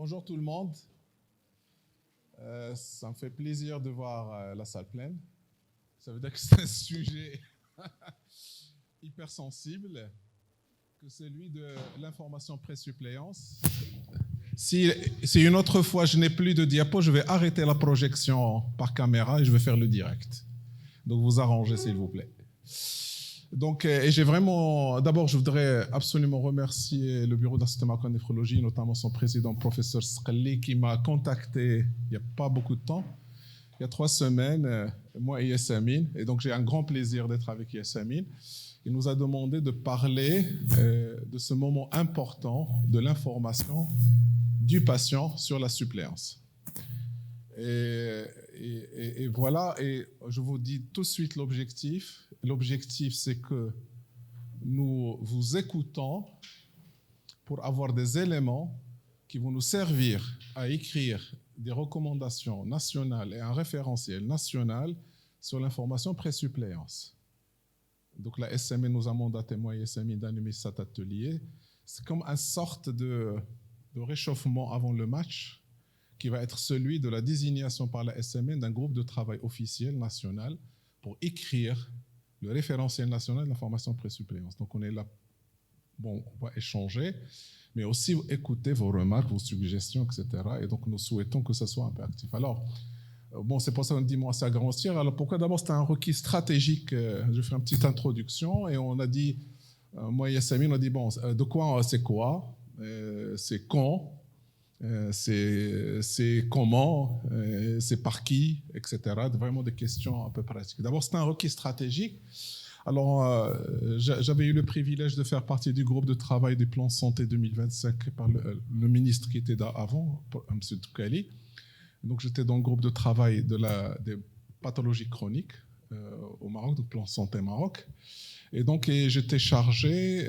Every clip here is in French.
Bonjour tout le monde. Ça me fait plaisir de voir la salle pleine. Ça veut dire que c'est un sujet hyper sensible, que celui de l'information pré-suppléance. Si une autre fois je n'ai plus de diapo, je vais arrêter la projection par caméra et je vais faire le direct. Donc vous arrangez s'il vous plaît. Donc, et j'ai vraiment, d'abord, je voudrais absolument remercier le bureau de la Société marocaine de néphrologie, notamment son président, professeur Sqali, qui m'a contacté il n'y a pas beaucoup de temps, il y a 3 semaines, moi et Yassamine. Et donc, j'ai un grand plaisir d'être avec Yassamine. Il nous a demandé de parler de ce moment important de l'information du patient sur la suppléance. Et voilà, et je vous dis tout de suite l'objectif. L'objectif, c'est que nous vous écoutons pour avoir des éléments qui vont nous servir à écrire des recommandations nationales et un référentiel national sur l'information pré-suppléance. Donc la SME nous a mandaté, moi et SME, d'animer cet atelier. C'est comme une sorte de réchauffement avant le match, qui va être celui de la désignation par la SMN d'un groupe de travail officiel national pour écrire le référentiel national de l'information pré-suppléance. Donc on est là, bon, on va échanger, mais aussi écouter vos remarques, vos suggestions, etc. Et donc nous souhaitons que ça soit un peu actif. Alors, bon, c'est pour ça qu'on dit moi c'est agrandir. Alors pourquoi d'abord c'est un requis stratégique. Je fais une petite introduction et on a dit, moi et Yassamine, on a dit bon, de quoi c'est quoi, c'est quand. C'est comment, c'est par qui, etc. Vraiment des questions un peu pratiques. D'abord, c'est un requis stratégique. Alors, j'avais eu le privilège de faire partie du groupe de travail du plan santé 2025 par le ministre qui était là avant, M. Toukali. Donc, j'étais dans le groupe de travail des pathologies chroniques au Maroc, du plan santé Maroc. Et donc, j'étais chargé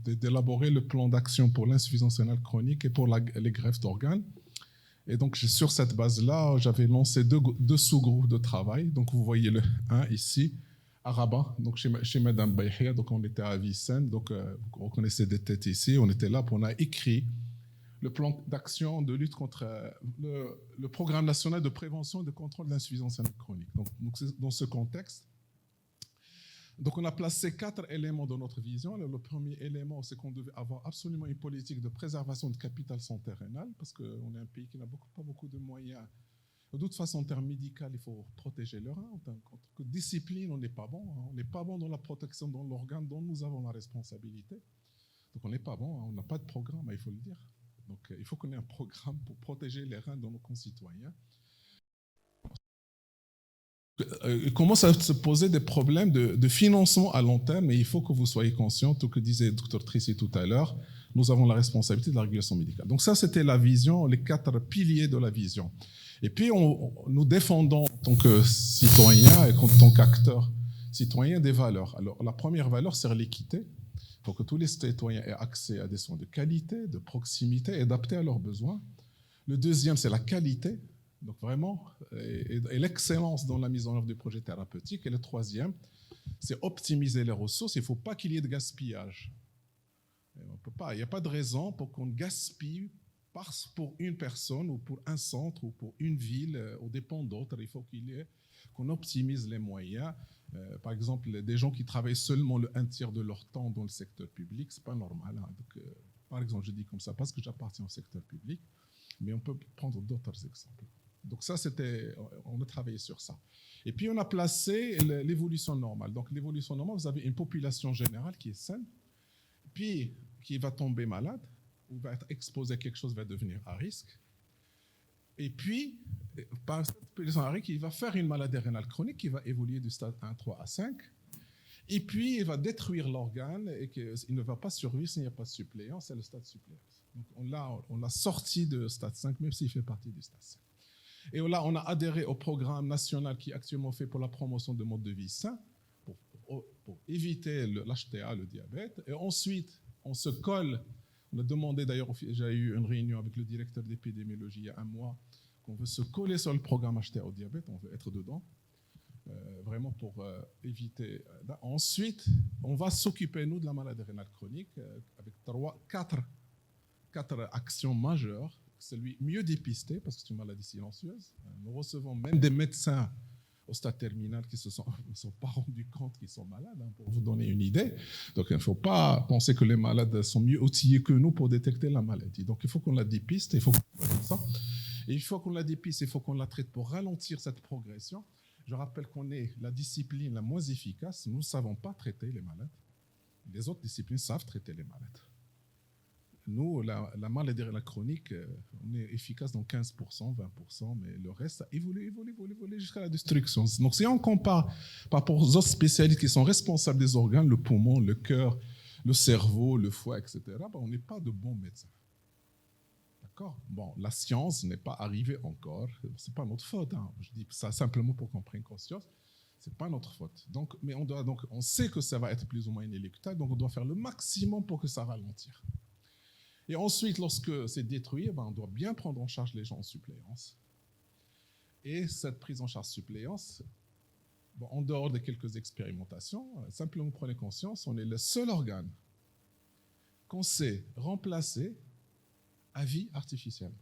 d'élaborer le plan d'action pour l'insuffisance rénale chronique et pour les greffes d'organes. Et donc, sur cette base-là, j'avais lancé deux sous-groupes de travail. Donc, vous voyez le 1 ici, à Rabat, donc chez Madame Bayhia. Donc, on était à Vicenne. Donc, vous reconnaissez des têtes ici. On était là, on a écrit le plan d'action de lutte contre le programme national de prévention et de contrôle de l'insuffisance rénale chronique. Donc, dans ce contexte, donc, on a placé 4 éléments dans notre vision. Alors, le premier élément, c'est qu'on devait avoir absolument une politique de préservation de capital santé rénal, parce qu'on est un pays qui n'a pas beaucoup de moyens. De toute façon, en termes médicaux, il faut protéger le rein. En tant que discipline, on n'est pas bon. On n'est pas bon dans la protection de l'organe dont nous avons la responsabilité. Donc, on n'est pas bon. On n'a pas de programme, il faut le dire. Donc, il faut qu'on ait un programme pour protéger les reins de nos concitoyens. Il commence à se poser des problèmes de financement à long terme, et il faut que vous soyez conscients, tout que disait le Dr Tracy tout à l'heure, nous avons la responsabilité de la régulation médicale. Donc ça, c'était la vision, les 4 piliers de la vision. Et puis, nous défendons en tant que citoyens et en tant qu'acteurs citoyens des valeurs. Alors, la première valeur, c'est l'équité. Il faut que tous les citoyens aient accès à des soins de qualité, de proximité, adaptés à leurs besoins. Le deuxième, c'est la qualité. Donc vraiment, et l'excellence dans la mise en œuvre du projet thérapeutique. Et le troisième, c'est optimiser les ressources. Il ne faut pas qu'il y ait de gaspillage. On peut pas, il n'y a pas de raison pour qu'on gaspille pour une personne ou pour un centre ou pour une ville aux dépens d'autres. Il faut qu'on optimise les moyens. Par exemple, des gens qui travaillent seulement le 1/3 de leur temps dans le secteur public, ce n'est pas normal. Hein. Donc, par exemple, je dis comme ça parce que j'appartiens au secteur public, mais on peut prendre d'autres exemples. Donc ça, on a travaillé sur ça. Et puis, on a placé l'évolution normale. Donc, l'évolution normale, vous avez une population générale qui est saine, puis qui va tomber malade, ou va être exposée à quelque chose, va devenir à risque. Et puis, par cette population à risque, il va faire une maladie rénale chronique qui va évoluer du stade 1, 3 à 5. Et puis, il va détruire l'organe et qu'il ne va pas survivre s'il n'y a pas de suppléance, c'est le stade suppléance. Donc, on l'a sorti de stade 5, même s'il fait partie du stade 5. Et là, on a adhéré au programme national qui est actuellement fait pour la promotion de mode de vie sain, pour éviter l'HTA, le diabète. Et ensuite, on se colle. On a demandé, d'ailleurs, j'ai eu une réunion avec le directeur d'épidémiologie il y a 1 mois, qu'on veut se coller sur le programme HTA au diabète, on veut être dedans, vraiment pour éviter. Ensuite, on va s'occuper, nous, de la maladie rénale chronique avec 4 4 actions majeures. Celui mieux dépister, parce que c'est une maladie silencieuse. Nous recevons même des médecins au stade terminal qui ne sont pas rendus compte qu'ils sont malades, pour vous donner une idée. Donc, il ne faut pas penser que les malades sont mieux outillés que nous pour détecter la maladie. Donc, il faut qu'on la dépiste, il faut qu'on ça. Et une fois qu'on la dépiste, il faut qu'on la traite pour ralentir cette progression. Je rappelle qu'on est la discipline la moins efficace. Nous ne savons pas traiter les malades. Les autres disciplines savent traiter les malades. Nous, la maladie chronique, on est efficace dans 15%, 20%, mais le reste, ça évolue jusqu'à la destruction. Donc, si on compare par rapport aux autres spécialistes qui sont responsables des organes, le poumon, le cœur, le cerveau, le foie, etc., on n'est pas de bons médecins. D'accord ? Bon, la science n'est pas arrivée encore. Ce n'est pas notre faute. Je dis ça simplement pour qu'on prenne conscience. Ce n'est pas notre faute. Donc, mais on sait que ça va être plus ou moins inéluctable, donc on doit faire le maximum pour que ça ralentisse. Et ensuite, lorsque c'est détruit, on doit bien prendre en charge les gens en suppléance. Et cette prise en charge suppléance, en dehors de quelques expérimentations, simplement prenez conscience, on est le seul organe qu'on sait remplacer à vie artificielle.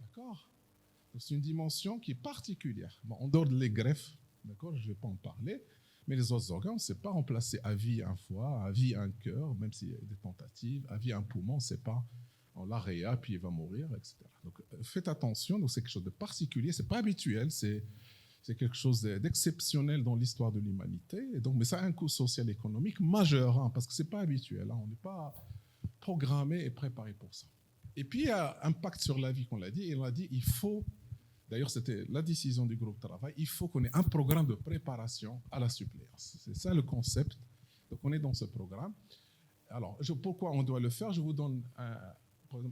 D'accord ? Donc c'est une dimension qui est particulière. En dehors des greffes, d'accord, je ne vais pas en parler, mais les autres organes, on ne sait pas remplacer à vie un foie, à vie un cœur, même s'il y a des tentatives, à vie un poumon, on ne sait pas. On l'arrêta, puis il va mourir, etc. Donc faites attention, donc c'est quelque chose de particulier, ce n'est pas habituel, c'est quelque chose d'exceptionnel dans l'histoire de l'humanité, et donc, mais ça a un coût social et économique majeur, parce que ce n'est pas habituel, on n'est pas programmé et préparé pour ça. Et puis il y a un impact sur la vie qu'on l'a dit, et on a dit il faut. D'ailleurs, c'était la décision du groupe de travail. Il faut qu'on ait un programme de préparation à la suppléance. C'est ça le concept. Donc, on est dans ce programme. Alors, pourquoi on doit le faire ? Je vous donne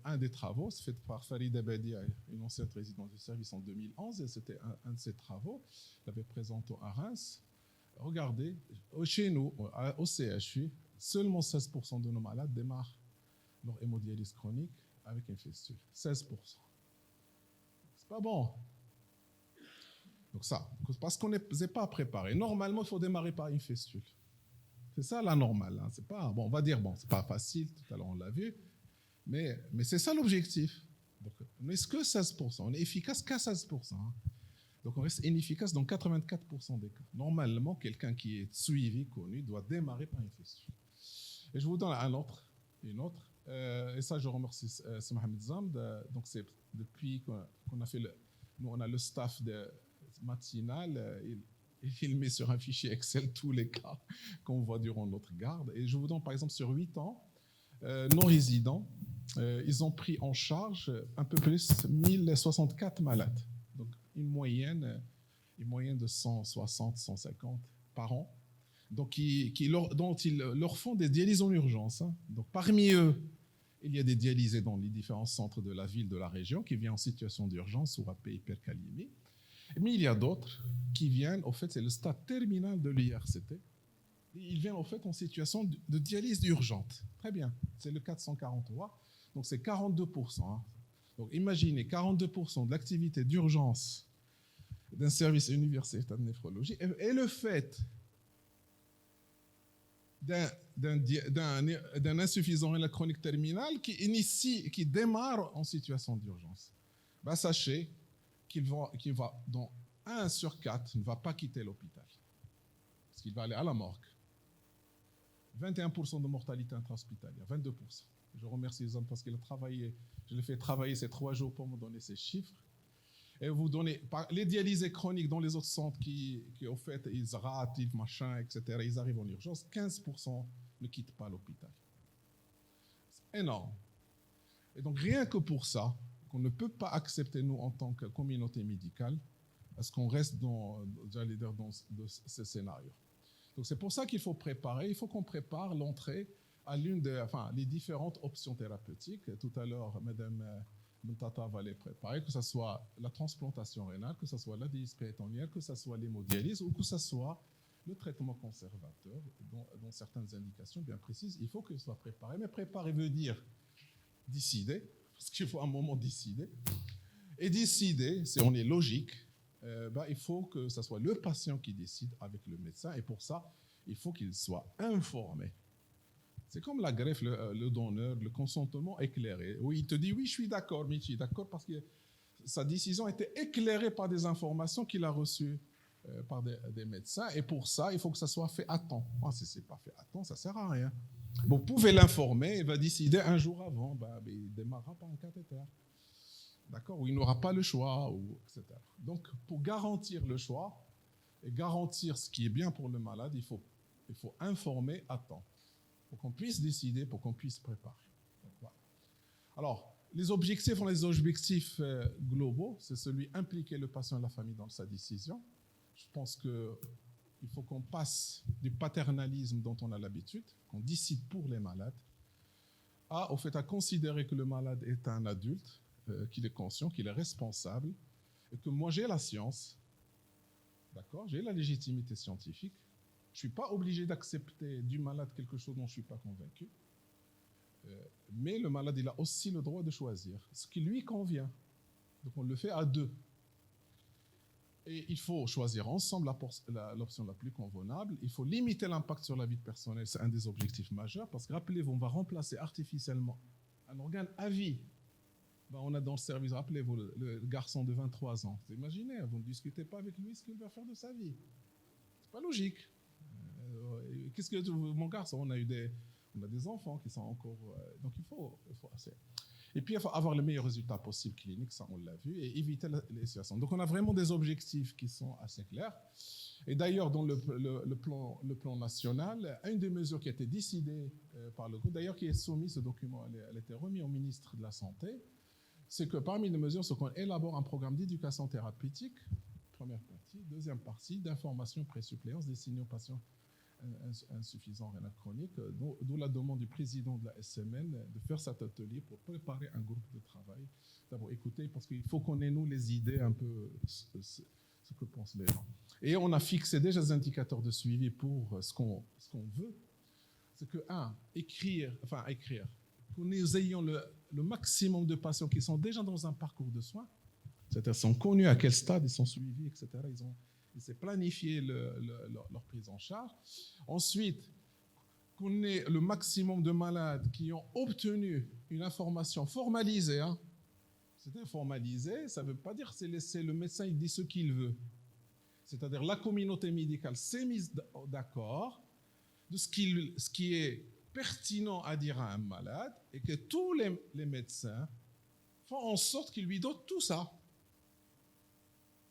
un des travaux. C'est fait par Farid Abadi, une ancienne résidente du service en 2011. Et c'était un de ses travaux. Il l'avait présenté à Reims. Regardez, chez nous, au CHU, seulement 16% de nos malades démarrent leur hémodialyse chronique avec une fistule. 16%. C'est pas bon. Donc ça, parce qu'on n'est pas préparé. Normalement, il faut démarrer par une fistule. C'est ça la normale. C'est pas, on va dire, c'est pas facile, tout à l'heure on l'a vu, mais c'est ça l'objectif. Donc, on n'est que 16%, on est efficace qu'à 16%. Donc on reste inefficace dans 84% des cas. Normalement, quelqu'un qui est suivi, connu, doit démarrer par une fistule. Et je vous donne une autre. Et ça, je remercie Mohamed Zamd. Donc c'est depuis qu'on a fait nous on a le staff matinal, il met sur un fichier Excel tous les cas qu'on voit durant notre garde. Et je vous donne par exemple sur 8 ans, non résidents, ils ont pris en charge un peu plus 1064 malades. Donc une moyenne de 160, 150 par an. Donc dont ils leur font des dialyses en urgence. Donc parmi eux, il y a des dialysés dans les différents centres de la ville, de la région, qui viennent en situation d'urgence ou AP hyperkaliémie. Mais il y a d'autres qui viennent, au fait, c'est le stade terminal de l'IRCT. Ils viennent, au fait, en situation de dialyse urgente. Très bien, c'est le 443, donc c'est 42%. Donc imaginez, 42% de l'activité d'urgence d'un service universitaire de néphrologie, et le fait d'un insuffisant rénal chronique terminal qui démarre en situation d'urgence. Sachez qu'il va, dans 1 sur 4, ne va pas quitter l'hôpital. Parce qu'il va aller à la morgue. 21% de mortalité intra-hospitalière, 22%. Je remercie les hommes parce qu'il a travaillé, je l'ai fait travailler ces 3 jours pour me donner ces chiffres. Et vous donnez, les dialysés chroniques dans les autres centres qui au fait, ils ratent, machin, etc., ils arrivent en urgence, 15% ne quittent pas l'hôpital. C'est énorme. Et donc, rien que pour ça, qu'on ne peut pas accepter, nous, en tant que communauté médicale, parce qu'on reste dans ce scénario. Donc, c'est pour ça qu'il faut préparer, il faut qu'on prépare l'entrée à les différentes options thérapeutiques. Tout à l'heure, Madame Muntata va les préparer, que ce soit la transplantation rénale, que ce soit la dialyse péritonéale, que ce soit l'hémodialyse ou que ce soit le traitement conservateur, dont certaines indications bien précises, il faut qu'il soit préparé. Mais préparer veut dire décider, parce qu'il faut un moment décider. Et décider, si on est logique, il faut que ce soit le patient qui décide avec le médecin. Et pour ça, il faut qu'il soit informé. C'est comme la greffe, le donneur, le consentement éclairé. Oui, il te dit oui, je suis d'accord, mais je suis d'accord parce que sa décision était éclairée par des informations qu'il a reçues par des médecins. Et pour ça, il faut que ça soit fait à temps. Si ce n'est pas fait à temps, ça ne sert à rien. Vous pouvez l'informer, il va décider un jour avant, il ne démarrera pas un cathéter. D'accord? Ou il n'aura pas le choix, etc. Donc, pour garantir le choix et garantir ce qui est bien pour le malade, il faut informer à temps pour qu'on puisse décider, pour qu'on puisse préparer. Donc, voilà. Alors, les objectifs globaux, c'est celui impliquer le patient et la famille dans sa décision. Je pense qu'il faut qu'on passe du paternalisme dont on a l'habitude, qu'on décide pour les malades, au fait à considérer que le malade est un adulte, qu'il est conscient, qu'il est responsable, et que moi j'ai la science, d'accord, j'ai la légitimité scientifique, je ne suis pas obligé d'accepter du malade quelque chose dont je ne suis pas convaincu, mais le malade il a aussi le droit de choisir ce qui lui convient. Donc on le fait à deux. Et il faut choisir ensemble l'option la plus convenable. Il faut limiter l'impact sur la vie personnelle, c'est un des objectifs majeurs, parce que rappelez-vous, on va remplacer artificiellement un organe à vie. On a dans le service, rappelez-vous, le garçon de 23 ans. Vous imaginez, vous ne discutez pas avec lui ce qu'il va faire de sa vie. C'est pas logique. Qu'est-ce que mon garçon, on a des enfants qui sont encore. Donc il faut assez. Et puis il faut avoir le meilleur résultat possible clinique, ça on l'a vu, et éviter les situations. Donc on a vraiment des objectifs qui sont assez clairs. Et d'ailleurs, dans le plan national, une des mesures qui a été décidée par le groupe, d'ailleurs qui est soumise, ce document, elle a été remise au ministre de la Santé, c'est que parmi les mesures, c'est qu'on élabore un programme d'éducation thérapeutique, première partie, deuxième partie, d'information pré-suppléance destinée aux patients insuffisants rénal chronique, d'où la demande du président de la SMN de faire cet atelier pour préparer un groupe de travail. D'abord écouter, parce qu'il faut qu'on ait, nous, les idées, un peu ce que pensent les gens. Et on a fixé déjà des indicateurs de suivi pour ce qu'on veut. C'est que, écrire, que nous ayons le maximum de patients qui sont déjà dans un parcours de soins, c'est-à-dire sont connus à quel stade ils sont suivis, etc. Il s'est planifié leur prise en charge. Ensuite, qu'on ait le maximum de malades qui ont obtenu une information formalisée. C'est-à-dire formalisée, ça ne veut pas dire c'est laisser le médecin, il dit ce qu'il veut. C'est-à-dire la communauté médicale s'est mise d'accord de ce qui est pertinent à dire à un malade et que tous les médecins font en sorte qu'ils lui donnent tout ça.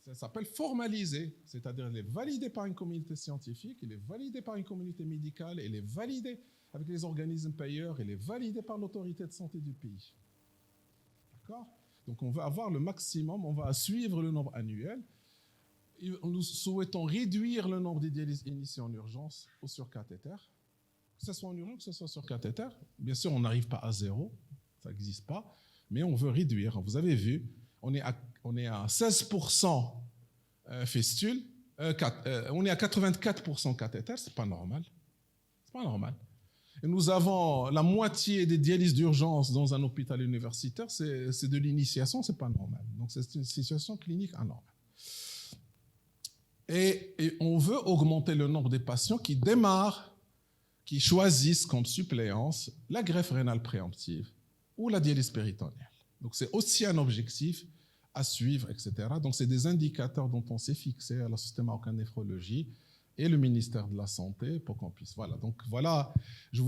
Ça s'appelle formaliser, c'est-à-dire il est validé par une communauté scientifique, il est validé par une communauté médicale, il est validé avec les organismes payeurs, il est validé par l'autorité de santé du pays. D'accord ? Donc on va avoir le maximum, on va suivre le nombre annuel. Nous souhaitons réduire le nombre de dialyses initiées en urgence ou sur cathéter, que ce soit en urgence, que ce soit sur cathéter. Bien sûr, on n'arrive pas à zéro, ça n'existe pas, mais on veut réduire. Vous avez vu, on est à 16% fistule, on est à 84% cathéter, c'est pas normal. C'est pas normal. Et nous avons la moitié des dialyses d'urgence dans un hôpital universitaire, c'est de l'initiation, c'est pas normal. Donc c'est une situation clinique anormale. Et on veut augmenter le nombre des patients qui démarrent, qui choisissent comme suppléance la greffe rénale préemptive ou la dialyse péritonéale. Donc c'est aussi un objectif à suivre, etc. Donc c'est des indicateurs dont on s'est fixé à la Société marocaine de néphrologie et le ministère de la Santé pour qu'on puisse... Voilà, donc voilà,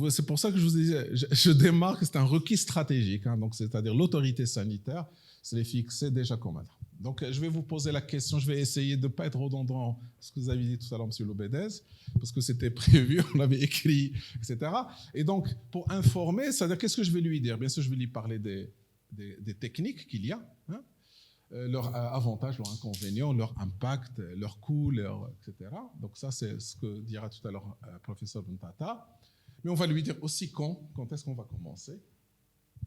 c'est pour ça que je vous disais, je démarque, c'est un requis stratégique, donc c'est-à-dire l'autorité sanitaire, c'est les fixer déjà comme un. Donc je vais vous poser la question, je vais essayer de ne pas être redondant ce que vous avez dit tout à l'heure, M. Lobedez, parce que c'était prévu, on avait écrit, etc. Et donc, pour informer, c'est-à-dire qu'est-ce que je vais lui dire? Bien sûr, je vais lui parler des techniques qu'il y a, leurs avantages, leurs inconvénients, leur impact, leurs coûts, etc. Donc ça, c'est ce que dira tout à l'heure le professeur Bontata. Mais on va lui dire aussi quand est-ce qu'on va commencer.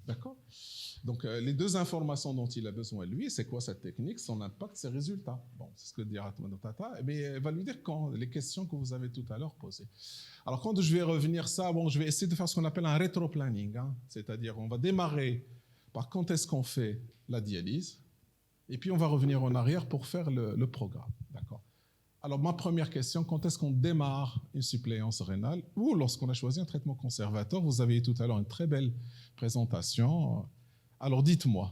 D'accord? Donc les deux informations dont il a besoin, lui, c'est quoi cette technique, son impact, ses résultats. Bon, c'est ce que dira Bontata. Mais elle va lui dire quand, les questions que vous avez tout à l'heure posées. Alors quand je vais revenir ça, je vais essayer de faire ce qu'on appelle un rétro-planning. C'est-à-dire, on va démarrer par quand est-ce qu'on fait la dialyse. Et puis, on va revenir en arrière pour faire le programme. D'accord. Alors, ma première question, quand est-ce qu'on démarre une suppléance rénale ou lorsqu'on a choisi un traitement conservateur? Vous avez eu tout à l'heure une très belle présentation. Alors, dites-moi.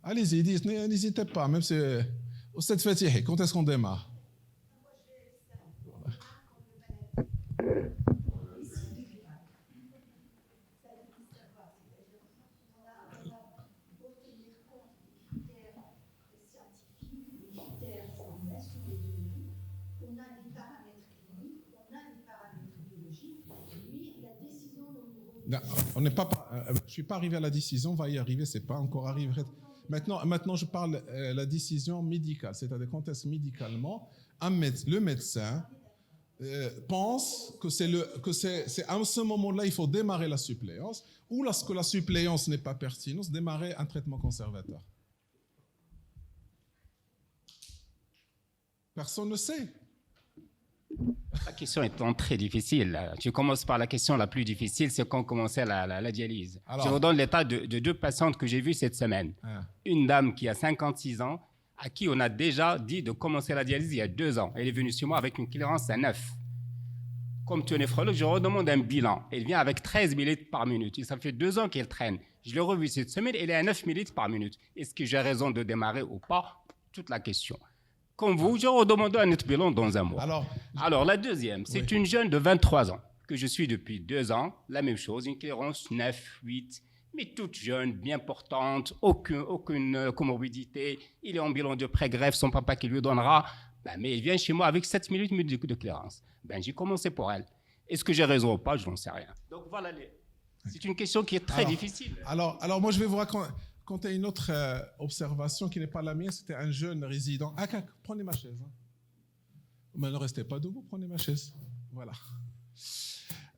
Allez-y, n'hésitez pas, même si... Ustad Fatihi, quand est-ce qu'on démarre? Non, on n'est pas, je suis pas arrivé à la décision, on va y arriver, c'est pas encore arrivé. Maintenant, je parle la décision médicale, c'est-à-dire quand est-ce médicalement le médecin pense que c'est à ce moment-là il faut démarrer la suppléance, ou lorsque la suppléance n'est pas pertinente, démarrer un traitement conservateur. Personne ne sait. La question étant très difficile, tu commences par la question la plus difficile, c'est quand commençait la dialyse. Alors, je vous donne l'état de deux patientes que j'ai vues cette semaine. Une dame qui a 56 ans, à qui on a déjà dit de commencer la dialyse il y a 2 ans. Elle est venue sur moi avec une clairance à 9. Comme tu es néphrologue, je redemande un bilan. Elle vient avec 13 millilitres par minute. Et ça fait 2 ans qu'elle traîne. Je l'ai revue cette semaine, elle est à 9 millilitres par minute. Est-ce que j'ai raison de démarrer ou pas? Toute la question. Comme vous, je redemande un autre bilan dans un mois. Alors la deuxième, c'est une jeune de 23 ans que je suis depuis 2 ans. La même chose, une clairance 9, 8, mais toute jeune, bien portante, aucune comorbidité. Il est en bilan de pré-greffe, son papa qui lui donnera. Mais elle vient chez moi avec 7 minutes de clairance. J'ai commencé pour elle. Est-ce que j'ai raison ou pas? Je n'en sais rien. Donc voilà, c'est une question qui est très difficile. Alors moi, je vais vous raconter une autre observation qui n'est pas la mienne. C'était un jeune résident. Prenez ma chaise. Mais ne restez pas debout, prenez ma chaise. Voilà.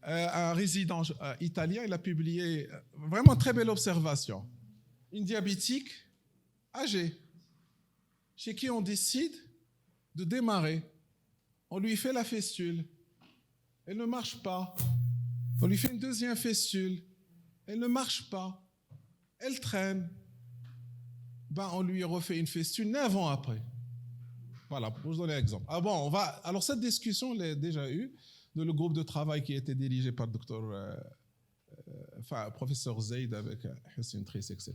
Un résident italien, il a publié vraiment très belle observation. Une diabétique âgée, chez qui on décide de démarrer. On lui fait la fistule. Elle ne marche pas. On lui fait une deuxième fistule. Elle ne marche pas. Elle traîne. On lui refait une fistule 9 ans après. Voilà, pour vous donner l'exemple. Alors cette discussion, on l'a déjà eue dans le groupe de travail qui a été dirigé par le professeur Zaid avec Hussein Triss, etc.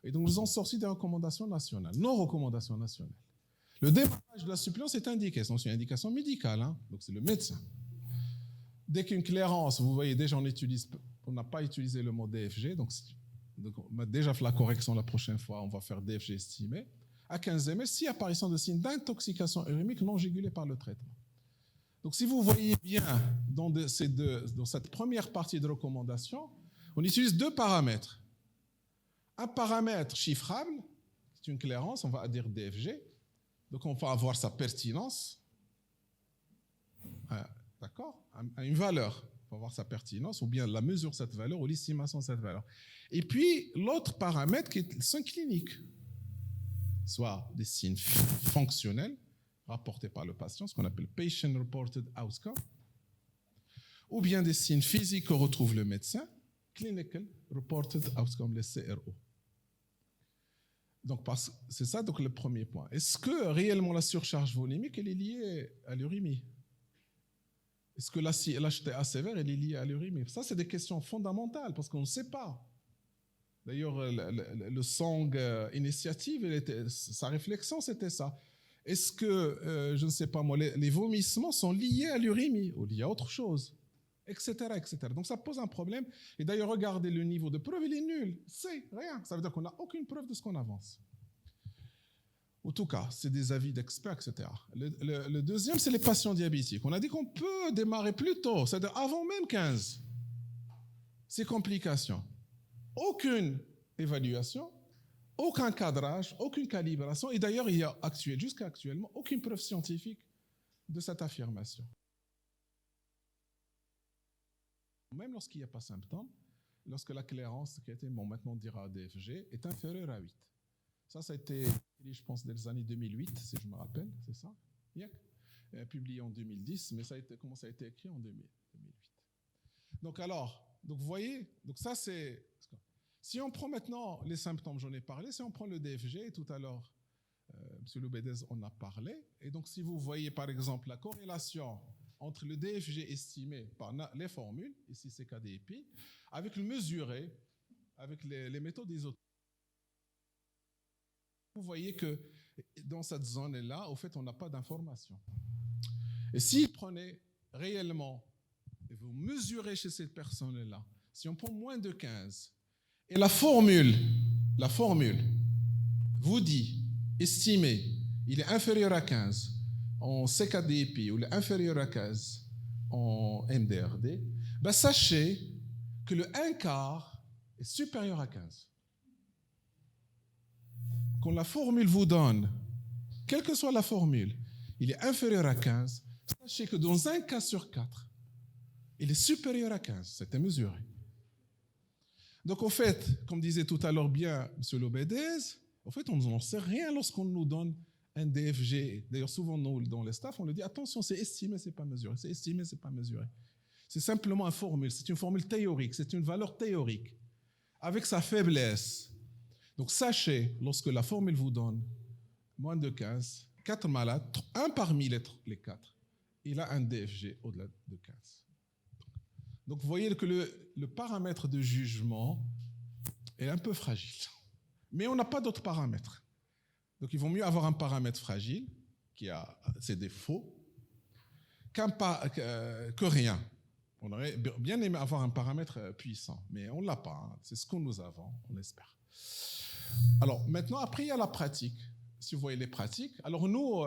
Et donc, nous avons sorti des recommandations nationales, nos recommandations nationales. Le démarrage de la suppléance est indiqué, c'est une indication médicale, donc c'est le médecin. Dès qu'une clairance, vous voyez déjà, on n'a pas utilisé le mot DFG, donc on a déjà fait la correction la prochaine fois, on va faire DFG estimé. À 15 ml, si apparition de signes d'intoxication urémique non jugulée par le traitement. Donc, si vous voyez bien dans cette première partie de recommandation, on utilise 2 paramètres. Un paramètre chiffrable, c'est une clairance, on va dire DFG, donc on va avoir sa pertinence, d'accord, une valeur, on va avoir sa pertinence, ou bien la mesure de cette valeur, ou l'estimation de cette valeur. Et puis, l'autre paramètre qui est le signe clinique, soit des signes fonctionnels rapportés par le patient, ce qu'on appelle Patient Reported Outcome, ou bien des signes physiques que retrouve le médecin, Clinical Reported Outcome, les CRO. Donc, c'est ça donc, le premier point. Est-ce que réellement la surcharge volumique elle est liée à l'urémie? Est-ce que l'HTA sévère elle est liée à l'urémie? Ça, c'est des questions fondamentales parce qu'on ne sait pas. D'ailleurs, le Song Initiative, sa réflexion, c'était ça. Est-ce que, je ne sais pas moi, les vomissements sont liés à l'urémie ou liés à autre chose, etc., etc. Donc, ça pose un problème. Et d'ailleurs, regardez le niveau de preuve, il est nul. C'est rien. Ça veut dire qu'on n'a aucune preuve de ce qu'on avance. En tout cas, c'est des avis d'experts, etc. Le deuxième, c'est les patients diabétiques. On a dit qu'on peut démarrer plus tôt, c'est-à-dire avant même 15. Ces complications. Aucune évaluation, aucun cadrage, aucune calibration. Et d'ailleurs, il y a jusqu'à actuellement aucune preuve scientifique de cette affirmation. Même lorsqu'il n'y a pas de symptômes, lorsque la clairance, qui a été, maintenant on dira DFG, est inférieure à 8. Ça a été, je pense, dès les années 2008, si je me rappelle, c'est ça, publié en 2010, mais comment ça a été écrit en 2008. Donc vous voyez, donc ça c'est... Si on prend maintenant les symptômes, j'en ai parlé, si on prend le DFG, tout à l'heure, M. Lobédez en a parlé. Et donc, si vous voyez, par exemple, la corrélation entre le DFG estimé par les formules, ici c'est KDI, avec le mesuré, avec les méthodes isotopes, vous voyez que dans cette zone-là, au fait, on n'a pas d'information. Et si vous prenez réellement, et vous mesurez chez cette personne-là, si on prend moins de 15, et la formule vous dit, estimé, il est inférieur à 15 en CKDP ou il est inférieur à 15 en MDRD, ben sachez que le 1/4 est supérieur à 15. Quand la formule vous donne, quelle que soit la formule, il est inférieur à 15, sachez que dans un cas sur 4, il est supérieur à 15. C'était mesuré. Donc, au fait, comme disait tout à l'heure bien M. Lobédez, au fait, on n'en sait rien lorsqu'on nous donne un DFG. D'ailleurs, souvent, nous, dans les staffs, on le dit, attention, c'est estimé, c'est pas mesuré. C'est estimé, c'est pas mesuré. C'est simplement une formule. C'est une formule théorique. C'est une valeur théorique. Avec sa faiblesse. Donc, sachez, lorsque la formule vous donne moins de 15, 4 malades, un parmi les 4, il a un DFG au-delà de 15. Donc, vous voyez que le paramètre de jugement est un peu fragile. Mais on n'a pas d'autres paramètres. Donc, il vaut mieux avoir un paramètre fragile, qui a ses défauts, que rien. On aurait bien aimé avoir un paramètre puissant, mais on ne l'a pas. Hein. C'est ce que nous avons, on espère. Alors, maintenant, après, il y a la pratique. Si vous voyez les pratiques, alors nous,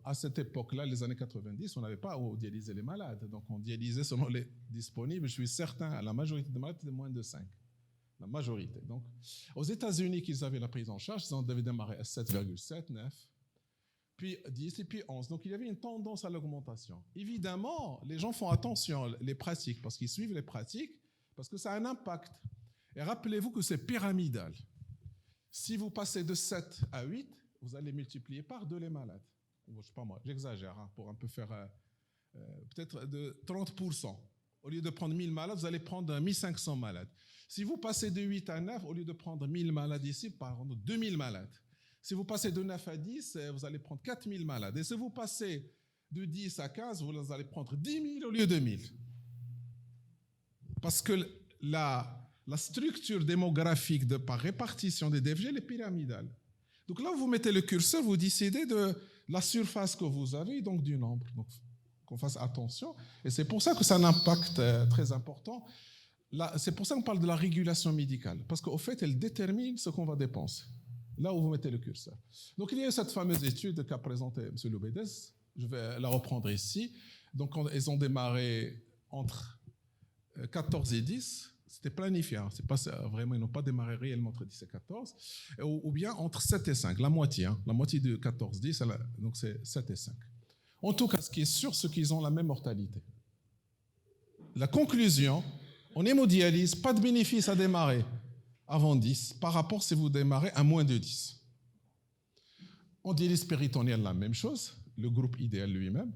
à cette époque-là, les années 90, on n'avait pas où dialyser les malades. Donc, on dialysait selon les disponibles. Je suis certain, la majorité des malades étaient moins de 5. La majorité. Donc, aux États-Unis, qu'ils avaient la prise en charge, ils en devaient démarrer à 7,7, 9, puis 10 et puis 11. Donc, il y avait une tendance à l'augmentation. Évidemment, les gens font attention, les pratiques, parce qu'ils suivent les pratiques, parce que ça a un impact. Et rappelez-vous que c'est pyramidal. Si vous passez de 7 à 8, vous allez multiplier par 2 les malades. Je ne sais pas moi, j'exagère, hein, pour un peu faire peut-être de 30%. Au lieu de prendre 1000 malades, vous allez prendre 1500 malades. Si vous passez de 8 à 9, au lieu de prendre 1000 malades ici, prendre 2000 malades. Si vous passez de 9 à 10, vous allez prendre 4000 malades. Et si vous passez de 10 à 15, vous allez prendre 10 000 au lieu de 1000. Parce que la structure démographique par répartition des DFG, elle est pyramidale. Donc là, vous mettez le curseur, vous décidez de la surface que vous avez, donc du nombre. Donc, qu'on fasse attention. Et c'est pour ça que ça a un impact très important. C'est pour ça qu'on parle de la régulation médicale. Parce qu'au fait, elle détermine ce qu'on va dépenser. Là où vous mettez le curseur. Donc, il y a cette fameuse étude qu'a présentée M. Lobédez. Je vais la reprendre ici. Donc, ils ont démarré entre 14 et 10. C'était planifié, hein. C'est pas vraiment, ils n'ont pas démarré réellement entre 10 et 14, ou bien entre 7 et 5, la moitié de 14, 10, donc c'est 7 et 5. En tout cas, ce qui est sûr, c'est qu'ils ont la même mortalité. La conclusion, en hémodialyse, pas de bénéfice à démarrer avant 10, par rapport si vous démarrez à moins de 10. En dialyse péritonéale, la même chose, le groupe idéal lui-même.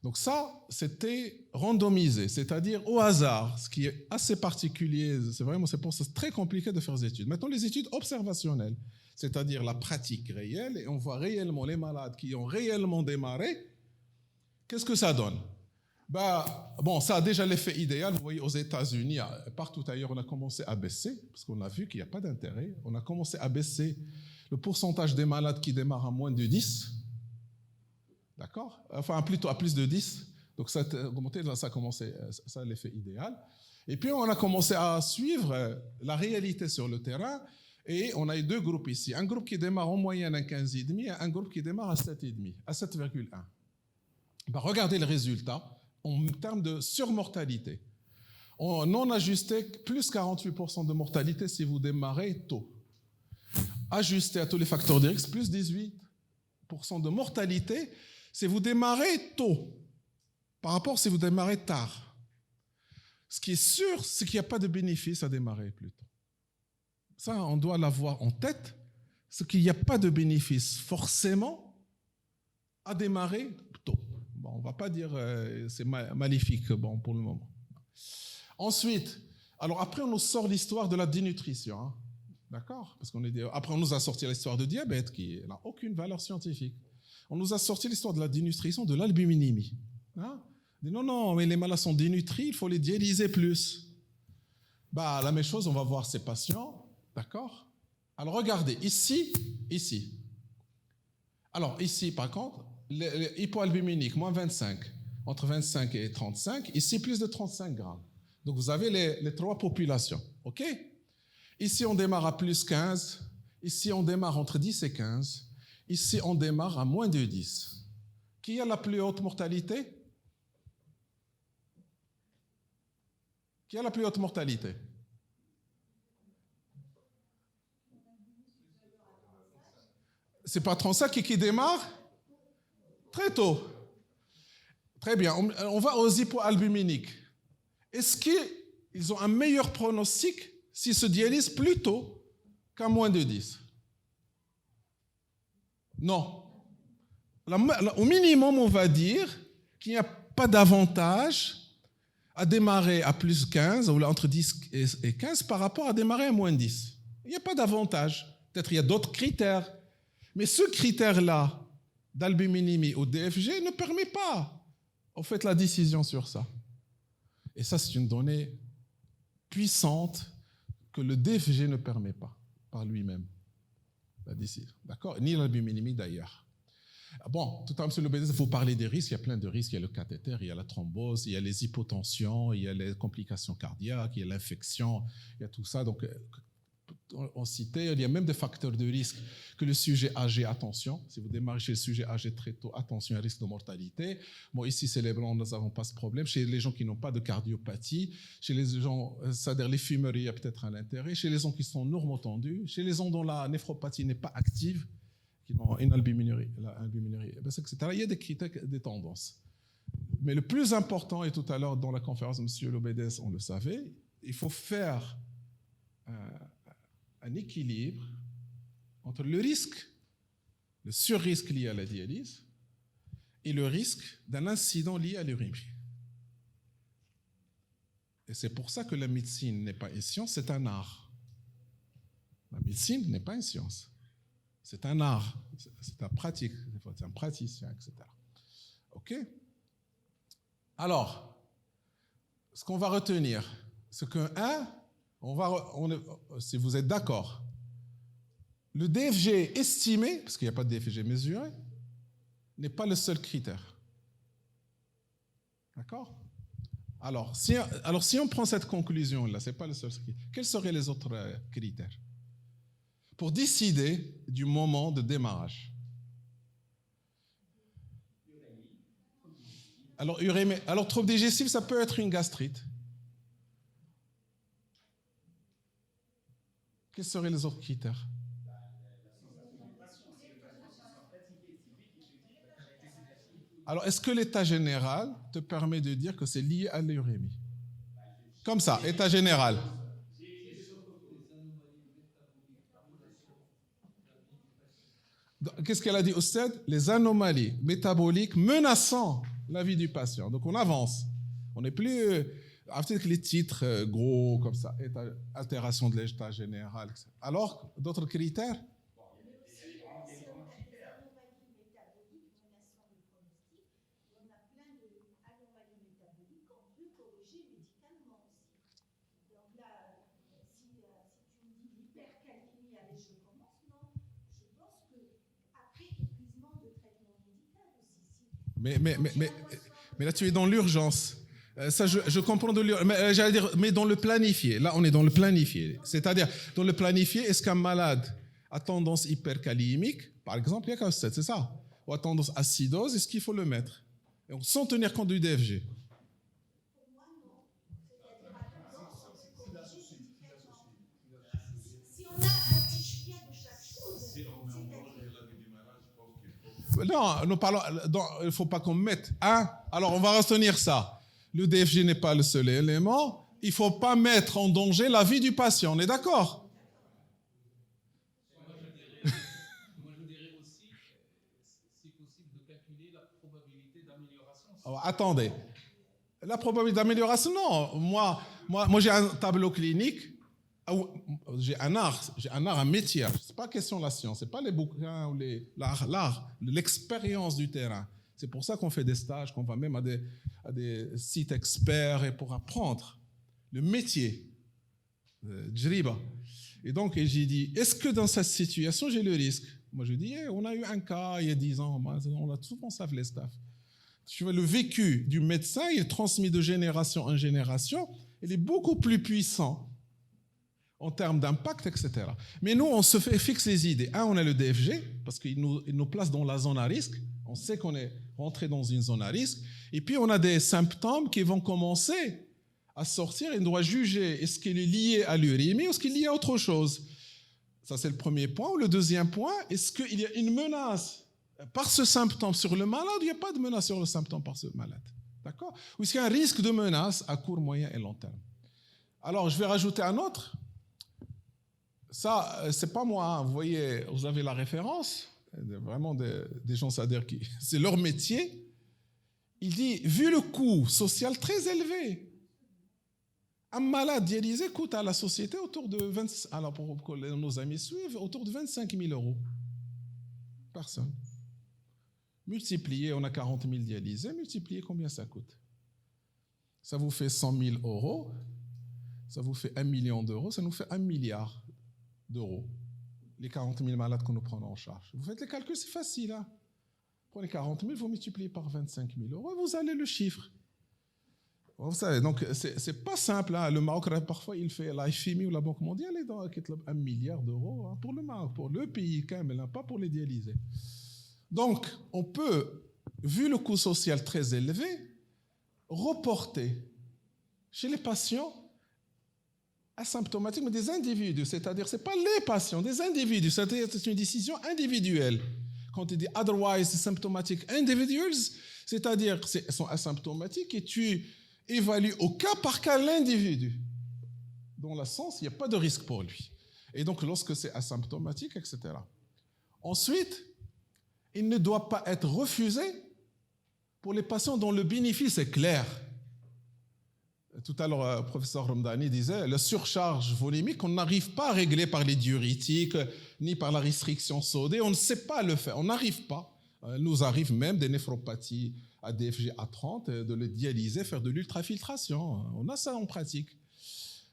Donc ça, c'était randomisé, c'est-à-dire au hasard, ce qui est assez particulier, c'est pour ça c'est très compliqué de faire des études. Maintenant, les études observationnelles, c'est-à-dire la pratique réelle, et on voit réellement les malades qui ont réellement démarré, qu'est-ce que ça donne? Bon, ça a déjà l'effet idéal, vous voyez, aux États-Unis, partout ailleurs, on a commencé à baisser, parce qu'on a vu qu'il n'y a pas d'intérêt, on a commencé à baisser le pourcentage des malades qui démarrent à moins de 10, d'accord? Enfin, plutôt à plus de 10. Donc, ça a augmenté, ça a commencé, ça l'effet idéal. Et puis, on a commencé à suivre la réalité sur le terrain. Et on a eu 2 groupes ici. Un groupe qui démarre en moyenne à 15,5 et un groupe qui démarre à 7,5, à 7,1. Regardez le résultat en termes de surmortalité. En non ajusté, plus 48% de mortalité si vous démarrez tôt. Ajusté à tous les facteurs de risque, plus 18% de mortalité si vous démarrez tôt, par rapport si vous démarrez tard. Ce qui est sûr, c'est qu'il n'y a pas de bénéfice à démarrer plus tôt. Ça, on doit l'avoir en tête, c'est qu'il n'y a pas de bénéfice forcément à démarrer tôt. Bon, on ne va pas dire c'est maléfique pour le moment. Ensuite, alors après, on nous sort l'histoire de la dénutrition. Hein. D'accord? Parce après, on nous a sorti l'histoire de diabète qui n'a aucune valeur scientifique. On nous a sorti l'histoire de la dénutrition, de l'albuminémie. Hein? Non, mais les malades sont dénutris, il faut les dialyser plus. La même chose, on va voir ces patients. D'accord? Alors, regardez, ici. Alors, ici, par contre, hypoalbuminique, moins 25, entre 25 et 35. Ici, plus de 35 grammes. Donc, vous avez les trois populations. OK? Ici, on démarre à plus 15. Ici, on démarre entre 10 et 15. Ici, on démarre à moins de 10. Qui a la plus haute mortalité? Qui a la plus haute mortalité? C'est pas 35 qui démarre très tôt. Très bien. On va aux hypoalbuminiques. Est-ce qu'ils ont un meilleur pronostic s'ils se dialysent plus tôt qu'à moins de 10? Non. Au minimum, on va dire qu'il n'y a pas d'avantage à démarrer à plus 15, ou entre 10 et 15, par rapport à démarrer à moins 10. Il n'y a pas d'avantage. Peut-être il y a d'autres critères. Mais ce critère-là, d'albuminémie ou DFG, ne permet pas, en fait, la décision sur ça. Et ça, c'est une donnée puissante que le DFG ne permet pas, par lui-même, la décision. D'accord? Ni l'albuminémie, d'ailleurs. Bon, tout à l'heure, M. Lobédès, il faut parler des risques. Il y a plein de risques. Il y a le cathéter, il y a la thrombose, il y a les hypotensions, il y a les complications cardiaques, il y a l'infection, il y a tout ça. Donc, on citait, il y a même des facteurs de risque que le sujet âgé, attention, si vous démarrez chez le sujet âgé très tôt, attention à risque de mortalité. Bon, ici, c'est les blancs, nous n'avons pas ce problème. Chez les gens qui n'ont pas de cardiopathie, chez les gens, c'est-à-dire les fumeurs, il y a peut-être un intérêt. Chez les gens qui sont normotendus, chez les gens dont la néphropathie n'est pas active, qui ont une albuminurie, etc. Il y a des critères, des tendances. Mais le plus important, et tout à l'heure dans la conférence de M. Lobédès, on le savait, il faut faire un équilibre entre le risque, le surrisque lié à la dialyse, et le risque d'un incident lié à l'urémie. Et c'est pour ça que la médecine n'est pas une science, c'est un art. La médecine n'est pas une science. C'est un art, c'est un pratique, c'est un praticien, etc. OK? Alors, ce qu'on va retenir, c'est que, si vous êtes d'accord, le DFG estimé, parce qu'il n'y a pas de DFG mesuré, n'est pas le seul critère. D'accord? Alors, si on prend cette conclusion-là, ce n'est pas le seul critère, quels seraient les autres critères pour décider du moment de démarrage? Alors, trouble digestif, ça peut être une gastrite. Quels seraient les autres critères? Alors, est-ce que l'état général te permet de dire que c'est lié à l'urémie? Comme ça, état général. Qu'est-ce qu'elle a dit au stade? Les anomalies métaboliques menaçant la vie du patient. Donc, on avance. On n'est plus... peut-être que les titres gros, comme ça, altération de l'état général. Alors, d'autres critères? Mais là, tu es dans l'urgence. Ça, je comprends de l'urgence. Mais j'allais dire, mais dans le planifié. Là, on est dans le planifié. C'est-à-dire, dans le planifié, est-ce qu'un malade a tendance hypercalémique, par exemple, il y a qu'un stade, c'est ça, ou a tendance acidose, est-ce qu'il faut le mettre? Et sans tenir compte du DFG. Non, nous parlons, il ne faut pas qu'on mette un. Alors, on va retenir ça. Le DFG n'est pas le seul élément. Il ne faut pas mettre en danger la vie du patient. On est d'accord? Moi, je dirais aussi, c'est possible de calculer la probabilité d'amélioration. Alors, attendez. La probabilité d'amélioration, non. Moi j'ai un tableau clinique. j'ai un art, un métier. C'est pas question de la science, c'est pas les bouquins ou l'art, l'expérience du terrain. C'est pour ça qu'on fait des stages, qu'on va même à des sites experts et pour apprendre le métier. Djriba. Et donc, j'ai dit, est-ce que dans cette situation, j'ai le risque? Moi, je dis, on a eu un cas il y a 10 ans, on a souvent ça, les staffs. Tu vois, le vécu du médecin, il est transmis de génération en génération, il est beaucoup plus puissant en termes d'impact, etc. Mais nous, on se fixe les idées. On a le DFG, parce qu'il nous place dans la zone à risque. On sait qu'on est rentré dans une zone à risque. Et puis, on a des symptômes qui vont commencer à sortir. Et on doit juger, est-ce qu'il est lié à l'urémie ou est-ce qu'il est lié à autre chose? Ça, c'est le premier point. Le deuxième point, est-ce qu'il y a une menace par ce symptôme sur le malade ou il n'y a pas de menace sur le symptôme par ce malade? D'accord? Ou est-ce qu'il y a un risque de menace à court, moyen et long terme? Alors, je vais rajouter un autre. Ça, c'est pas moi. Hein. Vous voyez, vous avez la référence. Vraiment des gens, c'est-à-dire que c'est leur métier. Il dit, vu le coût social très élevé, un malade dialysé coûte à la société autour de 20, alors pour que nos amis suivent, autour de 25 000 euros. Personne. Multiplié, on a 40 000 dialysés, multiplié, combien ça coûte? Ça vous fait 100 000 euros, ça vous fait 1 million d'euros, ça nous fait 1 milliard d'euros. Les 40 000 malades que nous prenons en charge. Vous faites les calculs, c'est facile. Hein? Prenez 40 000, vous multipliez par 25 000 euros, vous avez le chiffre. Vous savez, donc c'est pas simple. Hein? Le Maroc, parfois, il fait la FMI ou la Banque mondiale, il doit 1 milliard d'euros hein, pour le Maroc, pour le pays, quand même, pas pour les dialysés. Donc, on peut, vu le coût social très élevé, reporter chez les patients asymptomatiques, mais des individus, c'est-à-dire, ce n'est pas les patients, des individus, c'est-à-dire c'est une décision individuelle. Quand il dit otherwise symptomatic individuals, c'est-à-dire qu'ils sont asymptomatiques et tu évalues au cas par cas l'individu. Dans le sens, il n'y a pas de risque pour lui. Et donc, lorsque c'est asymptomatique, etc. Ensuite, il ne doit pas être refusé pour les patients dont le bénéfice est clair. Tout à l'heure, le professeur Ramdani disait, la surcharge volumique, on n'arrive pas à régler par les diurétiques, ni par la restriction sodée, on ne sait pas le faire, on n'arrive pas. Il nous arrive même des néphropathies à DFG à 30, de le dialyser, faire de l'ultrafiltration. On a ça en pratique.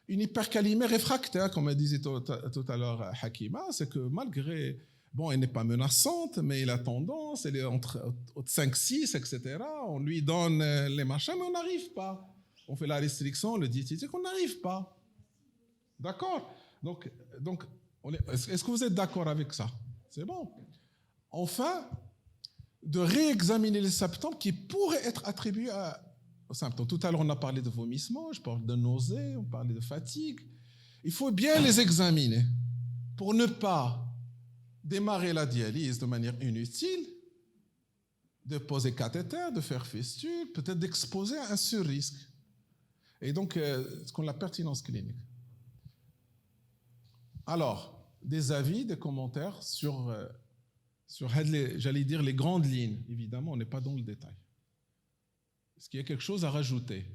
Une hypercalémie réfractaire, comme disait tout à l'heure Hakima, c'est que malgré, bon, elle n'est pas menaçante, mais elle a tendance, elle est entre 5-6, etc. On lui donne les machins, mais on n'arrive pas. On fait la restriction, le diététique, on n'arrive pas. D'accord? Donc est-ce que vous êtes d'accord avec ça? C'est bon. Enfin, de réexaminer les symptômes qui pourraient être attribués aux symptômes. Tout à l'heure, on a parlé de vomissement, je parle de nausées, on parlait de fatigue. Il faut bien les examiner pour ne pas démarrer la dialyse de manière inutile, de poser cathéter, de faire fistule, peut-être d'exposer à un surrisque. Et donc, ce qu'on appelle la pertinence clinique. Alors, des avis, des commentaires sur j'allais dire, les grandes lignes. Évidemment, on n'est pas dans le détail. Est-ce qu'il y a quelque chose à rajouter?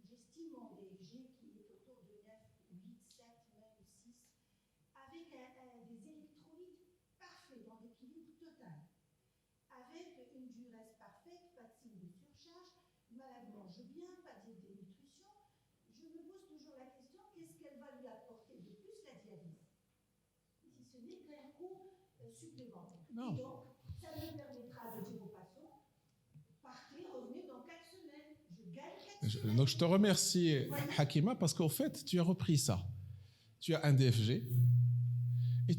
J'estime mon DFG qui est autour de 9, 8, 7, même 6, avec des électrolytes parfaits, dans l'équilibre total, avec une duresse parfaite, pas de signe de surcharge, le malade mange bien, pas de dénutrition. Je me pose toujours la question, qu'est-ce qu'elle va lui apporter de plus la dialyse, si ce n'est qu'un coût supplémentaire. Non. Et donc, ça me permettra de dire aux patients, partez, revenez dans 4 semaines. Je gagne 4 semaines. Donc, je te remercie, Hakima, parce qu'au fait, tu as repris ça. Tu as un DFG et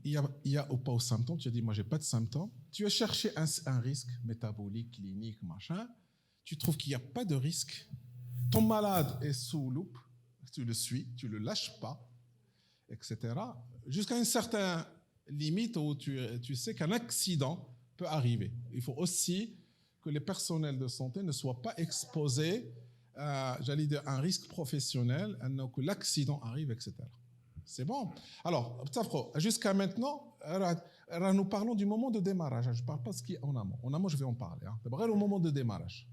il y a ou pas aux symptômes. Tu as dit, moi, j'ai pas de symptômes. Tu as cherché un risque métabolique, clinique, machin. Tu trouves qu'il n'y a pas de risque. Ton malade est sous loupe. Tu le suis, tu le lâches pas, etc. Jusqu'à une certaine limite où tu sais qu'un accident peut arriver. Il faut aussi que que les personnels de santé ne soient pas exposés à, j'allais dire, un risque professionnel, que l'accident arrive, etc. C'est bon. Alors, jusqu'à maintenant, nous parlons du moment de démarrage. Je ne parle pas de ce qui est en amont. En amont, je vais en parler. D'abord, au moment de démarrage.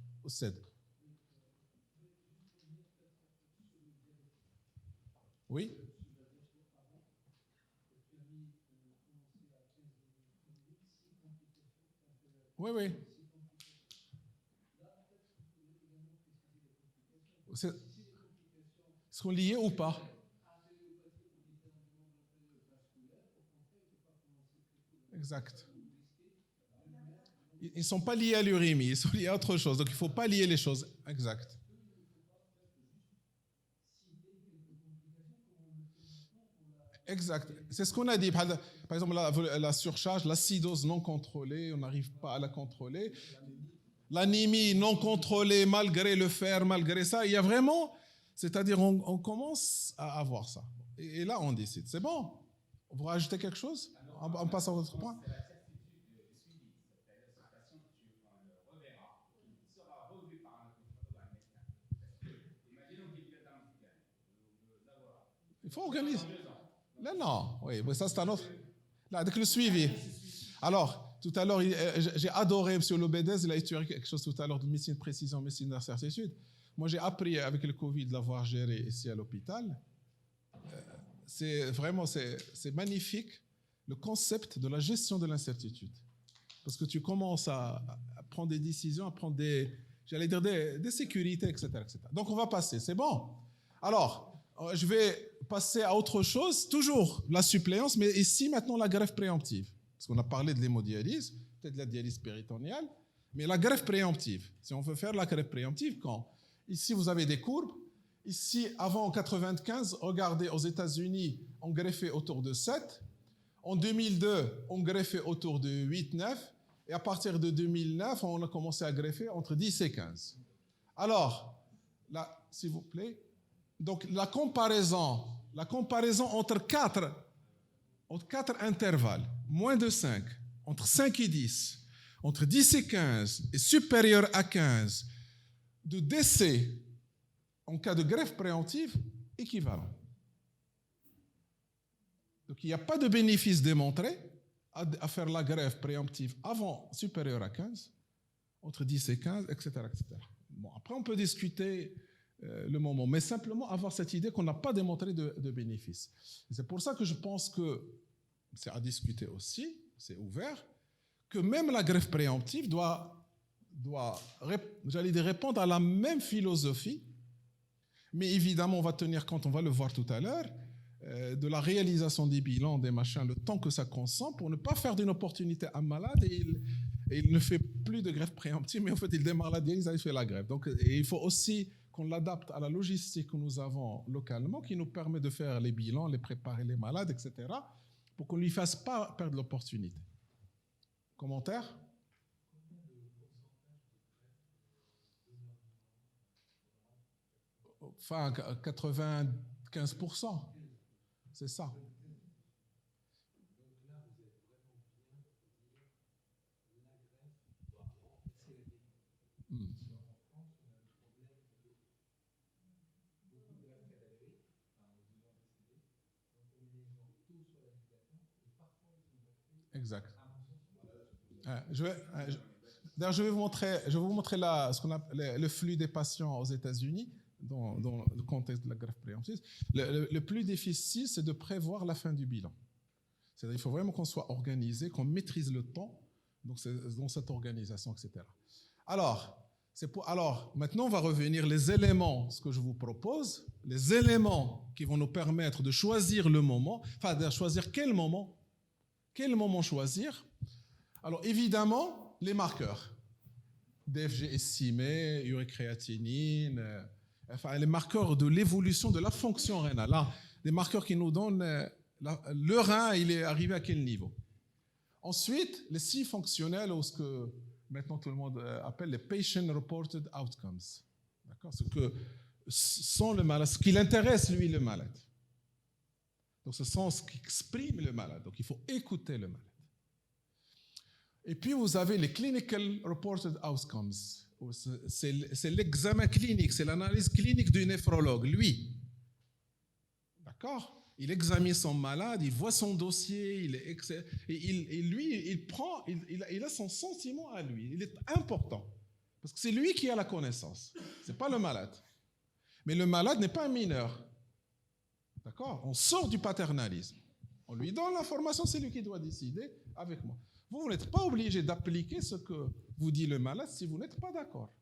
Oui. Oui, oui. Sont liés ou pas? Exact. Ils ne sont pas liés à l'urémie, ils sont liés à autre chose. Donc, il ne faut pas lier les choses. Exact. Exact. C'est ce qu'on a dit. Par exemple, la surcharge, l'acidose non contrôlée, on n'arrive pas à la contrôler. L'anémie non contrôlée malgré le fer, malgré ça. Il y a vraiment... C'est-à-dire, on commence à avoir ça. Et là, on décide. C'est bon? Vous rajoutez quelque chose? On passe à votre point. Il faut organiser. Là, non. Oui, mais ça, c'est un autre. Là, avec le suivi. Alors, tout à l'heure, j'ai adoré M. Lobedez, il a étudié quelque chose tout à l'heure de médecine de précision, médecine d'incertitude. Moi, j'ai appris avec le Covid de l'avoir géré ici à l'hôpital. C'est vraiment, c'est magnifique, le concept de la gestion de l'incertitude. Parce que tu commences à prendre des décisions, à prendre j'allais dire des sécurités, etc., etc. Donc, on va passer, c'est bon. Alors, je vais passer à autre chose, toujours la suppléance, mais ici, maintenant, la greffe préemptive. Parce qu'on a parlé de l'hémodialyse, peut-être de la dialyse péritonéale, mais la greffe préemptive. Si on veut faire la greffe préemptive, quand? Ici, vous avez des courbes. Ici, avant, en 95, regardez, aux États-Unis, on greffait autour de 7. En 2002, on greffait autour de 8, 9. Et à partir de 2009, on a commencé à greffer entre 10 et 15. Alors, là, s'il vous plaît, donc la comparaison entre 4 intervalles, moins de 5, entre 5 et 10, entre 10 et 15 et supérieur à 15, de décès en cas de greffe préemptive équivalent. Donc il n'y a pas de bénéfice démontré à faire la greffe préemptive avant supérieur à 15, entre 10 et 15, etc., etc. Bon, après on peut discuter le moment, mais simplement avoir cette idée qu'on n'a pas démontré de bénéfice. C'est pour ça que je pense que c'est à discuter aussi, c'est ouvert, que même la greffe préemptive doit j'allais dire, répondre à la même philosophie, mais évidemment, on va tenir compte, on va le voir tout à l'heure, de la réalisation des bilans, des machins, le temps que ça consomme, pour ne pas faire d'une opportunité à un malade et il ne fait plus de greffe préemptive, mais en fait, il démarre la dialyse, il fait la greffe. Donc, il faut aussi qu'on l'adapte à la logistique que nous avons localement, qui nous permet de faire les bilans, les préparer les malades, etc., pour qu'on ne lui fasse pas perdre l'opportunité. Commentaire? Enfin, 95%, c'est ça. Exact. D'ailleurs, je vais vous montrer là, ce qu'on appelle le flux des patients aux États-Unis. Dans le contexte de la greffe préemptive, le plus difficile, c'est de prévoir la fin du bilan. C'est-à-dire qu'il faut vraiment qu'on soit organisé, qu'on maîtrise le temps, donc c'est dans cette organisation, etc. Alors, maintenant, on va revenir les éléments, ce que je vous propose, les éléments qui vont nous permettre de choisir le moment, enfin, de choisir quel moment choisir. Alors, évidemment, les marqueurs. DFG estimé, urécréatinine, enfin, les marqueurs de l'évolution de la fonction rénale. Là, des marqueurs qui nous donnent le rein, il est arrivé à quel niveau. Ensuite, les signes fonctionnels, ou ce que maintenant tout le monde appelle les patient-reported outcomes. D'accord? Ce que sont le malade, ce qui l'intéresse, lui, le malade. Donc, ce sont ce qui exprime le malade. Donc, il faut écouter le malade. Et puis, vous avez les Clinical Reported Outcomes. C'est l'examen clinique, c'est l'analyse clinique du néphrologue, lui. D'accord ? Il examine son malade, il voit son dossier, il a son sentiment à lui. Il est important. Parce que c'est lui qui a la connaissance. Ce n'est pas le malade. Mais le malade n'est pas un mineur. D'accord ? On sort du paternalisme. On lui donne l'information, c'est lui qui doit décider avec moi. Vous n'êtes pas obligé d'appliquer ce que vous dit le malade si vous n'êtes pas d'accord.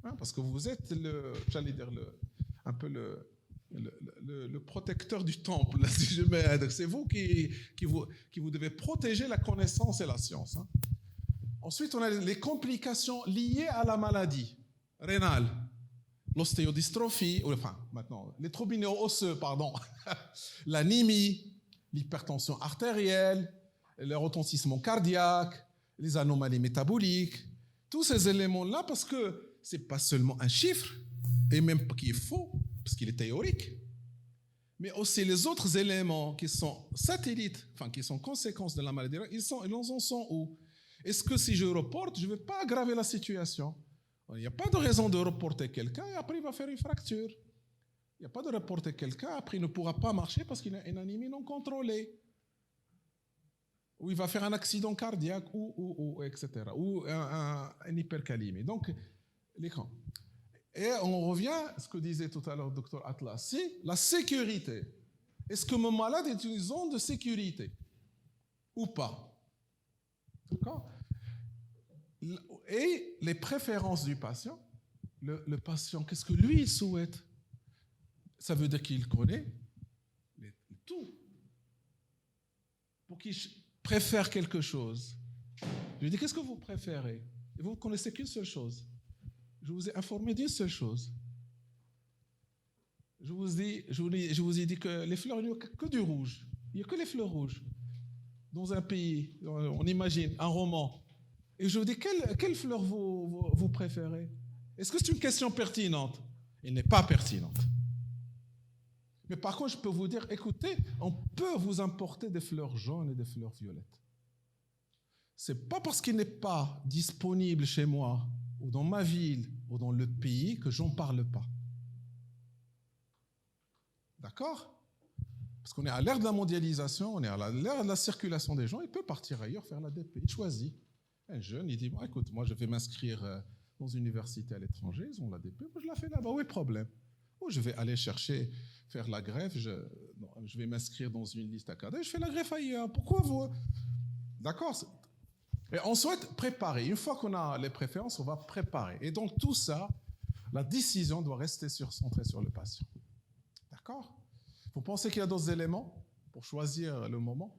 Hein, parce que vous êtes un peu le protecteur du temple, si je mets. C'est vous qui vous devez protéger la connaissance et la science. Hein. Ensuite, on a les complications liées à la maladie rénale. L'ostéodystrophie, maintenant, les troubles minéraux-osseux, l'anémie, l'hypertension artérielle, le retentissement cardiaque, les anomalies métaboliques, tous ces éléments-là, parce que ce n'est pas seulement un chiffre, et même qui est faux, parce qu'il est théorique, mais aussi les autres éléments qui sont satellites, qui sont conséquences de la maladie, ils en sont où? Est-ce que si je reporte, je ne vais pas aggraver la situation? Il n'y a pas de raison de reporter quelqu'un et après il va faire une fracture. Il n'y a pas de reporter quelqu'un, après il ne pourra pas marcher parce qu'il a une anémie non contrôlée. Ou il va faire un accident cardiaque, ou etc. Ou un hypercalémie. Donc, l'écran. Et on revient à ce que disait tout à l'heure le docteur Atlas, c'est la sécurité. Est-ce que mon malade est une zone de sécurité ou pas? D'accord? Et les préférences du patient, le patient, qu'est-ce que lui il souhaite? Ça veut dire qu'il connaît tout. Pour qu'il préfère quelque chose. Je lui dis, qu'est-ce que vous préférez? Et vous ne connaissez qu'une seule chose. Je vous ai informé d'une seule chose. Je vous ai dit que les fleurs, il n'y a que du rouge. Il n'y a que les fleurs rouges. Dans un pays, on imagine, un roman. Et je vous dis, quelle fleur vous préférez? Est-ce que c'est une question pertinente? Elle n'est pas pertinente. Mais par contre, je peux vous dire, écoutez, on peut vous importer des fleurs jaunes et des fleurs violettes. Ce n'est pas parce qu'il n'est pas disponible chez moi, ou dans ma ville, ou dans le pays, que j'en parle pas. D'accord? Parce qu'on est à l'ère de la mondialisation, on est à l'ère de la circulation des gens, il peut partir ailleurs, faire la DP, il choisit. Un jeune, il dit, bon, écoute, moi je vais m'inscrire dans une université à l'étranger, ils ont la DP, moi je la fais là-bas, où est le problème? Ou je vais aller faire la greffe, je vais m'inscrire dans une liste académique, je fais la greffe ailleurs, pourquoi vous? D'accord? Et on souhaite préparer, une fois qu'on a les préférences, on va préparer. Et donc tout ça, la décision doit rester centrée sur le patient. D'accord? Vous pensez qu'il y a d'autres éléments pour choisir le moment?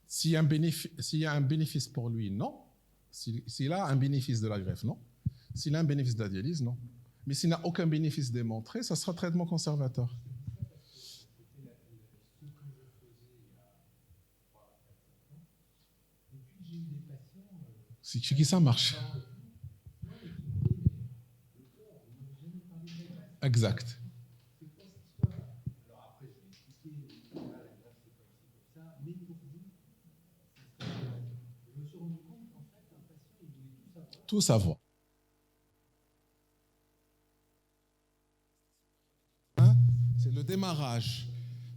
S'il y a un bénéfice pour lui, non. S'il a un bénéfice de la greffe, non. S'il a un bénéfice de la dialyse, non. Mais s'il n'a aucun bénéfice démontré, ça sera traitement conservateur. C'est qui ça marche? Exact. Tout savoir. Hein? C'est le démarrage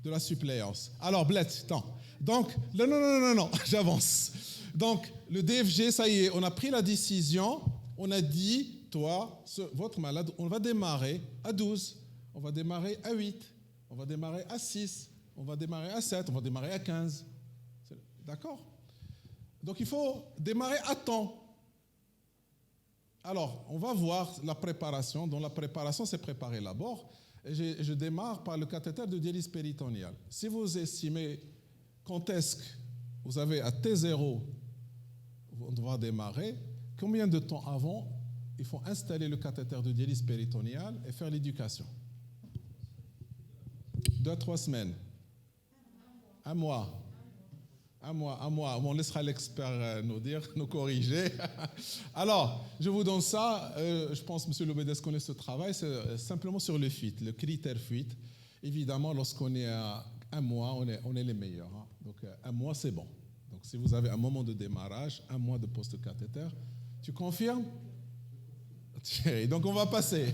de la suppléance. Alors, Bled, attends. Donc, non, j'avance. Donc, le DFG, ça y est, on a pris la décision, on a dit, toi, votre malade, on va démarrer à 12, on va démarrer à 8, on va démarrer à 6, on va démarrer à 7, on va démarrer à 15. D'accord? Donc, il faut démarrer à temps. Alors, on va voir la préparation. Dans la préparation, c'est préparer l'abord. Et je démarre par le cathéter de dialyse péritonéale. Si vous estimez quand est-ce que vous avez à T0, on doit démarrer, combien de temps avant il faut installer le cathéter de dialyse péritonéale et faire l'éducation? 2 à 3 semaines. Un mois. On laissera l'expert nous corriger. Alors, je vous donne ça. Je pense que M. Lobedes connaît ce travail. C'est simplement sur le FIT, le critère FIT. Évidemment, lorsqu'on est à un mois, on est les meilleurs. Hein. Donc, un mois, c'est bon. Donc, si vous avez un moment de démarrage, un mois de post-cathéter, tu confirmes? Donc, on va passer.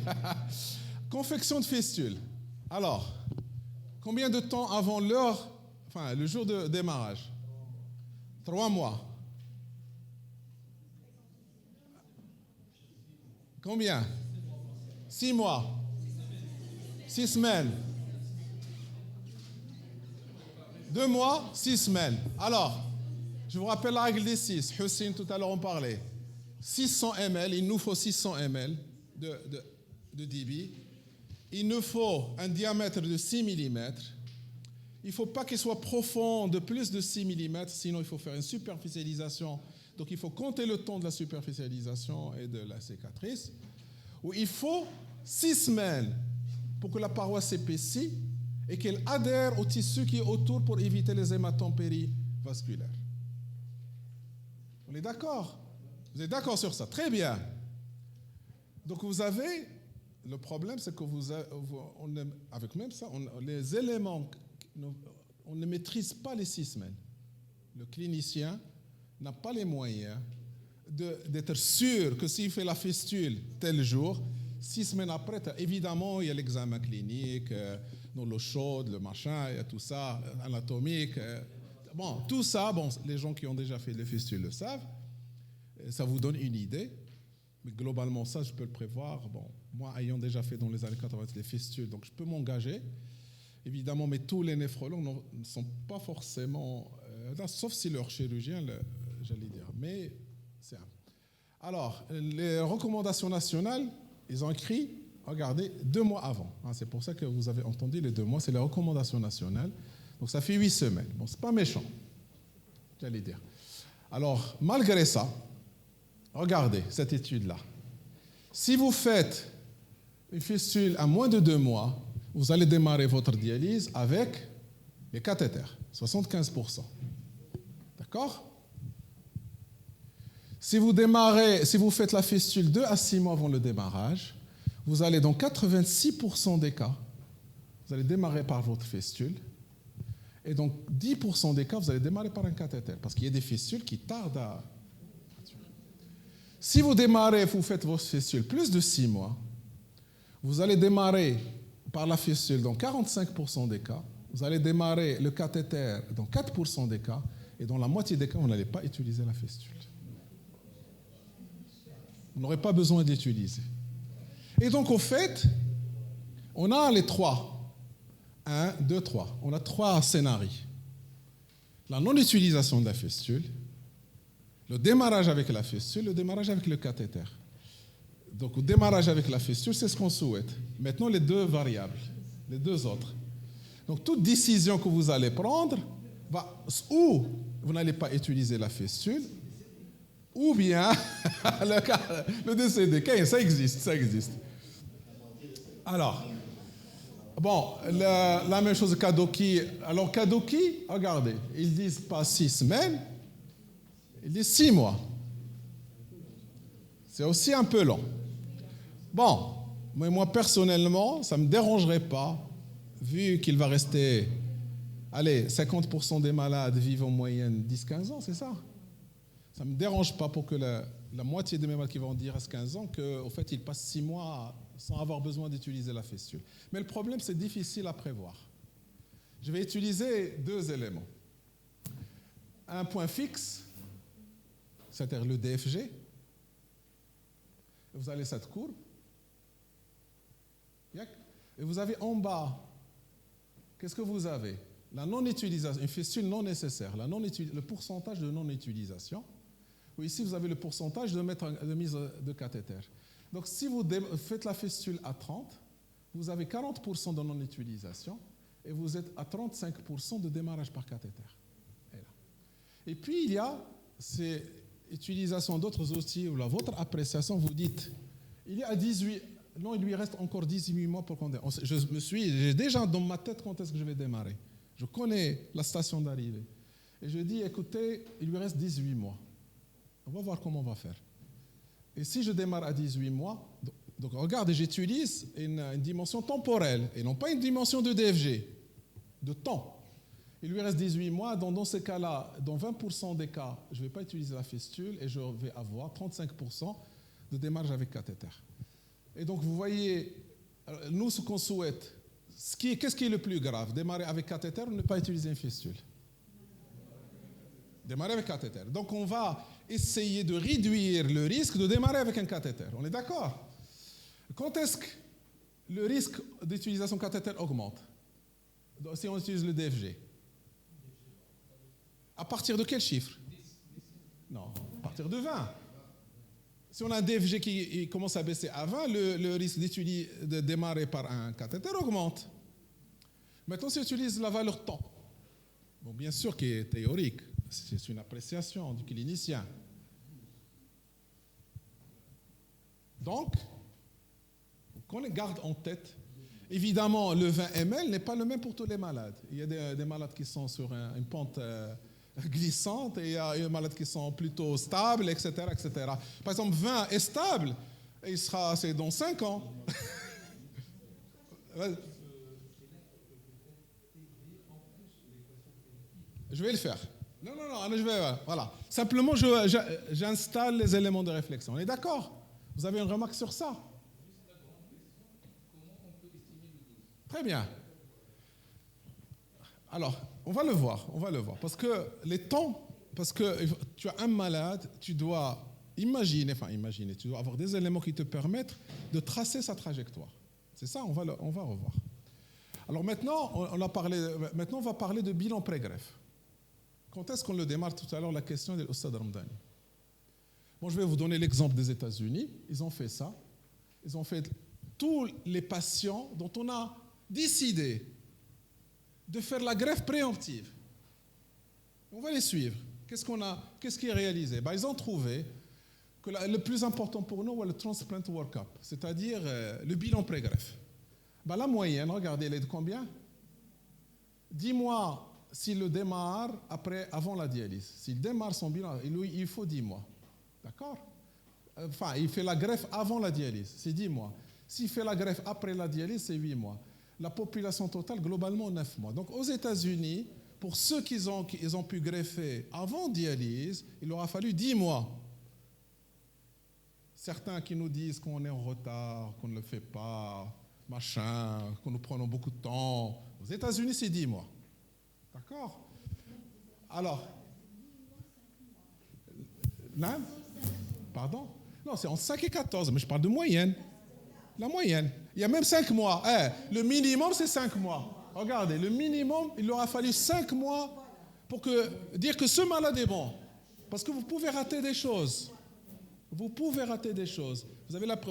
Confection de fistule. Alors, combien de temps avant l'heure, enfin, le jour de démarrage? 3 mois. Combien? 6 mois. 6 semaines. 2 mois, 6 semaines. Alors, je vous rappelle la règle des 6. Hussein, tout à l'heure, on parlait. 600 ml, il nous faut 600 ml de débit. Il nous faut un diamètre de 6 mm. Il ne faut pas qu'il soit profond de plus de 6 mm, sinon il faut faire une superficialisation. Donc il faut compter le temps de la superficialisation et de la cicatrice. Ou il faut 6 semaines pour que la paroi s'épaississe et qu'elle adhère au tissu qui est autour pour éviter les hématomes périvasculaires. On est d'accord? Vous êtes d'accord sur ça? Très bien. Donc vous avez... Le problème, c'est que avec même ça, les éléments... On ne maîtrise pas les 6 semaines. Le clinicien n'a pas les moyens d'être sûr que s'il fait la fistule tel jour, 6 semaines après, évidemment, il y a l'examen clinique, l'eau chaude, le machin, il y a tout ça, anatomique. Bon, tout ça, les gens qui ont déjà fait les fistules le savent. Ça vous donne une idée. Mais globalement, ça, je peux le prévoir. Bon, moi, ayant déjà fait dans les années 80 les fistules, donc je peux m'engager. Évidemment, mais tous les néphrologues ne sont pas forcément, sauf si leur chirurgien, j'allais dire. Mais c'est un. Alors, les recommandations nationales, ils ont écrit, regardez, 2 mois avant. Hein, c'est pour ça que vous avez entendu les 2 mois, c'est les recommandations nationales. Donc, ça fait 8 semaines. Bon, c'est pas méchant, j'allais dire. Alors, malgré ça, regardez cette étude-là. Si vous faites une fistule à moins de 2 mois, vous allez démarrer votre dialyse avec les cathéters, 75%. D'accord? Si vous faites la fistule 2 à 6 mois avant le démarrage, vous allez dans 86% des cas, vous allez démarrer par votre fistule, et donc 10% des cas, vous allez démarrer par un cathéter, parce qu'il y a des fistules qui tardent à... Si vous faites votre fistule plus de 6 mois, vous allez démarrer par la fistule dans 45% des cas, vous allez démarrer le cathéter dans 4% des cas, et dans la moitié des cas, vous n'allez pas utiliser la fistule. Vous n'aurez pas besoin d'utiliser. Et donc, au fait, on a les 3. 1, 2, 3. On a 3 scénarios. La non-utilisation de la fistule, le démarrage avec la fistule, le démarrage avec le cathéter. Donc, au démarrage avec la fistule, c'est ce qu'on souhaite. Maintenant, les 2 variables, les 2 autres. Donc, toute décision que vous allez prendre, ou vous n'allez pas utiliser la fistule, ou bien le décédé. Ça existe. Alors, bon, la même chose Kadoki. Alors, Kadoki, regardez, ils disent pas 6 semaines, ils disent 6 mois. C'est aussi un peu long. Bon, mais moi personnellement, ça ne me dérangerait pas, vu qu'il va rester, 50% des malades vivent en moyenne 10-15 ans, c'est ça? Ça ne me dérange pas pour que la moitié des malades qui vont dire reste 15 ans, qu'au fait, ils passent 6 mois sans avoir besoin d'utiliser la fistule. Mais le problème, c'est difficile à prévoir. Je vais utiliser 2 éléments. Un point fixe, c'est-à-dire le DFG. Vous avez cette courbe. Et vous avez en bas, qu'est-ce que vous avez? La non-utilisation, une fistule non nécessaire, le pourcentage de non-utilisation. Ici, vous avez le pourcentage de mise de cathéter. Donc, si vous faites la fistule à 30, vous avez 40% de non-utilisation et vous êtes à 35% de démarrage par cathéter. Et puis, il y a ces utilisations d'autres outils où votre appréciation, vous dites, il y a 18, non, il lui reste encore 18 mois pour qu'on démarre. J'ai déjà dans ma tête quand est-ce que je vais démarrer. Je connais la station d'arrivée. Et je dis, écoutez, il lui reste 18 mois. On va voir comment on va faire. Et si je démarre à 18 mois, donc regarde, j'utilise une dimension temporelle et non pas une dimension de DFG, de temps. Il lui reste 18 mois, donc dans ces cas-là, dans 20% des cas, je ne vais pas utiliser la fistule et je vais avoir 35% de démarrage avec cathéter. Et donc vous voyez, nous ce qu'on souhaite, qu'est-ce qui est le plus grave? Démarrer avec cathéter ou ne pas utiliser une fistule? Démarrer avec cathéter. Donc on va essayer de réduire le risque de démarrer avec un cathéter. On est d'accord? Quand est-ce que le risque d'utilisation cathéter augmente? Si on utilise le DFG. À partir de quel chiffre? Non, à partir de 20. Si on a un DFG qui commence à baisser à 20, le risque de démarrer par un cathéter augmente. Maintenant, si on utilise la valeur temps, bon, bien sûr qui est théorique, c'est une appréciation du clinicien. Donc, qu'on garde en tête, évidemment, le 20 ml n'est pas le même pour tous les malades. Il y a des malades qui sont sur une pente glissante et il y a des malades qui sont plutôt stables, etc., etc. Par exemple, 20 est stable et il sera c'est dans 5 ans. Je vais le faire. Non, je vais. Voilà. Simplement, j'installe les éléments de réflexion. On est d'accord? Vous avez une remarque sur ça? Très bien. Alors, on va le voir. Parce que les temps, parce que tu as un malade, tu dois imaginer, tu dois avoir des éléments qui te permettent de tracer sa trajectoire. C'est ça, on va revoir. Alors maintenant, on va parler de bilan pré-greffe. Quand est-ce qu'on le démarre? Tout à l'heure, la question de l'Oustad Ramdani. Bon, je vais vous donner l'exemple des États-Unis. Ils ont fait ça. Ils ont fait tous les patients dont on a décidé de faire la greffe préemptive. On va les suivre. Qu'est-ce qui est réalisé? Ils ont trouvé que le plus important pour nous, c'est le transplant workup, c'est-à-dire le bilan pré-greffe. La moyenne, regardez, elle est de combien? 10 mois s'il le démarre avant la dialyse. S'il démarre son bilan, il faut 10 mois. D'accord? Enfin, il fait la greffe avant la dialyse, c'est 10 mois. S'il fait la greffe après la dialyse, c'est 8 mois. La population totale, globalement, 9 mois. Donc, aux États-Unis, pour ceux qui ont pu greffer avant dialyse, il aura fallu 10 mois. Certains qui nous disent qu'on est en retard, qu'on ne le fait pas, machin, que nous prenons beaucoup de temps. Aux États-Unis, c'est 10 mois. D'accord? Alors, là, pardon? Non, c'est entre 5 et 14, mais je parle de moyenne. La moyenne. Il y a même 5 mois. Le minimum, c'est 5 mois. Regardez, le minimum, il aura fallu 5 mois pour dire que ce malade est bon. Parce que vous pouvez rater des choses. Vous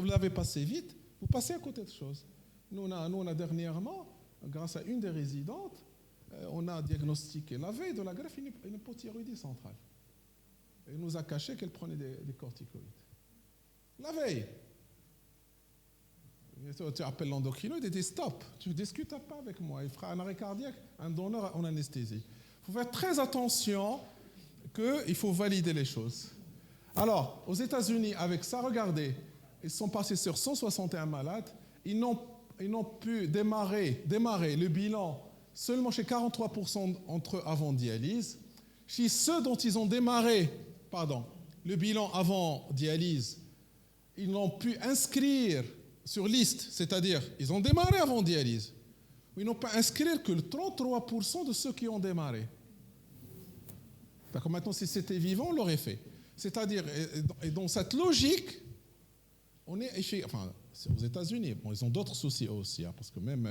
l'avez passé vite, vous passez à côté de choses. Nous, on a dernièrement, grâce à une des résidentes, on a diagnostiqué la veille de la greffe une hypothyroïdie centrale. Elle nous a caché qu'elle prenait des corticoïdes. La veille. Tu appelles l'endocrino, il dit stop, tu ne discutes pas avec moi. Il fera un arrêt cardiaque, un donneur en anesthésie. Il faut faire très attention qu'il faut valider les choses. Alors, aux États-Unis, avec ça, regardez, ils sont passés sur 161 malades. Ils n'ont pu démarrer le bilan seulement chez 43% entre eux avant dialyse. Chez ceux dont ils ont démarré le bilan avant dialyse, ils n'ont pu inscrire sur liste, c'est-à-dire ils ont démarré avant dialyse. Ils n'ont pas inscrit que le 33% de ceux qui ont démarré. D'accord, maintenant, si c'était vivant, on l'aurait fait. C'est-à-dire, et dans cette logique, on est aux États-Unis. Bon, ils ont d'autres soucis aussi, parce que même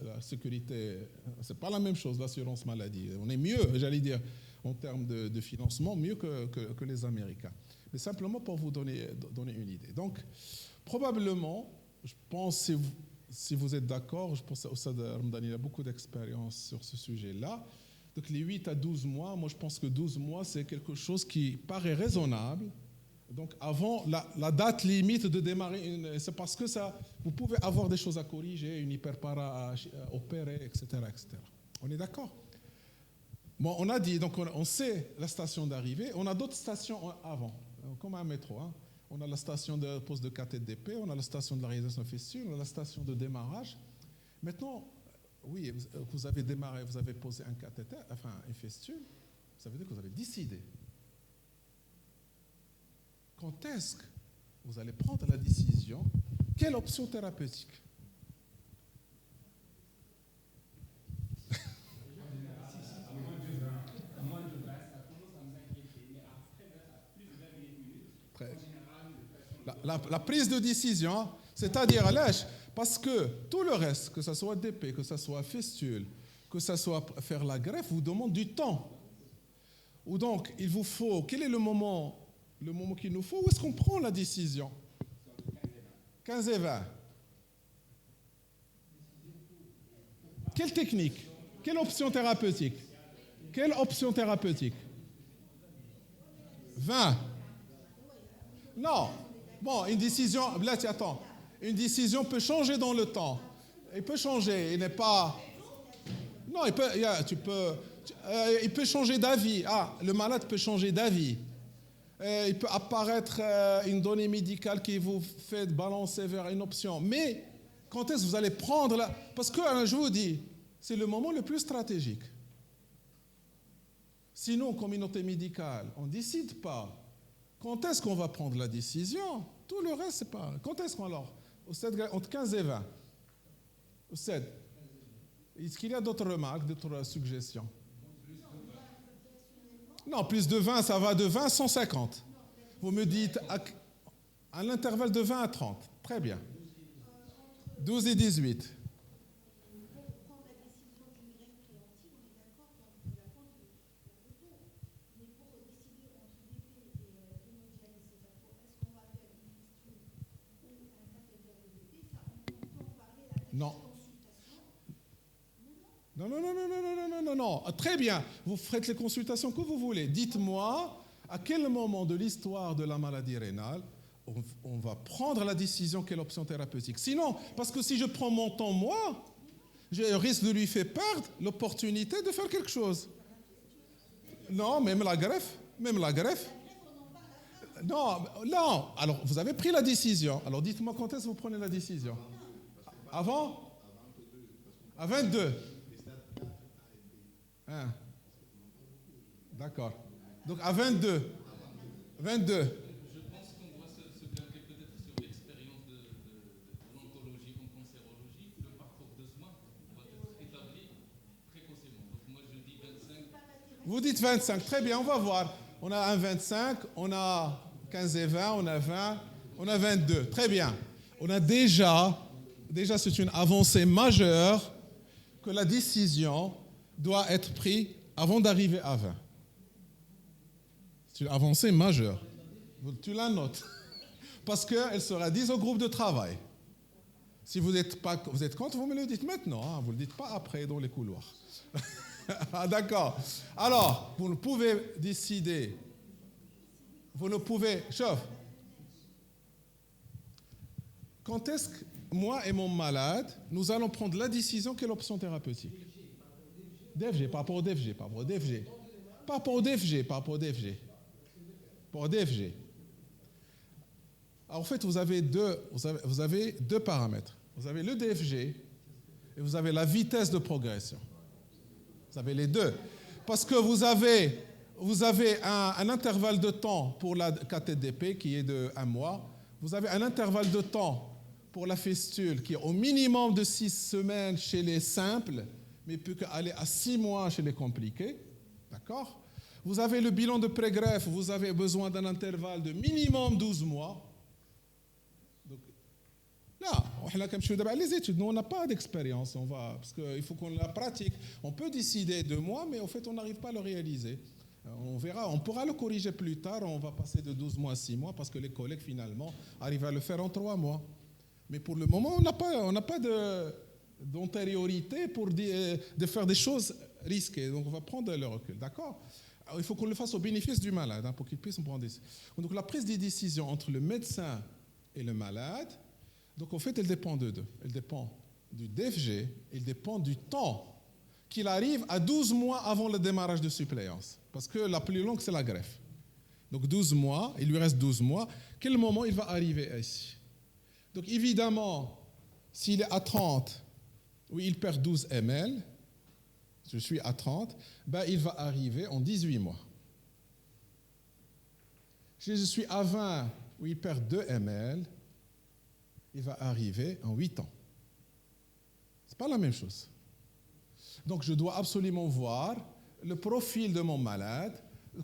la sécurité, c'est pas la même chose, l'assurance maladie. On est mieux, j'allais dire, en termes de financement, mieux que les Américains. Mais simplement pour vous donner une idée. Donc, probablement, je pense, si vous êtes d'accord, je pense qu'Oustad Ramdani a beaucoup d'expérience sur ce sujet-là. Donc les 8 à 12 mois, moi je pense que 12 mois, c'est quelque chose qui paraît raisonnable. Donc avant la date limite de démarrer, c'est parce que vous pouvez avoir des choses à corriger, une hyperpara à opérer, etc., etc. On est d'accord? Bon, on a dit, donc on sait la station d'arrivée, on a d'autres stations avant, comme un métro. Hein. On a la station de poste de cathète d'épée, on a la station de la réalisation fistule, on a la station de démarrage. Maintenant, oui, vous avez démarré, vous avez posé un cathéter, enfin une fistule, ça veut dire que vous avez décidé. Quand est-ce que vous allez prendre la décision? Quelle option thérapeutique? La prise de décision, c'est-à-dire lâche, parce que tout le reste, que ce soit DP, que ce soit fistule, que ce soit faire la greffe, vous demande du temps. Ou donc, il vous faut, quel est le moment qu'il nous faut, où est-ce qu'on prend la décision? 15 et 20. Quelle technique? Quelle option thérapeutique? Quelle option thérapeutique? 20. Non. Bon, une décision, là, attends. Une décision peut changer dans le temps. Il peut changer, il n'est pas... Non, il peut changer d'avis. Ah, le malade peut changer d'avis. Il peut apparaître une donnée médicale qui vous fait balancer vers une option. Mais quand est-ce que vous allez prendre la... Parce que, je vous dis, c'est le moment le plus stratégique. Sinon, communauté médicale, on ne décide pas. Quand est-ce qu'on va prendre la décision? Tout le reste, c'est pas... Quand est-ce qu'on alors? Entre 15 et 20. Est-ce qu'il y a d'autres remarques, d'autres suggestions? Non, plus de 20, ça va de 20 à 150. Vous me dites à l'intervalle de 20 à 30. Très bien. 12 et 18. Non. Non. Très bien. Vous faites les consultations que vous voulez. Dites-moi à quel moment de l'histoire de la maladie rénale on va prendre la décision quelle option thérapeutique. Sinon, parce que si je prends mon temps, moi, je risque de lui faire perdre l'opportunité de faire quelque chose. Non, même la greffe. Non. Alors, vous avez pris la décision. Alors, dites-moi quand est-ce que vous prenez la décision? Avant? À 22. Hein. D'accord. Donc à 22. Je pense qu'on doit se calquer peut-être sur l'expérience de l'oncologie en cancérologie. Le parcours de soins doit être établi précocement. Donc moi je dis 25. Vous dites 25. Très bien, on va voir. On a un 25, on a 15 et 20, on a 20, on a 22. Très bien. On a déjà c'est une avancée majeure que la décision doit être prise avant d'arriver à 20. C'est une avancée majeure. Tu la notes. Parce qu'elle sera dite au groupe de travail. Si vous êtes contre, vous me le dites maintenant. Hein, vous ne le dites pas après dans les couloirs. Ah, d'accord. Alors, vous ne pouvez décider. Vous ne pouvez... Chauffe. Quand est-ce que moi et mon malade, nous allons prendre la décision quelle option thérapeutique? DFG, par rapport au DFG. Pour DFG. Alors, en fait, vous avez deux paramètres. Vous avez le DFG et vous avez la vitesse de progression. Vous avez les deux. Parce que vous avez un intervalle de temps pour la cathète d'épée qui est de 1 mois. Vous avez un intervalle de temps pour la fistule qui est au minimum de 6 semaines chez les simples, mais peut aller à 6 mois chez les compliqués. D'accord? Vous avez le bilan de pré-greffe, vous avez besoin d'un intervalle de minimum 12 mois. Donc, là, les études, nous, on n'a pas d'expérience, parce qu'il faut qu'on la pratique. On peut décider 2 mois, mais en fait, on n'arrive pas à le réaliser. On verra, on pourra le corriger plus tard, on va passer de 12 mois à 6 mois, parce que les collègues, finalement, arrivent à le faire en 3 mois. Mais pour le moment, on n'a pas d'antériorité pour de faire des choses risquées. Donc, on va prendre le recul, d'accord? Alors, il faut qu'on le fasse au bénéfice du malade, pour qu'il puisse prendre des décisions. Donc, la prise des décisions entre le médecin et le malade, donc, en fait, elle dépend de deux. Elle dépend du DFG, elle dépend du temps qu'il arrive à 12 mois avant le démarrage de suppléance. Parce que la plus longue, c'est la greffe. Donc 12 mois, il lui reste 12 mois. Quel moment il va arriver ici? Donc évidemment, s'il est à 30, oui, il perd 12 ml, je suis à 30, ben il va arriver en 18 mois. Si je suis à 20, où il perd 2 ml, il va arriver en 8 ans. Ce n'est pas la même chose. Donc je dois absolument voir le profil de mon malade,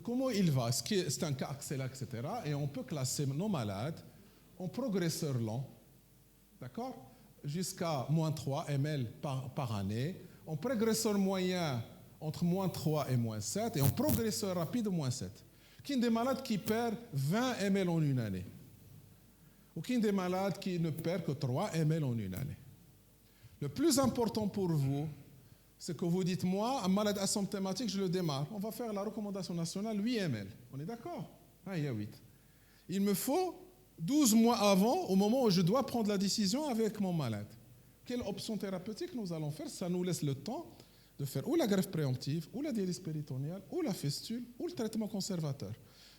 comment il va, est-ce que c'est un cas accéléré, etc. Et on peut classer nos malades en progresseur lent, d'accord, jusqu'à moins 3 ml par année, en progresseur moyen entre moins 3 et moins 7, et en progresseur rapide moins 7. Qui est des malades qui perdent 20 ml en une année, ou qui est des malades qui ne perdent que 3 ml en une année. Le plus important pour vous, c'est que vous dites, moi, un malade asymptomatique, je le démarre. On va faire la recommandation nationale 8 ml. On est d'accord? Ah, il y a 8. Il me faut 12 mois avant, au moment où je dois prendre la décision avec mon malade. Quelle option thérapeutique nous allons faire? Ça nous laisse le temps de faire ou la greffe préemptive, ou la dialyse péritonéale, ou la fistule, ou le traitement conservateur.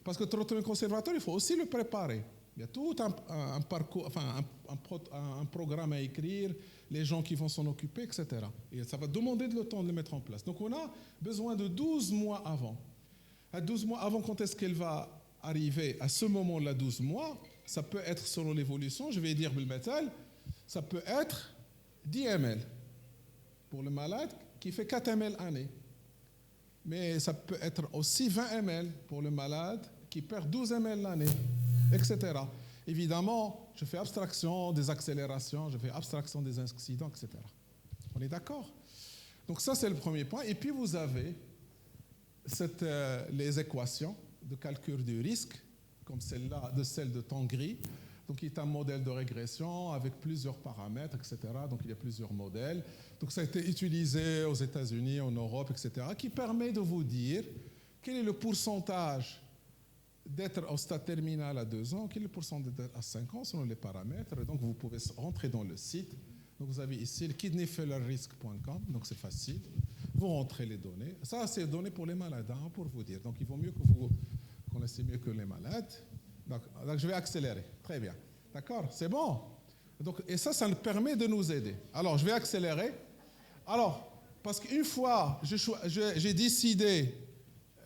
Parce que le traitement conservateur, il faut aussi le préparer. Il y a tout un parcours, enfin un programme à écrire, les gens qui vont s'en occuper, etc. Et ça va demander le temps de le mettre en place. Donc on a besoin de 12 mois avant. À 12 mois avant, quand est-ce qu'elle va arriver? À ce moment-là, 12 mois, ça peut être selon l'évolution, je vais dire le métal, ça peut être 10 ml pour le malade qui fait 4 ml année. Mais ça peut être aussi 20 ml pour le malade qui perd 12 ml l'année, etc. Évidemment, je fais abstraction des accélérations, je fais abstraction des accidents, etc. On est d'accord? Donc ça, c'est le premier point. Et puis, vous avez les équations de calcul du risque, comme celle-là, celle de Tanguy, donc qui est un modèle de régression avec plusieurs paramètres, etc. Donc, il y a plusieurs modèles. Donc, ça a été utilisé aux États-Unis, en Europe, etc., qui permet de vous dire quel est le pourcentage d'être au stade terminal à 2 ans, quel est le pourcentage d'être à 5 ans selon les paramètres. Et donc, vous pouvez rentrer dans le site. Donc, vous avez ici le kidneyfailureRisk.com, donc c'est facile. Vous rentrez les données. Ça, c'est donné pour les malades, hein, pour vous dire. Donc, il vaut mieux que vous connaissez mieux que les malades. Donc, je vais accélérer. Très bien. D'accord? C'est bon? Donc, et ça nous permet de nous aider. Alors, je vais accélérer. Alors, parce qu'une fois j'ai décidé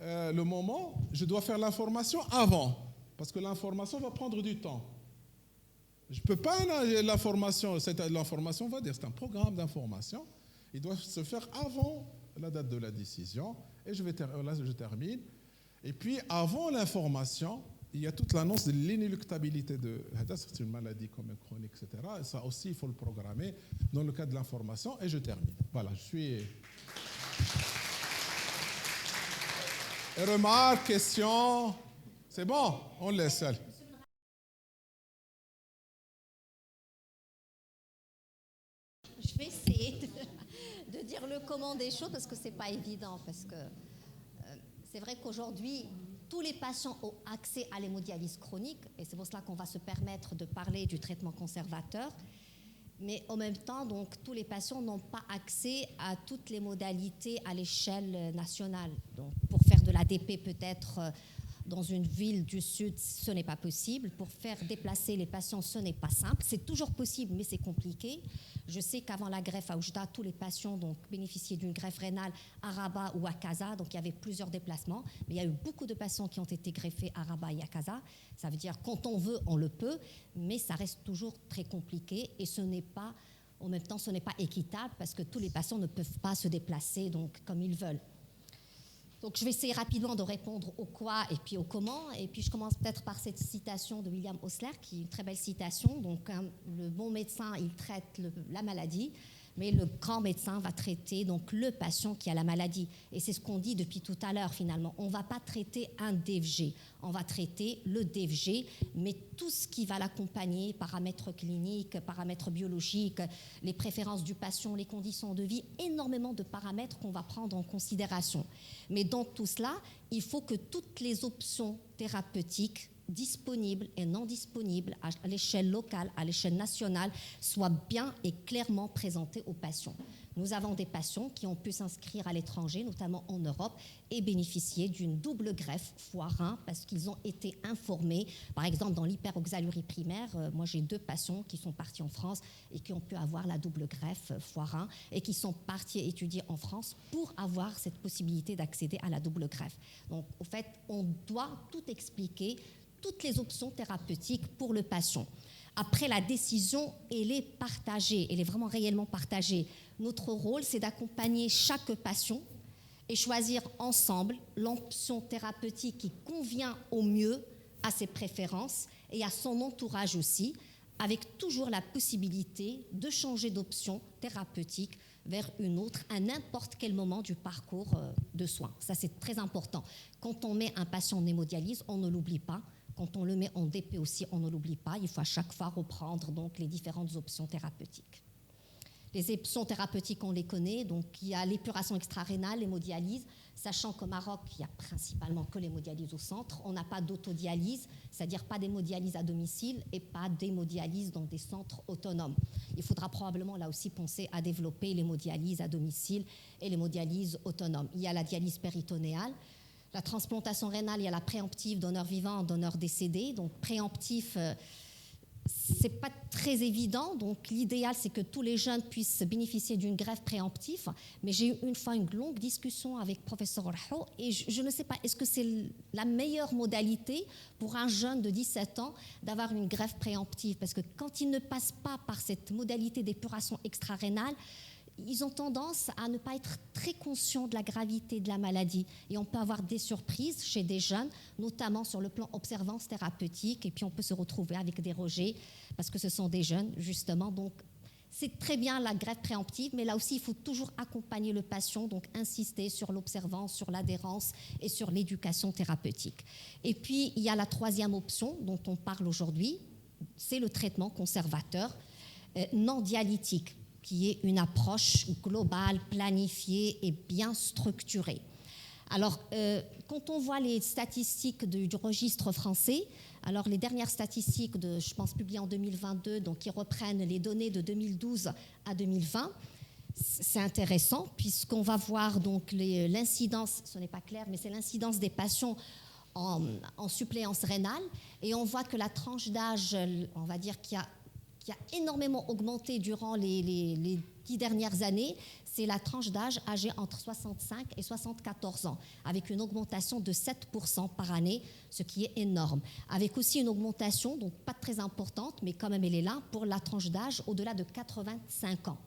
le moment, je dois faire l'information avant, parce que l'information va prendre du temps. Je ne peux pas, l'information, on va dire, c'est un programme d'information, il doit se faire avant la date de la décision, et là je termine. Et puis, avant l'information, il y a toute l'annonce de l'inéluctabilité c'est une maladie comme chronique, etc. Et ça aussi, il faut le programmer dans le cadre de l'information, et je termine. Voilà, je suis... Remarques, questions? C'est bon? On laisse seul. Je vais essayer de dire le comment des choses parce que c'est pas évident. Parce que c'est vrai qu'aujourd'hui, tous les patients ont accès à l'hémodialyse chronique et c'est pour cela qu'on va se permettre de parler du traitement conservateur. Mais en même temps, donc, tous les patients n'ont pas accès à toutes les modalités à l'échelle nationale. Donc, pour faire de l'ADP peut-être dans une ville du Sud, ce n'est pas possible. Pour faire déplacer les patients, ce n'est pas simple. C'est toujours possible, mais c'est compliqué. Je sais qu'avant la greffe à Oujda, tous les patients donc, bénéficiaient d'une greffe rénale à Rabat ou à Casa. Donc, il y avait plusieurs déplacements. Mais il y a eu beaucoup de patients qui ont été greffés à Rabat et à Casa. Ça veut dire quand on veut, on le peut. Mais ça reste toujours très compliqué. Et ce n'est pas, en même temps, ce n'est pas équitable parce que tous les patients ne peuvent pas se déplacer donc, comme ils veulent. Donc, je vais essayer rapidement de répondre au quoi et puis au comment. Et puis, je commence peut-être par cette citation de William Osler, qui est une très belle citation. Donc, le bon médecin, il traite la maladie, mais le grand médecin va traiter donc, le patient qui a la maladie. Et c'est ce qu'on dit depuis tout à l'heure, finalement. On ne va pas traiter un DFG. On va traiter le DFG, mais tout ce qui va l'accompagner, paramètres cliniques, paramètres biologiques, les préférences du patient, les conditions de vie, énormément de paramètres qu'on va prendre en considération. Mais dans tout cela, il faut que toutes les options thérapeutiques disponibles et non disponibles à l'échelle locale, à l'échelle nationale, soient bien et clairement présentées aux patients. Nous avons des patients qui ont pu s'inscrire à l'étranger, notamment en Europe, et bénéficier d'une double greffe foie-rein parce qu'ils ont été informés. Par exemple, dans l'hyperoxalurie primaire, moi j'ai 2 patients qui sont partis en France et qui ont pu avoir la double greffe foie-rein et qui sont partis étudier en France pour avoir cette possibilité d'accéder à la double greffe. Donc, au fait, on doit tout expliquer, toutes les options thérapeutiques pour le patient. Après, la décision, elle est partagée, elle est vraiment réellement partagée. Notre rôle, c'est d'accompagner chaque patient et choisir ensemble l'option thérapeutique qui convient au mieux à ses préférences et à son entourage aussi, avec toujours la possibilité de changer d'option thérapeutique vers une autre à n'importe quel moment du parcours de soins. Ça, c'est très important. Quand on met un patient en hémodialyse, on ne l'oublie pas. Quand on le met en DP aussi, on ne l'oublie pas. Il faut à chaque fois reprendre donc, les différentes options thérapeutiques. Les options thérapeutiques, on les connaît. Donc, il y a l'épuration extra-rénale, l'hémodialyse, sachant qu'au Maroc, il n'y a principalement que l'hémodialyse au centre. On n'a pas d'autodialyse, c'est-à-dire pas d'hémodialyse à domicile et pas d'hémodialyse dans des centres autonomes. Il faudra probablement là aussi penser à développer l'hémodialyse à domicile et l'hémodialyse autonome. Il y a la dialyse péritonéale. La transplantation rénale, il y a la préemptive, donneur vivant, donneur décédé. Donc, préemptif, ce n'est pas très évident. Donc, l'idéal, c'est que tous les jeunes puissent bénéficier d'une greffe préemptive. Mais j'ai eu une fois une longue discussion avec le professeur Raho et je ne sais pas, est-ce que c'est la meilleure modalité pour un jeune de 17 ans d'avoir une greffe préemptive? Parce que quand il ne passe pas par cette modalité d'épuration extra-rénale, ils ont tendance à ne pas être très conscients de la gravité de la maladie. Et on peut avoir des surprises chez des jeunes, notamment sur le plan observance thérapeutique. Et puis on peut se retrouver avec des rejets parce que ce sont des jeunes, justement. Donc c'est très bien la greffe préemptive, mais là aussi il faut toujours accompagner le patient, donc insister sur l'observance, sur l'adhérence et sur l'éducation thérapeutique. Et puis il y a la troisième option dont on parle aujourd'hui, c'est le traitement conservateur non dialytique, qui est une approche globale, planifiée et bien structurée. Alors, quand on voit les statistiques du registre français, alors les dernières statistiques, je pense publiées en 2022, donc qui reprennent les données de 2012 à 2020, c'est intéressant puisqu'on va voir donc l'incidence, ce n'est pas clair, mais c'est l'incidence des patients en suppléance rénale, et on voit que la tranche d'âge, on va dire qui a énormément augmenté durant les 10 dernières années, c'est la tranche d'âge âgée entre 65 et 74 ans, avec une augmentation de 7% par année, ce qui est énorme. Avec aussi une augmentation, donc pas très importante, mais quand même elle est là, pour la tranche d'âge au-delà de 85 ans.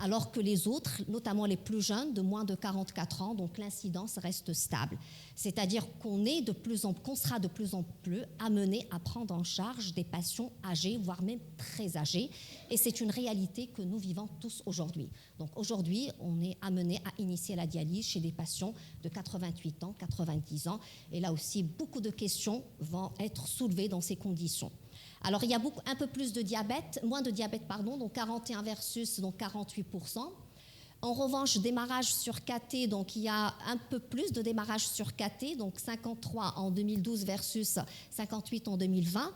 Alors que les autres, notamment les plus jeunes, de moins de 44 ans, donc l'incidence reste stable. C'est-à-dire qu'on sera de plus en plus amené à prendre en charge des patients âgés, voire même très âgés. Et c'est une réalité que nous vivons tous aujourd'hui. Donc aujourd'hui, on est amené à initier la dialyse chez des patients de 88 ans, 90 ans. Et là aussi, beaucoup de questions vont être soulevées dans ces conditions. Alors, il y a un peu plus de diabète, moins de diabète, pardon, donc 41 versus donc 48%. En revanche, démarrage sur KT, donc il y a un peu plus de démarrage sur KT, donc 53 en 2012 versus 58 en 2020.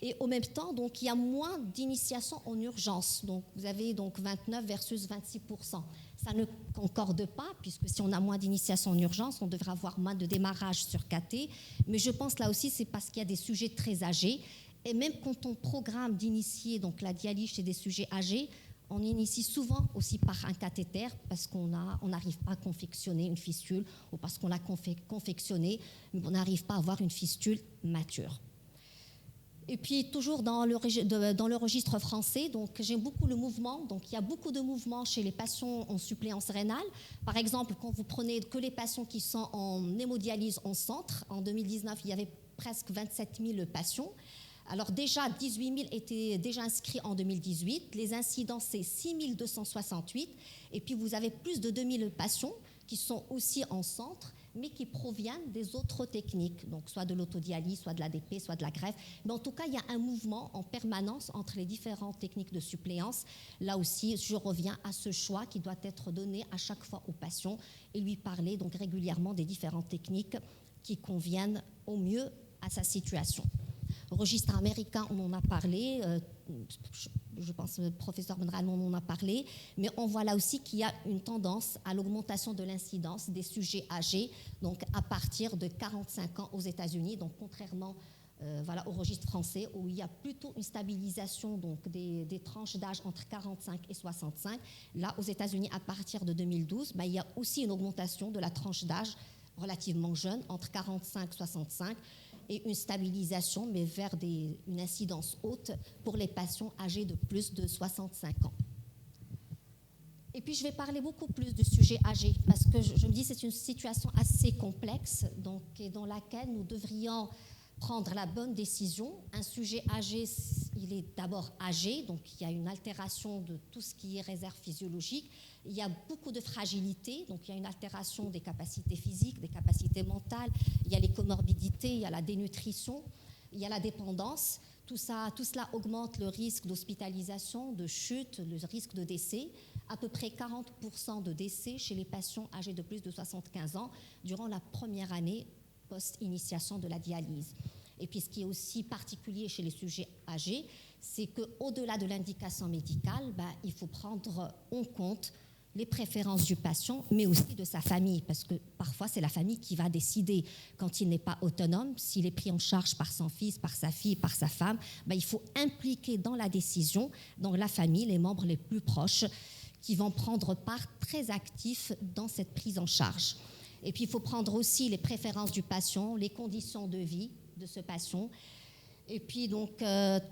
Et au même temps, donc, il y a moins d'initiation en urgence. Donc, vous avez donc 29 versus 26%. Ça ne concorde pas, puisque si on a moins d'initiation en urgence, on devrait avoir moins de démarrage sur KT. Mais je pense là aussi, c'est parce qu'il y a des sujets très âgés. Et même quand on programme d'initier donc, la dialyse chez des sujets âgés, on initie souvent aussi par un cathéter parce qu'on n'arrive pas à confectionner une fistule ou parce qu'on l'a confectionnée, mais on n'arrive pas à avoir une fistule mature. Et puis, toujours dans le registre français, donc, j'aime beaucoup le mouvement. Donc, il y a beaucoup de mouvements chez les patients en suppléance rénale. Par exemple, quand vous prenez que les patients qui sont en hémodialyse en centre, en 2019, il y avait presque 27 000 patients. Alors déjà, 18 000 étaient déjà inscrits en 2018. Les incidents, c'est 6 268. Et puis, vous avez plus de 2 000 patients qui sont aussi en centre, mais qui proviennent des autres techniques, donc soit de l'autodialyse, soit de l'ADP, soit de la greffe. Mais en tout cas, il y a un mouvement en permanence entre les différentes techniques de suppléance. Là aussi, je reviens à ce choix qui doit être donné à chaque fois au patient et lui parler donc régulièrement des différentes techniques qui conviennent au mieux à sa situation. Registre américain, on en a parlé. je pense que le professeur Benramon en a parlé, mais on voit là aussi qu'il y a une tendance à l'augmentation de l'incidence des sujets âgés, donc à partir de 45 ans aux États-Unis, donc contrairement au registre français, où il y a plutôt une stabilisation donc, des tranches d'âge entre 45 et 65. Là, aux États-Unis, à partir de 2012, il y a aussi une augmentation de la tranche d'âge relativement jeune, entre 45 et 65, et une stabilisation, mais vers une incidence haute pour les patients âgés de plus de 65 ans. Et puis, je vais parler beaucoup plus du sujet âgé, parce que je me dis que c'est une situation assez complexe, donc, et dans laquelle nous devrions prendre la bonne décision. Un sujet âgé, il est d'abord âgé, donc il y a une altération de tout ce qui est réserve physiologique. Il y a beaucoup de fragilité, donc il y a une altération des capacités physiques, des capacités mentales. Il y a les comorbidités, il y a la dénutrition, il y a la dépendance. Tout cela augmente le risque d'hospitalisation, de chute, le risque de décès. À peu près 40% de décès chez les patients âgés de plus de 75 ans durant la première année post-initiation de la dialyse. Et puis ce qui est aussi particulier chez les sujets âgés, c'est qu'au-delà de l'indication médicale, il faut prendre en compte les préférences du patient, mais aussi de sa famille, parce que parfois c'est la famille qui va décider quand il n'est pas autonome, s'il est pris en charge par son fils, par sa fille, par sa femme, il faut impliquer dans la décision, donc la famille, les membres les plus proches, qui vont prendre part très actif dans cette prise en charge. Et puis, il faut prendre aussi les préférences du patient, les conditions de vie de ce patient. Et puis, donc,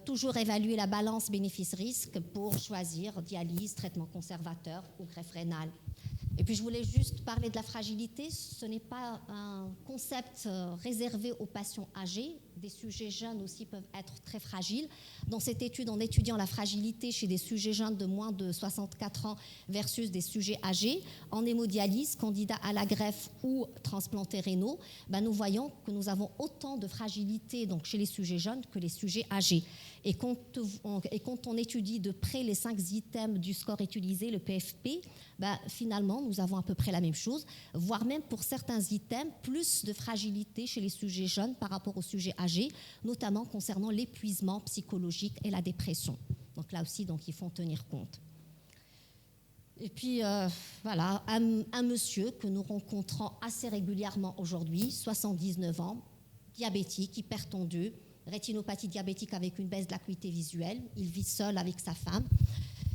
toujours évaluer la balance bénéfice-risque pour choisir dialyse, traitement conservateur ou greffe rénale. Et puis, je voulais juste parler de la fragilité. Ce n'est pas un concept réservé aux patients âgés. Des sujets jeunes aussi peuvent être très fragiles. Dans cette étude, en étudiant la fragilité chez des sujets jeunes de moins de 64 ans versus des sujets âgés, en hémodialyse, candidats à la greffe ou transplantés rénaux, nous voyons que nous avons autant de fragilité donc, chez les sujets jeunes que les sujets âgés. Et quand on étudie de près les 5 items du score utilisé, le PFP, finalement, nous avons à peu près la même chose, voire même pour certains items, plus de fragilité chez les sujets jeunes par rapport aux sujets âgés, notamment concernant l'épuisement psychologique et la dépression. Donc là aussi, il faut en tenir compte. Et puis, voilà, un monsieur que nous rencontrons assez régulièrement aujourd'hui, 79 ans, diabétique, hypertendu, rétinopathie diabétique avec une baisse de l'acuité visuelle. Il vit seul avec sa femme.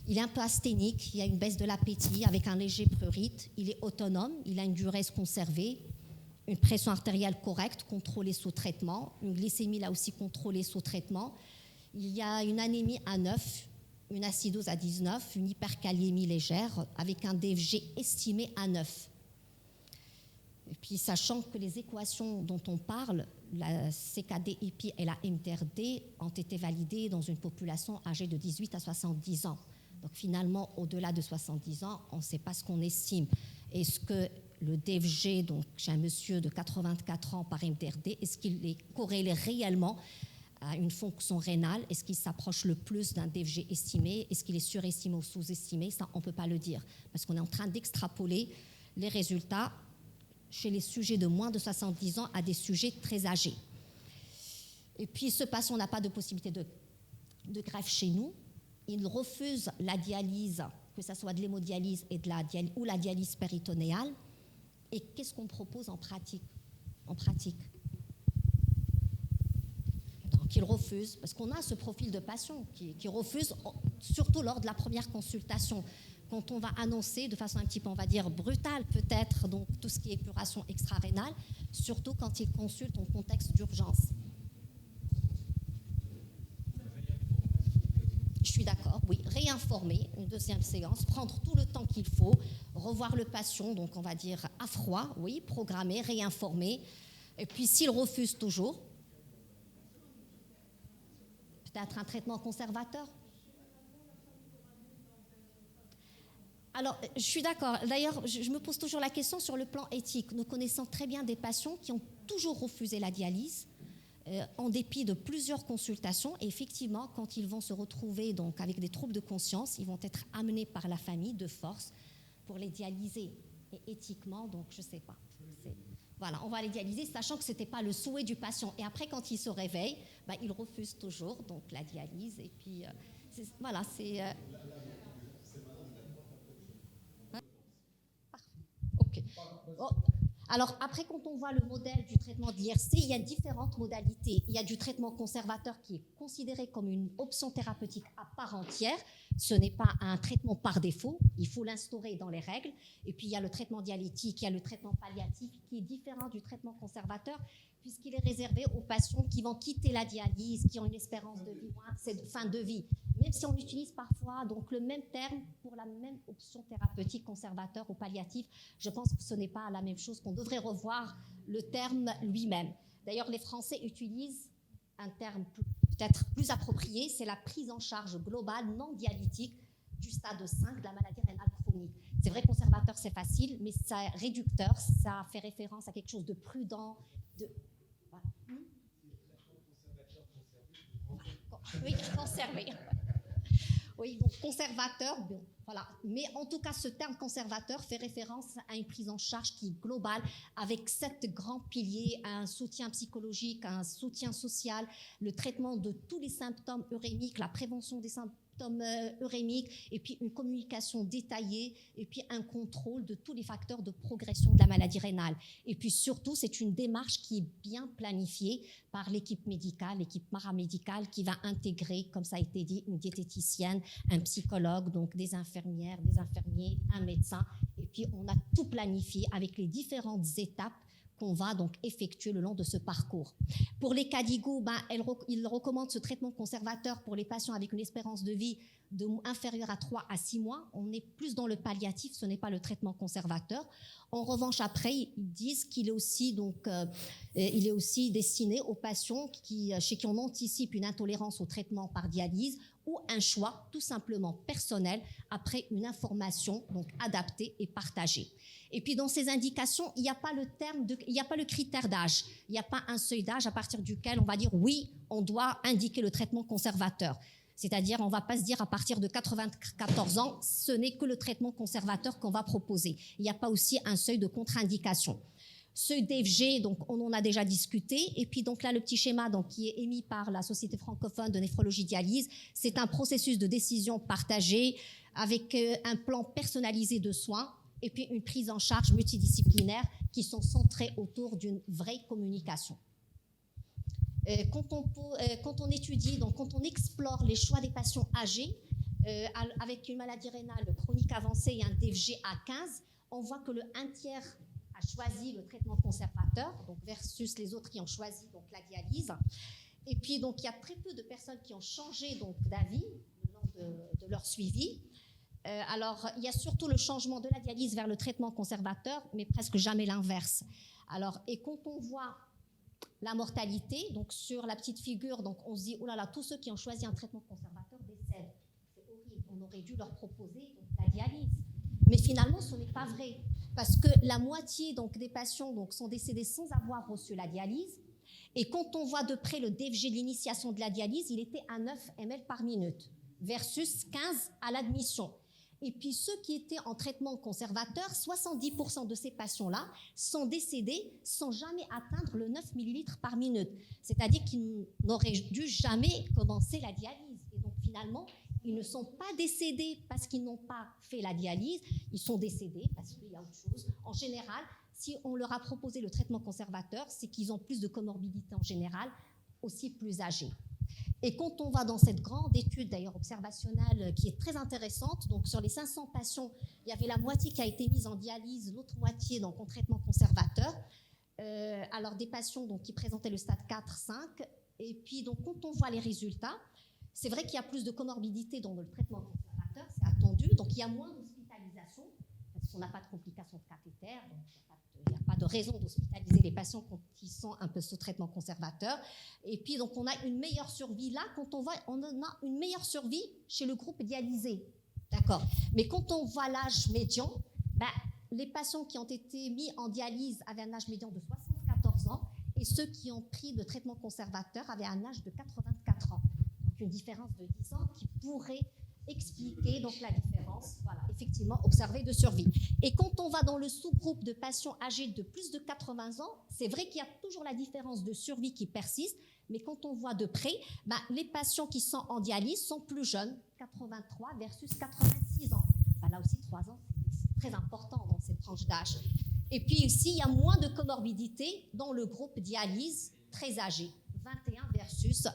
Il est un peu asthénique, il a une baisse de l'appétit avec un léger prurite. Il est autonome, il a une diurèse conservée, une pression artérielle correcte, contrôlée sous traitement, une glycémie là aussi contrôlée sous traitement. Il y a une anémie à 9, une acidose à 19, une hyperkaliémie légère avec un DFG estimé à 9. Et puis, sachant que les équations dont on parle, la CKD-EPI et la MTRD, ont été validées dans une population âgée de 18 à 70 ans. Donc, finalement, au-delà de 70 ans, on ne sait pas ce qu'on estime. Est-ce que le DFG, donc chez un monsieur de 84 ans par MTRD, est-ce qu'il est corrélé réellement à une fonction rénale? Est-ce qu'il s'approche le plus d'un DFG estimé? Est-ce qu'il est surestimé ou sous-estimé? Ça, on ne peut pas le dire, parce qu'on est en train d'extrapoler les résultats chez les sujets de moins de 70 ans à des sujets très âgés. Et puis, ce patient n'a pas de possibilité de greffe chez nous. Il refuse la dialyse, que ce soit de l'hémodialyse ou la dialyse péritonéale. Et qu'est-ce qu'on propose en pratique? Donc, il refuse, parce qu'on a ce profil de patient qui refuse, surtout lors de la première consultation, quand on va annoncer de façon un petit peu, on va dire, brutale peut-être, donc tout ce qui est épuration extra-rénale, surtout quand il consulte en contexte d'urgence. Je suis d'accord, oui, réinformer, une deuxième séance, prendre tout le temps qu'il faut, revoir le patient, donc on va dire à froid, oui, programmer, réinformer, et puis s'il refuse toujours, peut-être un traitement conservateur. Alors, je suis d'accord. D'ailleurs, je me pose toujours la question sur le plan éthique. Nous connaissons très bien des patients qui ont toujours refusé la dialyse, en dépit de plusieurs consultations. Et effectivement, quand ils vont se retrouver donc, avec des troubles de conscience, ils vont être amenés par la famille de force pour les dialyser. Et éthiquement, donc, je ne sais pas. Voilà, on va les dialyser, sachant que ce n'était pas le souhait du patient. Et après, quand il se réveille, il refuse toujours donc, la dialyse. Et puis, Voilà, c'est... Ok. Oh. Alors après, quand on voit le modèle du traitement d'IRC, il y a différentes modalités. Il y a du traitement conservateur qui est considéré comme une option thérapeutique à part entière. Ce n'est pas un traitement par défaut, il faut l'instaurer dans les règles. Et puis il y a le traitement dialytique, il y a le traitement palliatif qui est différent du traitement conservateur puisqu'il est réservé aux patients qui vont quitter la dialyse, qui ont une espérance de vie moindre, c'est de fin de vie. Même si on utilise parfois donc le même terme pour la même option thérapeutique conservateur ou palliatif, je pense que ce n'est pas la même chose, qu'on devrait revoir le terme lui-même. D'ailleurs, les Français utilisent un terme peut-être plus approprié, c'est la prise en charge globale non dialytique du stade 5 de la maladie rénale chronique. C'est vrai, conservateur, c'est facile, mais ça réducteur, ça fait référence à quelque chose de prudent, de... Voilà. Oui, conservé. Oui, donc conservateur, bon, voilà. Mais en tout cas, ce terme conservateur fait référence à une prise en charge qui est globale, avec 7 grands piliers, un soutien psychologique, un soutien social, le traitement de tous les symptômes urémiques, la prévention des symptômes urémiques, et puis une communication détaillée, et puis un contrôle de tous les facteurs de progression de la maladie rénale. Et puis surtout, c'est une démarche qui est bien planifiée par l'équipe médicale, l'équipe paramédicale, qui va intégrer, comme ça a été dit, une diététicienne, un psychologue, donc des infirmières, des infirmiers, un médecin. Et puis on a tout planifié avec les différentes étapes qu'on va donc effectuer le long de ce parcours. Pour les CADIGO, il recommande ce traitement conservateur pour les patients avec une espérance de vie inférieure à 3 à 6 mois. On est plus dans le palliatif, ce n'est pas le traitement conservateur. En revanche, après, ils disent qu'il est aussi, il est aussi destiné aux patients chez qui on anticipe une intolérance au traitement par dialyse ou un choix tout simplement personnel après une information donc adaptée et partagée. Et puis dans ces indications, il n'y a pas le critère d'âge, il n'y a pas un seuil d'âge à partir duquel on va dire oui, on doit indiquer le traitement conservateur. C'est-à-dire, on ne va pas se dire à partir de 94 ans, ce n'est que le traitement conservateur qu'on va proposer. Il n'y a pas aussi un seuil de contre-indication. Seuil d'EFG, donc on en a déjà discuté. Et puis donc là, le petit schéma donc, qui est émis par la Société francophone de néphrologie dialyse, c'est un processus de décision partagée avec un plan personnalisé de soins et puis une prise en charge multidisciplinaire qui sont centrées autour d'une vraie communication. Quand on étudie, donc quand on explore les choix des patients âgés avec une maladie rénale chronique avancée et un DFG à 15, on voit que le 1/3 a choisi le traitement conservateur, donc versus les autres qui ont choisi donc la dialyse. Et puis donc il y a très peu de personnes qui ont changé donc d'avis le long de leur suivi. Alors il y a surtout le changement de la dialyse vers le traitement conservateur, mais presque jamais l'inverse. Alors et quand on voit la mortalité, donc sur la petite figure, donc on se dit, oh là là, tous ceux qui ont choisi un traitement conservateur décèdent. C'est horrible, on aurait dû leur proposer donc, la dialyse. Mais finalement, ce n'est pas vrai, parce que la moitié donc, des patients donc, sont décédés sans avoir reçu la dialyse, et quand on voit de près le DFG de l'initiation de la dialyse, il était à 9 ml par minute, versus 15 à l'admission. Et puis ceux qui étaient en traitement conservateur, 70% de ces patients-là sont décédés sans jamais atteindre le 9 ml par minute. C'est-à-dire qu'ils n'auraient dû jamais commencer la dialyse. Et donc finalement, ils ne sont pas décédés parce qu'ils n'ont pas fait la dialyse, ils sont décédés parce qu'il y a autre chose. En général, si on leur a proposé le traitement conservateur, c'est qu'ils ont plus de comorbidité en général, aussi plus âgés. Et quand on va dans cette grande étude d'ailleurs observationnelle qui est très intéressante, donc sur les 500 patients, il y avait la moitié qui a été mise en dialyse, l'autre moitié donc en traitement conservateur. Alors des patients donc, qui présentaient le stade 4-5. Et puis donc quand on voit les résultats, c'est vrai qu'il y a plus de comorbidité dans le traitement conservateur, c'est attendu. Donc il y a moins d'hospitalisation parce qu'on n'a pas de complications de cathéter, donc il n'y a pas de raison d'hospitaliser les patients qui sont un peu sous traitement conservateur. Et puis, donc, on a une meilleure survie. Là, quand on voit, on a une meilleure survie chez le groupe dialysé. D'accord. Mais quand on voit l'âge médian, les patients qui ont été mis en dialyse avaient un âge médian de 74 ans et ceux qui ont pris de traitement conservateur avaient un âge de 84 ans. Donc, une différence de 10 ans qui pourrait expliquer donc la différence, voilà, effectivement, observée de survie. Et quand on va dans le sous-groupe de patients âgés de plus de 80 ans, c'est vrai qu'il y a toujours la différence de survie qui persiste, mais quand on voit de près, les patients qui sont en dialyse sont plus jeunes, 83 versus 86 ans. Là aussi, 3 ans, c'est très important dans cette tranche d'âge. Et puis ici, il y a moins de comorbidité dans le groupe dialyse très âgé, 21 versus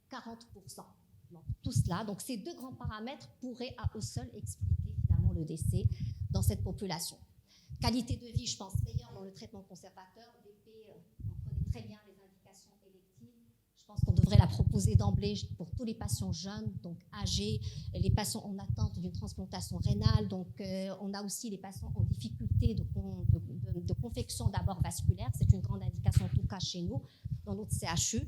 40%. Donc, tout cela, donc ces deux grands paramètres pourraient à eux seuls expliquer finalement le décès dans cette population. Qualité de vie, je pense, meilleure dans le traitement conservateur. DP, on connaît très bien les indications électives. Je pense qu'on devrait la proposer d'emblée pour tous les patients jeunes, donc âgés, les patients en attente d'une transplantation rénale. Donc, on a aussi les patients en difficulté de confection d'abord vasculaire. C'est une grande indication, en tout cas chez nous, dans notre CHU.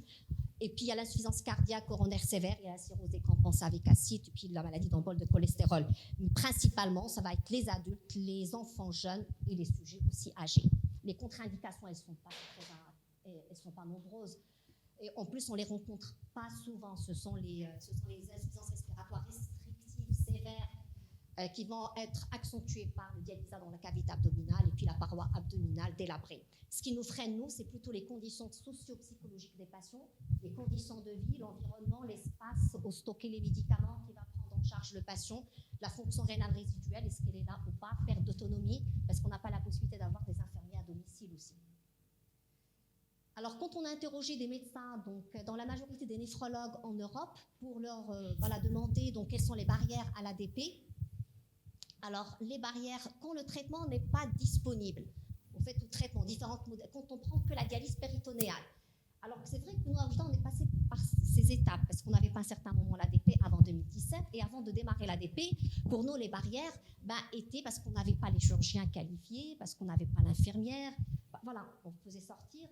Et puis, il y a l'insuffisance cardiaque coronaire sévère, il y a la cirrhose décompensée avec acide, et puis la maladie d'embole de cholestérol. Mais principalement, ça va être les adultes, les enfants jeunes et les sujets aussi âgés. Les contre-indications, elles ne sont pas nombreuses. Et en plus, on ne les rencontre pas souvent. Ce sont les insuffisances respiratoires restrictives sévères qui vont être accentuées par le dialysat dans la cavité abdominale et puis la paroi abdominale délabrée. Ce qui nous freine, nous, c'est plutôt les conditions socio-psychologiques des patients, les conditions de vie, l'environnement, l'espace où stocker les médicaments qui va prendre en charge le patient, la fonction rénale résiduelle, est-ce qu'elle est là ou pas, perte d'autonomie, parce qu'on n'a pas la possibilité d'avoir des infirmiers à domicile aussi. Alors, quand on a interrogé des médecins, donc dans la majorité des néphrologues en Europe, pour leur demander donc, quelles sont les barrières à l'ADP, alors les barrières, quand le traitement n'est pas disponible, au fait, tout traitement, différentes modèles, quand on prend que la dialyse péritonéale. Alors c'est vrai que nous, on est passé par ces étapes, parce qu'on n'avait pas un certain moment l'ADP avant 2017, et avant de démarrer l'ADP, pour nous, les barrières étaient parce qu'on n'avait pas les chirurgiens qualifiés, parce qu'on n'avait pas l'infirmière. Voilà, on faisait sortir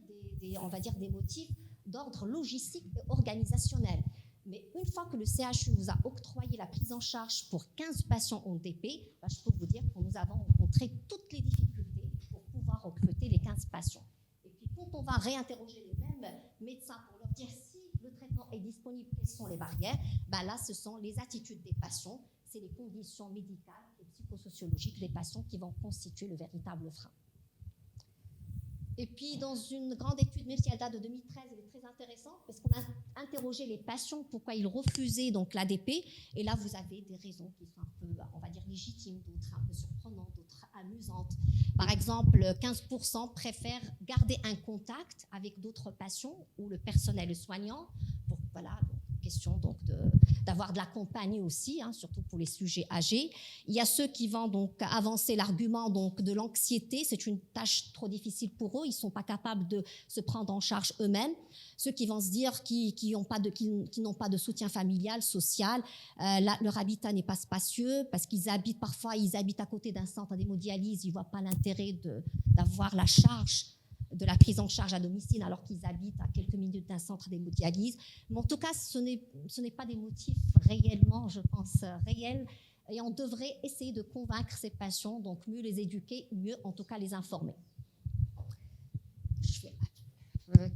on va dire des motifs d'ordre logistique et organisationnel. Mais une fois que le CHU vous a octroyé la prise en charge pour 15 patients en DP, je peux vous dire que nous avons rencontré toutes les difficultés pour pouvoir recruter les 15 patients. Et puis quand on va réinterroger les mêmes médecins pour leur dire si le traitement est disponible, quelles sont les barrières, là ce sont les attitudes des patients, c'est les conditions médicales et psychosociologiques des patients qui vont constituer le véritable frein. Et puis, dans une grande étude, même si elle date de 2013, elle est très intéressante parce qu'on a interrogé les patients pourquoi ils refusaient donc l'ADP. Et là, vous avez des raisons qui sont un peu, on va dire, légitimes, d'autres un peu surprenantes, d'autres amusantes. Par exemple, 15% préfèrent garder un contact avec d'autres patients ou le personnel soignant pour, voilà, question donc d'avoir de la compagnie aussi, surtout pour les sujets âgés. Il y a ceux qui vont donc avancer l'argument donc de l'anxiété, c'est une tâche trop difficile pour eux, ils ne sont pas capables de se prendre en charge eux-mêmes. Ceux qui vont se dire qu'ils n'ont pas de soutien familial, social, leur habitat n'est pas spacieux parce qu'ils habitent à côté d'un centre d'hémodialyse, ils ne voient pas l'intérêt d'avoir la charge de la prise en charge à domicile alors qu'ils habitent à quelques minutes d'un centre d'hémodialyse. Mais en tout cas, ce n'est pas des motifs réellement, je pense, réels. Et on devrait essayer de convaincre ces patients, donc mieux les éduquer, mieux en tout cas les informer.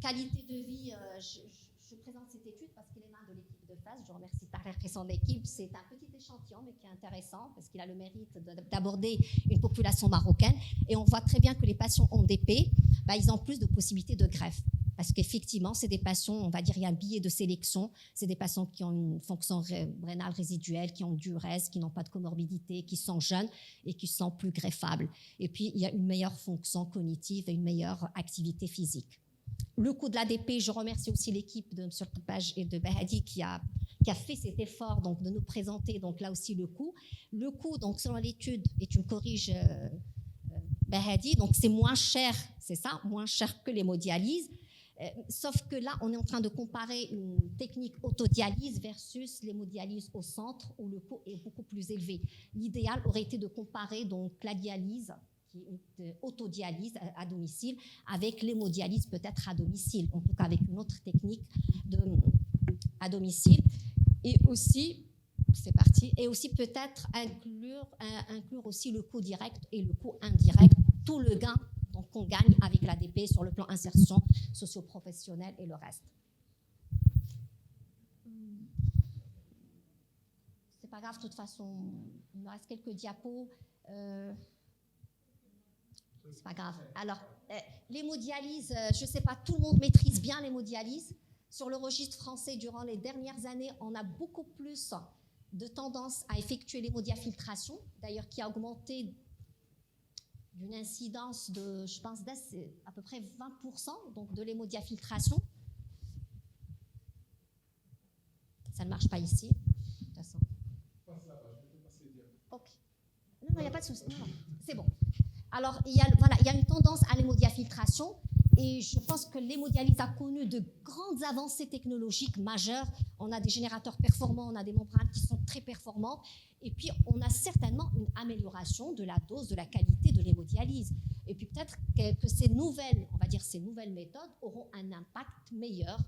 Qualité de vie, je présente cette étude parce qu'il est main de l'équipe de FAS. Je remercie Tarek et son équipe. C'est un petit échantillon, mais qui est intéressant parce qu'il a le mérite d'aborder une population marocaine. Et on voit très bien que les patients en DP, ils ont plus de possibilités de greffe. Parce qu'effectivement, c'est des patients, on va dire, il y a un biais de sélection. C'est des patients qui ont une fonction rénale résiduelle, qui ont du reste, qui n'ont pas de comorbidité, qui sont jeunes et qui sont plus greffables. Et puis, il y a une meilleure fonction cognitive et une meilleure activité physique. Le coût de l'ADP, je remercie aussi l'équipe de M. Kipaj et de Behadi qui a fait cet effort donc, de nous présenter donc, là aussi le coût. Le coût, donc, selon l'étude, et tu me corriges, Behadi, donc c'est moins cher, c'est ça, moins cher que l'hémodialyse. Sauf que là, on est en train de comparer une technique autodialyse versus l'hémodialyse au centre où le coût est beaucoup plus élevé. L'idéal aurait été de comparer donc, la dialyse, qui est autodialyse à domicile, avec l'hémodialyse peut-être à domicile, en tout cas avec une autre technique à domicile. Et aussi, c'est parti, et aussi peut-être inclure aussi le coût direct et le coût indirect, tout le gain donc, qu'on gagne avec l'ADP sur le plan insertion socio-professionnelle et le reste. c'est pas grave, de toute façon, il me reste quelques diapos. C'est pas grave. Alors, l'hémodialyse, je sais pas, tout le monde maîtrise bien l'hémodialyse. Sur le registre français, durant les dernières années, on a beaucoup plus de tendance à effectuer l'hémodiafiltration, d'ailleurs qui a augmenté d'une incidence de, je pense, à peu près 20% donc de l'hémodiafiltration. Ça ne marche pas ici, de toute façon. Ok. Non, il n'y a pas de souci. Non, c'est bon. Alors, il y a une tendance à l'hémodiafiltration et je pense que l'hémodialyse a connu de grandes avancées technologiques majeures. On a des générateurs performants, on a des membranes qui sont très performantes et puis on a certainement une amélioration de la dose, de la qualité de l'hémodialyse. Et puis peut-être que ces nouvelles méthodes auront un impact meilleur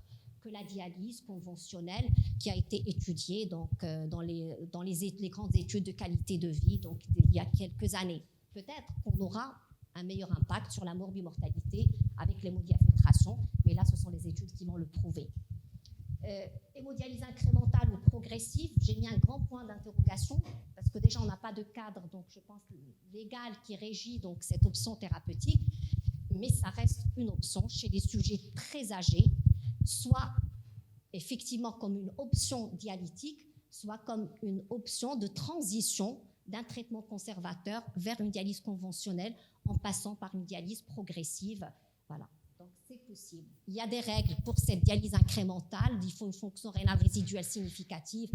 que la dialyse conventionnelle qui a été étudiée donc, dans les grandes études de qualité de vie donc, il y a quelques années. Peut-être qu'on aura un meilleur impact sur la morbimortalité avec l'hémodiafiltration, mais là, ce sont les études qui vont le prouver. Hémodialyse incrémentale ou progressive, j'ai mis un grand point d'interrogation parce que déjà, on n'a pas de cadre, donc je pense légal qui régit donc, cette option thérapeutique, mais ça reste une option chez des sujets très âgés, soit effectivement comme une option dialytique, soit comme une option de transition d'un traitement conservateur vers une dialyse conventionnelle en passant par une dialyse progressive. Voilà, donc c'est possible. Il y a des règles pour cette dialyse incrémentale, il faut une fonction rénale résiduelle significative,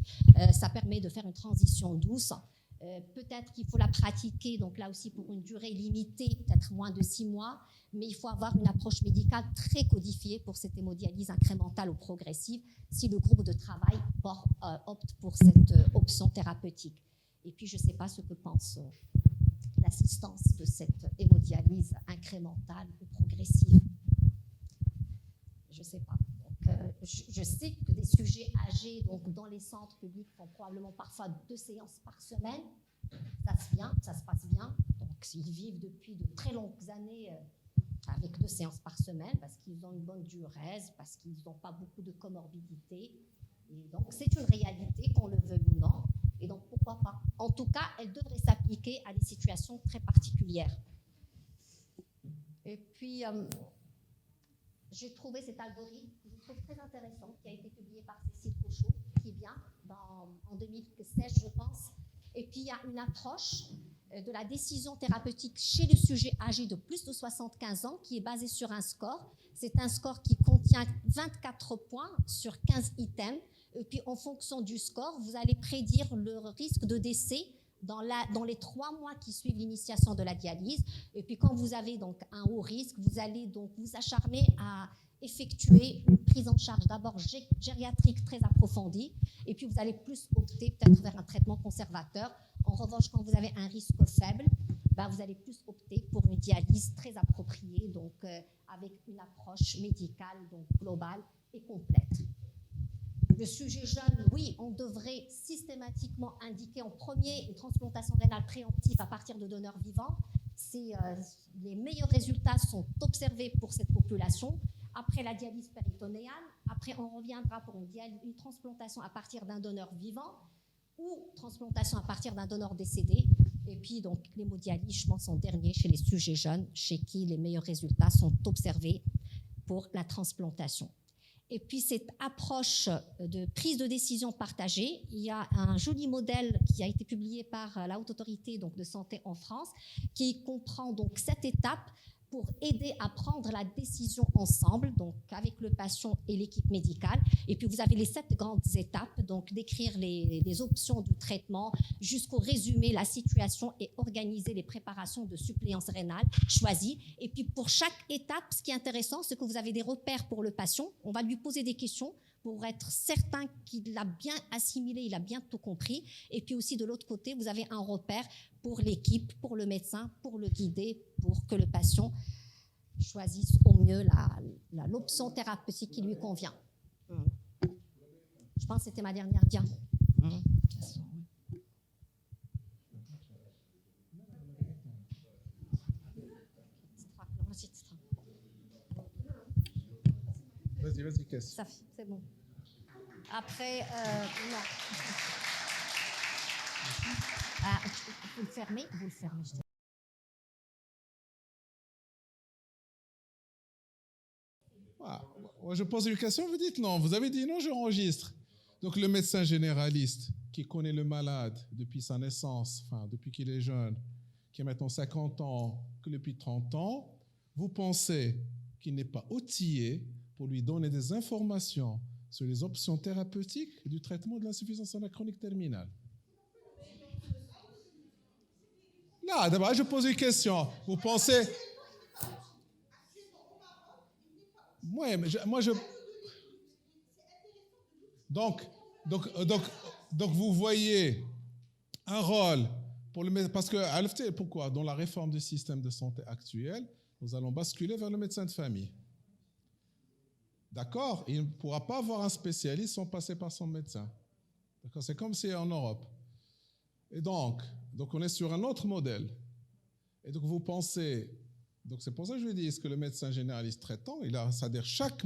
ça permet de faire une transition douce. Peut-être qu'il faut la pratiquer, donc là aussi pour une durée limitée, peut-être moins de 6 mois, mais il faut avoir une approche médicale très codifiée pour cette hémodialyse incrémentale ou progressive si le groupe de travail opte pour cette option thérapeutique. Et puis, je ne sais pas ce que pense l'assistance de cette hémodialyse incrémentale ou progressive. Je ne sais pas. Donc, je sais que des sujets âgés donc, dans les centres publics font probablement parfois 2 séances par semaine. Ça se passe bien. Donc, ils vivent depuis de très longues années avec 2 séances par semaine parce qu'ils ont une bonne diurèse, parce qu'ils n'ont pas beaucoup de comorbidités. Et donc, c'est une réalité, qu'on le veuille ou non. Et donc, pourquoi pas? En tout cas, elle devrait s'appliquer à des situations très particulières. Et puis, j'ai trouvé cet algorithme que je trouve très intéressant, qui a été publié par Cécile Cochot, qui est bien, en 2016, je pense. Et puis, il y a une approche de la décision thérapeutique chez le sujet âgé de plus de 75 ans, qui est basée sur un score. C'est un score qui contient 24 points sur 15 items. Et puis, en fonction du score, vous allez prédire le risque de décès dans les 3 mois qui suivent l'initiation de la dialyse. Et puis, quand vous avez donc un haut risque, vous allez donc vous acharner à effectuer une prise en charge d'abord gériatrique très approfondie. Et puis, vous allez plus opter peut-être vers un traitement conservateur. En revanche, quand vous avez un risque faible, vous allez plus opter pour une dialyse très appropriée, donc avec une approche médicale donc globale et complète. Le sujet jeune, oui, on devrait systématiquement indiquer en premier une transplantation rénale préemptive à partir de donneurs vivants. Les meilleurs résultats sont observés pour cette population. Après la dialyse péritonéale, après on reviendra pour une transplantation à partir d'un donneur vivant ou transplantation à partir d'un donneur décédé. Et puis donc l'hémodialyse, je pense en dernier chez les sujets jeunes, chez qui les meilleurs résultats sont observés pour la transplantation. Et puis cette approche de prise de décision partagée, il y a un joli modèle qui a été publié par la Haute Autorité donc, de santé en France, qui comprend donc 7 étapes pour aider à prendre la décision ensemble, donc avec le patient et l'équipe médicale. Et puis vous avez les 7 grandes étapes, donc décrire les options du traitement jusqu'au résumé, la situation et organiser les préparations de suppléance rénale choisies. Et puis pour chaque étape, ce qui est intéressant, c'est que vous avez des repères pour le patient. On va lui poser des questions pour être certain qu'il l'a bien assimilé, il a bien tout compris. Et puis aussi de l'autre côté, vous avez un repère pour l'équipe, pour le médecin, pour le guider, pour que le patient choisisse au mieux l'option thérapeutique qui lui convient. Je pense que c'était ma dernière dia. Vas-y, Cass. C'est bon. Après, non. Ah, vous le fermez, vous le fermez. Je pose une question, vous dites non. Vous avez dit non, j'enregistre. Donc le médecin généraliste qui connaît le malade depuis sa naissance, enfin depuis qu'il est jeune, qui a maintenant 50 ans, que depuis 30 ans, vous pensez qu'il n'est pas outillé pour lui donner des informations sur les options thérapeutiques du traitement de l'insuffisance rénale chronique terminale? Là, d'abord, je pose une question. Vous pensez... Oui, mais moi je... Donc, vous voyez un rôle pour le médecin, parce que, pourquoi? Dans la réforme du système de santé actuel, nous allons basculer vers le médecin de famille. D'accord? Il ne pourra pas avoir un spécialiste sans passer par son médecin. D'accord? C'est comme si en Europe. Et donc on est sur un autre modèle. Et donc vous pensez... Donc c'est pour ça que je dis, est-ce que le médecin généraliste traitant, c'est-à-dire chaque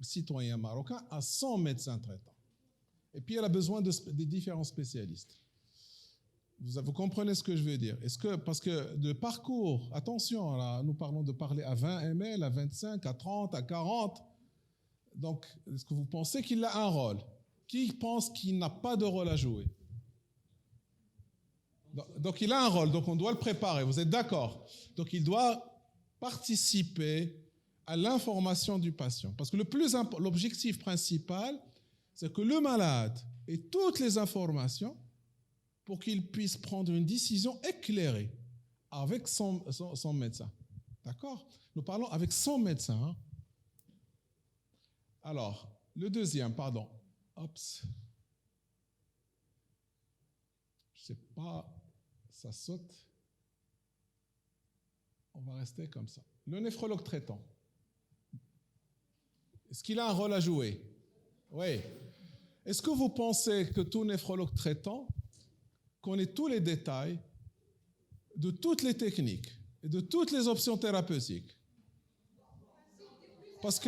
citoyen marocain a son médecin traitant. Et puis il a besoin des différents spécialistes. Vous comprenez ce que je veux dire? Parce que le parcours, attention, là, nous parlons de parler à 20 ml, à 25, à 30, à 40. Donc, est-ce que vous pensez qu'il a un rôle? Qui pense qu'il n'a pas de rôle à jouer? Donc il a un rôle, donc on doit le préparer, vous êtes d'accord? Donc il doit participer à l'information du patient. Parce que l'objectif principal, c'est que le malade ait toutes les informations pour qu'il puisse prendre une décision éclairée avec son médecin. D'accord? Nous parlons avec son médecin. Hein? Alors, le deuxième, pardon. Oups. Je ne sais pas, ça saute. On va rester comme ça. Le néphrologue traitant. Est-ce qu'il a un rôle à jouer? Oui. Est-ce que vous pensez que tout néphrologue traitant connaît tous les détails de toutes les techniques et de toutes les options thérapeutiques? Parce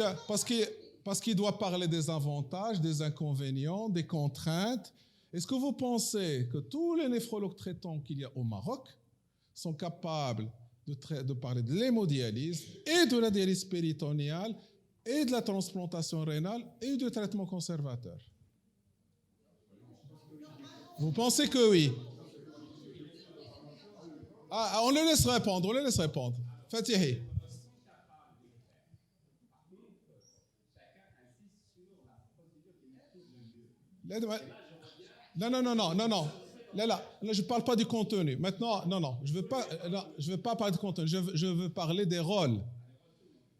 qu'il doit parler des avantages, des inconvénients, des contraintes. Est-ce que vous pensez que tous les néphrologues traitants qu'il y a au Maroc sont capables de parler de l'hémodialyse et de la dialyse péritonéale et de la transplantation rénale et du traitement conservateur? Vous pensez que oui? Ah, on les laisse répondre, Fatihi. Non. Là, je ne parle pas du contenu. Maintenant, je ne veux pas parler de contenu, je veux parler des rôles.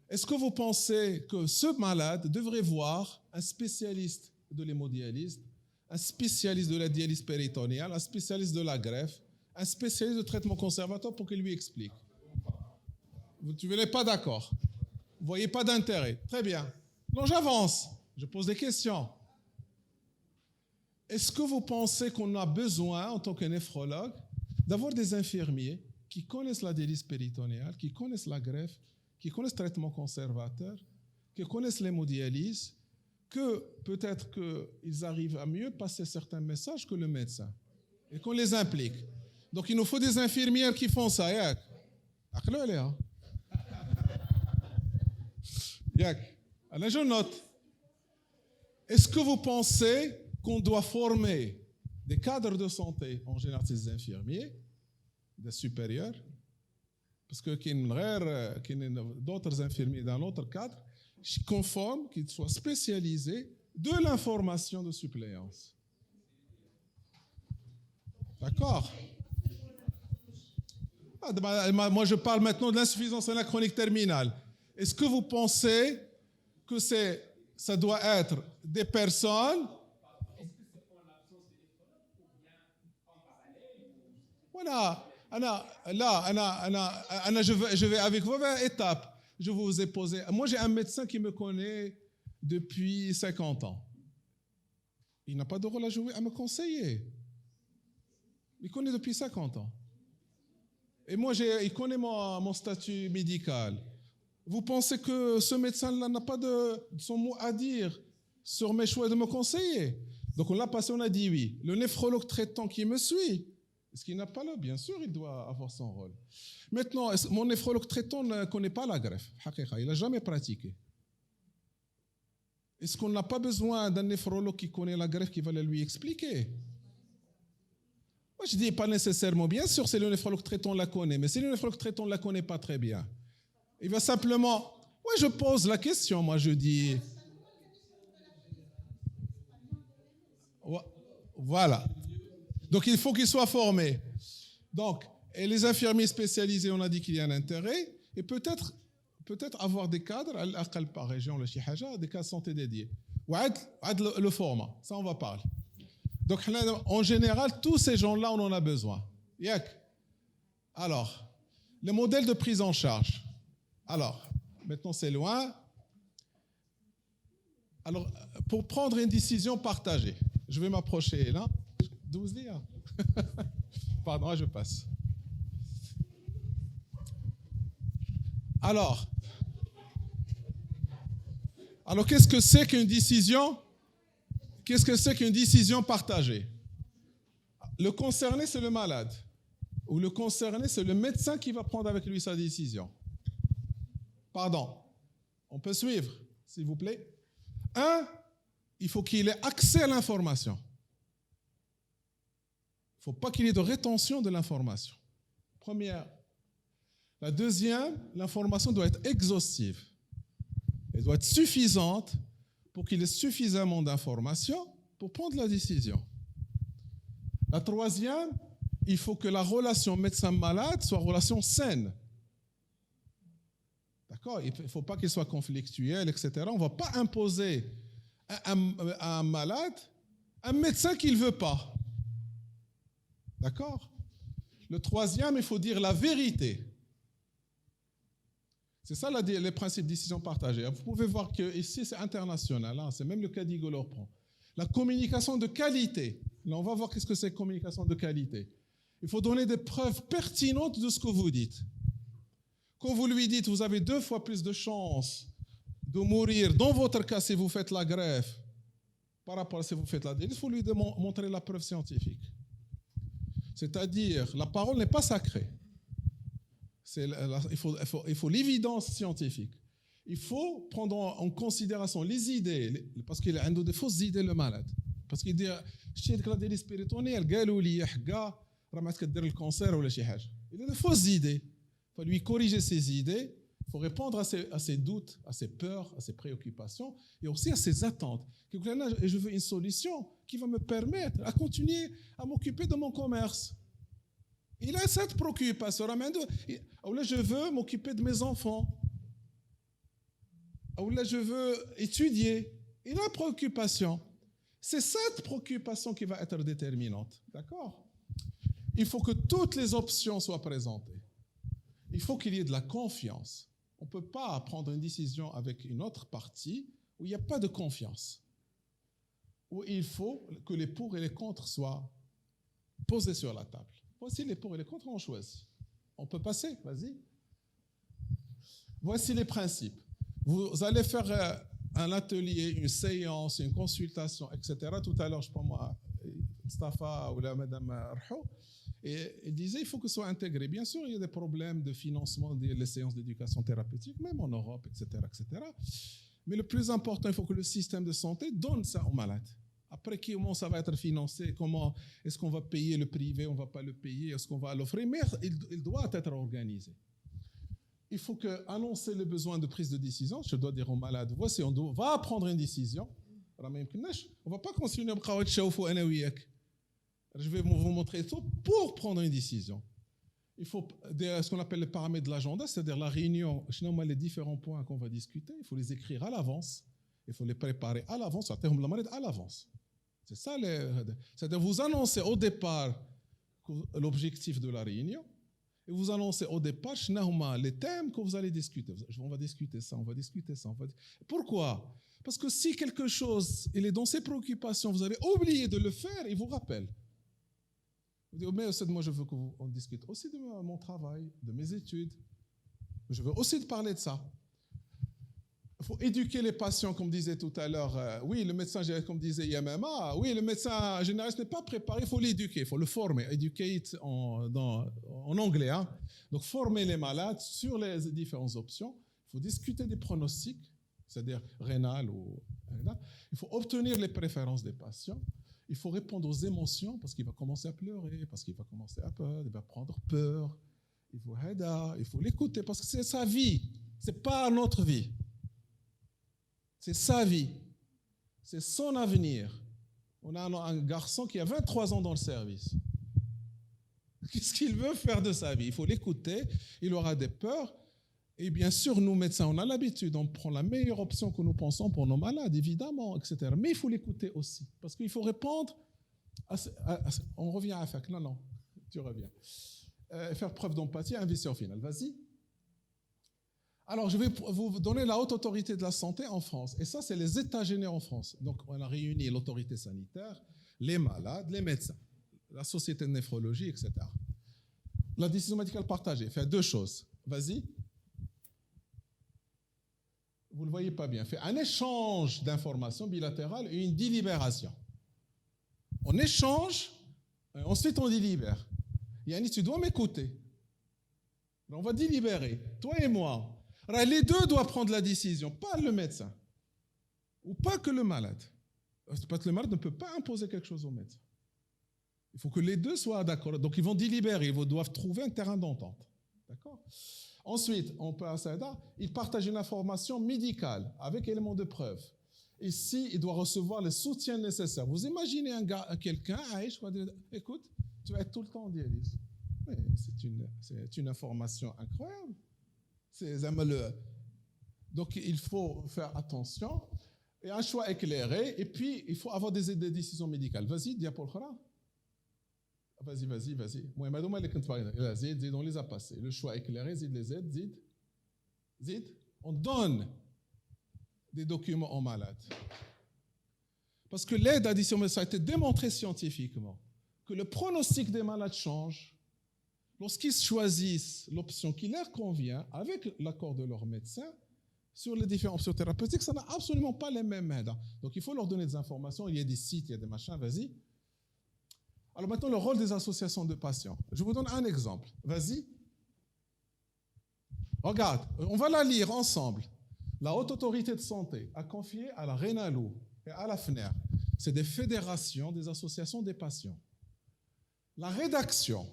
Est-ce que vous pensez que ce malade devrait voir un spécialiste de l'hémodialyse, un spécialiste de la dialyse péritonéale, un spécialiste de la greffe, un spécialiste de traitement conservateur pour qu'il lui explique? Vous n'êtes pas d'accord? Vous ne voyez pas d'intérêt? Très bien. Non, j'avance. Je pose des questions. Est-ce que vous pensez qu'on a besoin, en tant que néphrologue, d'avoir des infirmiers qui connaissent la dialyse péritonéale, qui connaissent la greffe, qui connaissent le traitement conservateur, qui connaissent l'hémodialyse, que peut-être qu'ils arrivent à mieux passer certains messages que le médecin, et qu'on les implique? Donc il nous faut des infirmières qui font ça. Yak. Alors je note. Est-ce que vous pensez qu'on doit former des cadres de santé, en général des infirmiers, des supérieurs, parce qu'il y a d'autres infirmiers dans l'autre cadre, conformes, qui soient spécialisés de l'information de suppléance? D'accord? Moi, je parle maintenant de l'insuffisance rénale chronique terminale. Est-ce que vous pensez que ça doit être des personnes... Voilà. Je vais avec vous vers étapes. Je vous ai posé... Moi, j'ai un médecin qui me connaît depuis 50 ans. Il n'a pas de rôle à jouer à me conseiller. Il connaît depuis 50 ans. Et moi, il connaît mon statut médical. Vous pensez que ce médecin-là n'a pas de son mot à dire sur mes choix de me conseiller? Donc on l'a passé, on a dit oui. Le néphrologue traitant qui me suit, Est-ce qu'il n'a pas là? Bien sûr, il doit avoir son rôle. Maintenant, mon néphrologue traitant ne connaît pas la greffe. Il n'a jamais pratiqué. Est-ce qu'on n'a pas besoin d'un néphrologue qui connaît la greffe qui va lui expliquer? Moi, je dis pas nécessairement. Bien sûr, c'est le néphrologue traitant la connaît, mais si le néphrologue traitant ne la connaît pas très bien, il va simplement... Oui, je pose la question, moi, je dis... Voilà. Donc, il faut qu'il soit formé. Donc, et les infirmiers spécialisés, on a dit qu'il y a un intérêt, et peut-être avoir des cadres, à l'aqal par région, des cadres de santé dédiés. Ou le format, ça on va parler. Donc, en général, tous ces gens-là, on en a besoin. Alors, le modèle de prise en charge. Alors, maintenant c'est loin. Alors, pour prendre une décision partagée, je vais m'approcher là. 12 dire. Pardon, je passe. Alors, qu'est-ce que c'est qu'une décision? Qu'est-ce que c'est qu'une décision partagée? Le concerné, c'est le malade. Ou le concerné, c'est le médecin qui va prendre avec lui sa décision. Pardon. On peut suivre, s'il vous plaît. Il faut qu'il ait accès à l'information. Il ne faut pas qu'il y ait de rétention de l'information. Première. La deuxième, l'information doit être exhaustive. Elle doit être suffisante pour qu'il ait suffisamment d'informations pour prendre la décision. La troisième, il faut que la relation médecin-malade soit une relation saine. D'accord? Il ne faut pas qu'elle soit conflictuelle, etc. On ne va pas imposer à un malade un médecin qu'il ne veut pas. D'accord? Le troisième, il faut dire la vérité. C'est ça les principes de décision partagée. Vous pouvez voir que ici, c'est international. Hein, c'est même le cas d'Igor prend. La communication de qualité. Là, on va voir qu'est-ce que c'est communication de qualité. Il faut donner des preuves pertinentes de ce que vous dites. Quand vous lui dites, vous avez 2 fois plus de chances de mourir dans votre cas si vous faites la greffe par rapport à si vous faites la dialyse, il faut lui montrer la preuve scientifique. C'est-à-dire, la parole n'est pas sacrée. Il faut l'évidence scientifique. Il faut prendre en considération les idées, parce qu'il a des fausses idées, le malade. Parce qu'il dit, je suis la dialyse péritonienne, il le cancer ou il a des fausses idées. Il faut lui corriger ses idées, il faut répondre à ses doutes, à ses peurs, à ses préoccupations et aussi à ses attentes. Je veux une solution qui va me permettre à continuer à m'occuper de mon commerce. Il a cette préoccupation. Là, je veux m'occuper de mes enfants. Là, je veux étudier. Il a une préoccupation. C'est cette préoccupation qui va être déterminante. D'accord? Il faut que toutes les options soient présentées. Il faut qu'il y ait de la confiance. On ne peut pas prendre une décision avec une autre partie où il n'y a pas de confiance. Où il faut que les pour et les contre soient posés sur la table. Voici les pour et les contre, on choisit. On peut passer, vas-y. Voici les principes. Vous allez faire un atelier, une séance, une consultation, etc. Tout à l'heure, je ne sais pas moi, Mustafa ou la Madame Arhou, et il disait il faut que ce soit intégré. Bien sûr, il y a des problèmes de financement des séances d'éducation thérapeutique, même en Europe, etc., etc. Mais le plus important, il faut que le système de santé donne ça aux malades. Après, comment ça va être financé? Comment est-ce qu'on va payer le privé? On ne va pas le payer? Est-ce qu'on va l'offrir? Mais il doit être organisé. Il faut annoncer les besoins de prise de décision. Je dois dire aux malades, voici, on va prendre une décision. On ne va pas continuer à je vais vous montrer tout pour prendre une décision. Il faut ce qu'on appelle les paramètres de l'agenda, c'est-à-dire la réunion, les différents points qu'on va discuter, il faut les écrire à l'avance, il faut les préparer à l'avance, à l'avance. C'est ça, c'est-à-dire vous annoncez au départ l'objectif de la réunion et vous annoncez au départ les thèmes que vous allez discuter. On va discuter ça, on va discuter ça. Pourquoi? Parce que si quelque chose il est dans ses préoccupations, vous avez oublié de le faire, il vous rappelle. Vous dites, mais moi je veux qu'on discute aussi de mon travail, de mes études. Je veux aussi te parler de ça. faut éduquer les patients, comme disait tout à l'heure. Oui, le médecin, comme disait Yamama, oui, le médecin généraliste n'est pas préparé, il faut l'éduquer, il faut le former. Educate en anglais. Hein. Donc, former les malades sur les différentes options. Il faut discuter des pronostics, c'est-à-dire rénal ou rénal. Il faut obtenir les préférences des patients. Il faut répondre aux émotions, parce qu'il va commencer à pleurer, parce qu'il va commencer à peur, il va prendre peur. Il faut l'écouter, parce que c'est sa vie, ce n'est pas notre vie. C'est sa vie, c'est son avenir. On a un garçon qui a 23 ans dans le service. Qu'est-ce qu'il veut faire de sa vie? Il faut l'écouter, il aura des peurs. Et bien sûr, nous, médecins, on a l'habitude, on prend la meilleure option que nous pensons pour nos malades, évidemment, etc. Mais il faut l'écouter aussi, parce qu'il faut répondre on revient à FAC. Non, tu reviens. Faire preuve d'empathie, investir au final. Vas-y. Alors, je vais vous donner la haute autorité de la santé en France. Et ça, c'est les états généraux en France. Donc, on a réuni l'autorité sanitaire, les malades, les médecins, la société de néphrologie, etc. La décision médicale partagée fait deux choses. Vas-y. Vous ne le voyez pas bien. Fait un échange d'informations bilatérales et une délibération. On échange, ensuite on délibère. Yannis, tu dois m'écouter. On va délibérer, toi et moi. Alors, les deux doivent prendre la décision, pas le médecin, ou pas que le malade. Parce que le malade ne peut pas imposer quelque chose au médecin. Il faut que les deux soient d'accord. Donc, ils vont délibérer, ils doivent trouver un terrain d'entente. D'accord ? Ensuite, on peut à Saïda, il partage une information médicale avec éléments de preuve. Ici, il doit recevoir le soutien nécessaire. Vous imaginez quelqu'un, écoute, tu vas être tout le temps en dialyse. C'est une information incroyable. Donc, il faut faire attention et un choix éclairé. Et puis, il faut avoir des décisions médicales. Vas-y, Diapol Khara. Vas-y. Moi, madame, Zid, on les a passés. Le choix éclairé, Zid les aides, Zid. On donne des documents aux malades. Parce que l'aide additionnelle, ça a été démontré scientifiquement que le pronostic des malades change lorsqu'ils choisissent l'option qui leur convient avec l'accord de leur médecin sur les différentes options thérapeutiques. Ça n'a absolument pas les mêmes aides. Donc, il faut leur donner des informations. Il y a des sites, il y a des machins. Vas-y. Alors maintenant, le rôle des associations de patients. Je vous donne un exemple. Vas-y. Regarde, on va la lire ensemble. La Haute Autorité de Santé a confié à la Rénalou et à la FNER, c'est des fédérations, des associations des patients, la rédaction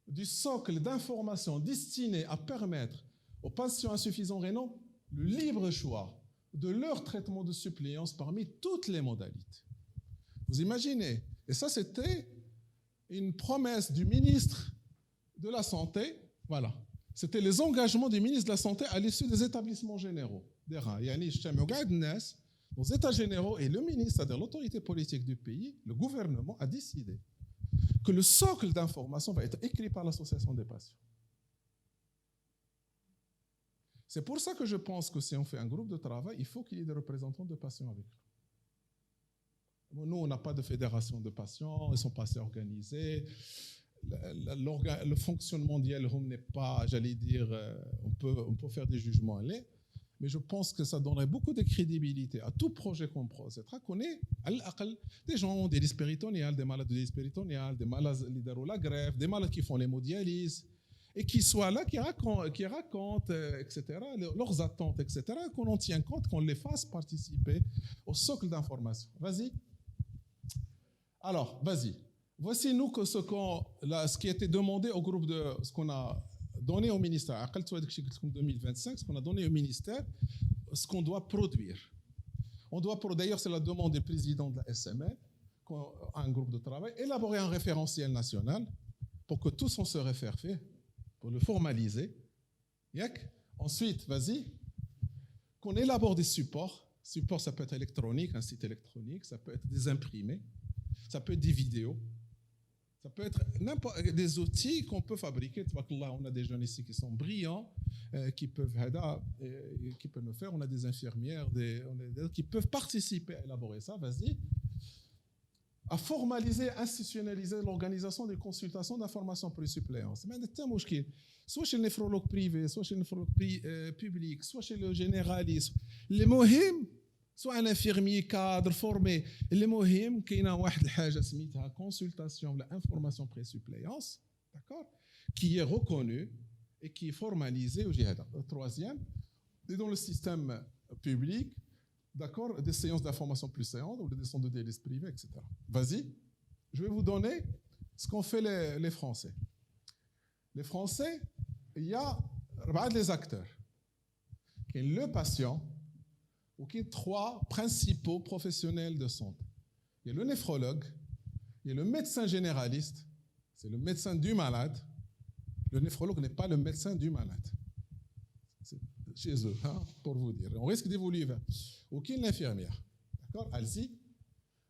du socle d'informations destiné à permettre aux patients insuffisants rénaux le libre choix de leur traitement de suppléance parmi toutes les modalités. Vous imaginez? Et ça, c'était une promesse du ministre de la Santé. Voilà. C'était les engagements du ministre de la Santé à l'issue des établissements généraux. Aux États généraux et le ministre, c'est-à-dire l'autorité politique du pays, le gouvernement a décidé que le socle d'information va être écrit par l'association des patients. C'est pour ça que je pense que si on fait un groupe de travail, il faut qu'il y ait des représentants de patients avec nous. Nous, on n'a pas de fédération de patients, ils sont pas assez organisés. Le fonctionnement mondial n'est pas, j'allais dire, on peut faire des jugements allés, mais je pense que ça donnerait beaucoup de crédibilité à tout projet qu'on procèdera, qu'on ait des gens, des listes péritoniales, des malades de listes péritoniales, des malades qui la greffe, des malades qui font l'hémodialyse, et qui soient là, qui racontent, etc., leurs attentes, etc., qu'on en tient compte, qu'on les fasse participer au socle d'information. Vas-y. Alors, vas-y. Voici nous que ce qui a été demandé au groupe de ce qu'on a donné au ministère, 2025, ce qu'on a donné au ministère, ce qu'on doit produire. D'ailleurs, c'est la demande du président de la SML, un groupe de travail, élaborer un référentiel national pour que tous on se réfère fait, pour le formaliser. Ensuite, vas-y, qu'on élabore des supports. Support, ça peut être électronique, un site électronique, ça peut être des imprimés, ça peut être des vidéos. Ça peut être des outils qu'on peut fabriquer. On a des jeunes ici qui sont brillants, qui peuvent nous faire. On a des infirmières qui peuvent participer à élaborer ça. Vas-y. à formaliser, institutionnaliser l'organisation des consultations d'information pré-suppléance. Mais c'est un problème. Soit chez le néphrologue privé, soit chez le néphrologue public, soit chez le généraliste. Le مهم soit un infirmier cadre formé. Le مهم كاينه واحد الحاجه سميتها consultation ولا information pré-suppléance, d'accord, qui est reconnue et qui est formalisée au GHD. Troisième, dans le système public, d'accord, des séances d'information plus séantes ou des centres de dialyse privés, etc. Vas-y, je vais vous donner ce qu'ont fait les Français. Les Français, il y a les acteurs. Il y a le patient, ou qui trois principaux professionnels de santé. Il y a le néphrologue, il y a le médecin généraliste, c'est le médecin du malade. Le néphrologue n'est pas le médecin du malade. C'est chez eux, hein, pour vous dire. On risque d'évoluer vers aucune infirmière. D'accord, allez-y.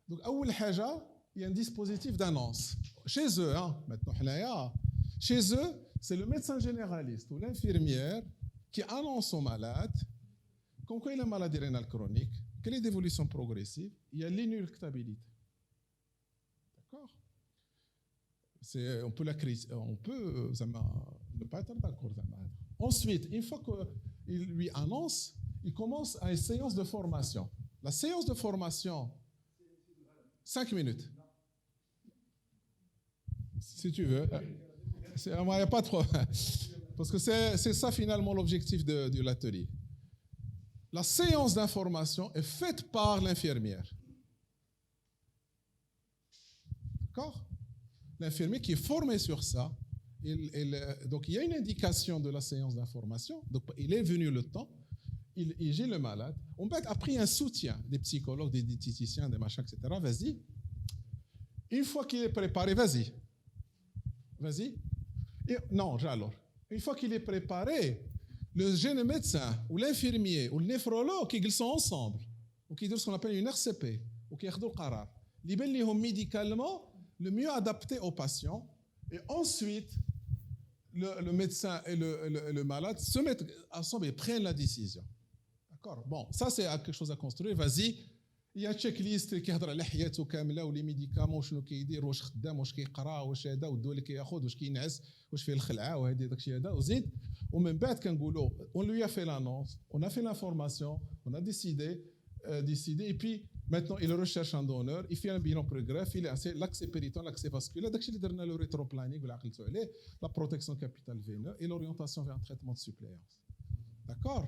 Donc, il y a un dispositif d'annonce. Chez eux, hein, maintenant, chez eux, c'est le médecin généraliste ou l'infirmière qui annonce au malade comme quoi il a une maladie rénale chronique, quelle est l'évolution progressive, il y a l'inéluctabilité. D'accord? On peut ne pas être d'accord. Ensuite, une fois qu'il lui annonce, il commence à une séance de formation. La séance de formation, 5 minutes. Si tu veux. Il n'y a pas de problème. Parce que c'est ça finalement l'objectif de l'atelier. La séance d'information est faite par l'infirmière. D'accord? L'infirmier qui est formé sur ça. Donc il y a une indication de la séance d'information. Donc il est venu le temps. Il gère le malade. On peut après un soutien des psychologues, des diététiciens, des machins, etc. Vas-y. Une fois qu'il est préparé, vas-y. Vas-y. Non, alors. Une fois qu'il est préparé, le jeune médecin ou l'infirmier ou le néphrologue, ils sont ensemble. Ou qui disent ce qu'on appelle une RCP. Ou qui ont le qarar. Ils sont médicalement le mieux adapté au patient. Et ensuite, le médecin et le malade se mettent ensemble et prennent la décision. D'accord? Bon, ça c'est quelque chose à construire. Vas-y. Il y a une checklist qui يهضر على حياته كامله ولي ميديكامون شنو كيدير واش خدام واش كيقرا واش هذا والدواء اللي كياخذ واش كينعس واش فيه الخلعه وهذه داكشي هذا وزيد ومن بعد كنقولوا on lui a fait l'annonce on a fait l'information on a décidé et puis maintenant il recherche un donneur il fait un bilan prégreffe il a l'accès péritonal l'accès vasculaire داكشي اللي درنا له rétroplanning ولا عقلتوا عليه la protection capitale veineuse et l'orientation vers un traitement de suppléance. D'accord?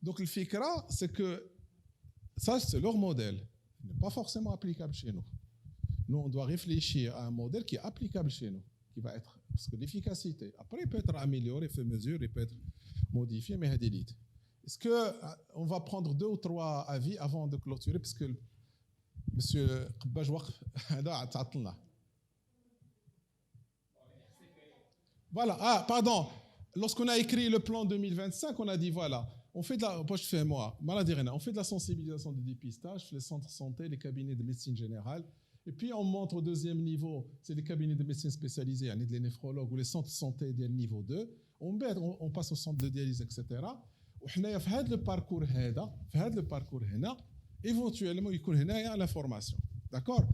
Donc le fikra c'est que ça, c'est leur modèle. Il n'est pas forcément applicable chez nous. Nous, on doit réfléchir à un modèle qui est applicable chez nous, qui va être, parce que l'efficacité, après, il peut être amélioré, fait mesure, il peut être modifié, mais hadélite. Est-ce qu'on va prendre 2 ou 3 avis avant de clôturer, parce que monsieur Qbaj Waqf, voilà, pardon. Lorsqu'on a écrit le plan 2025, on a dit voilà, on fait de la sensibilisation de dépistage, les centres de santé, les cabinets de médecine générale. Et puis on montre au deuxième niveau, c'est les cabinets de médecine spécialisés, les néphrologues ou les centres de santé du niveau 2. On passe au centre de dialyse, etc. Et dans le parcours, éventuellement, il y a l'information. D'accord?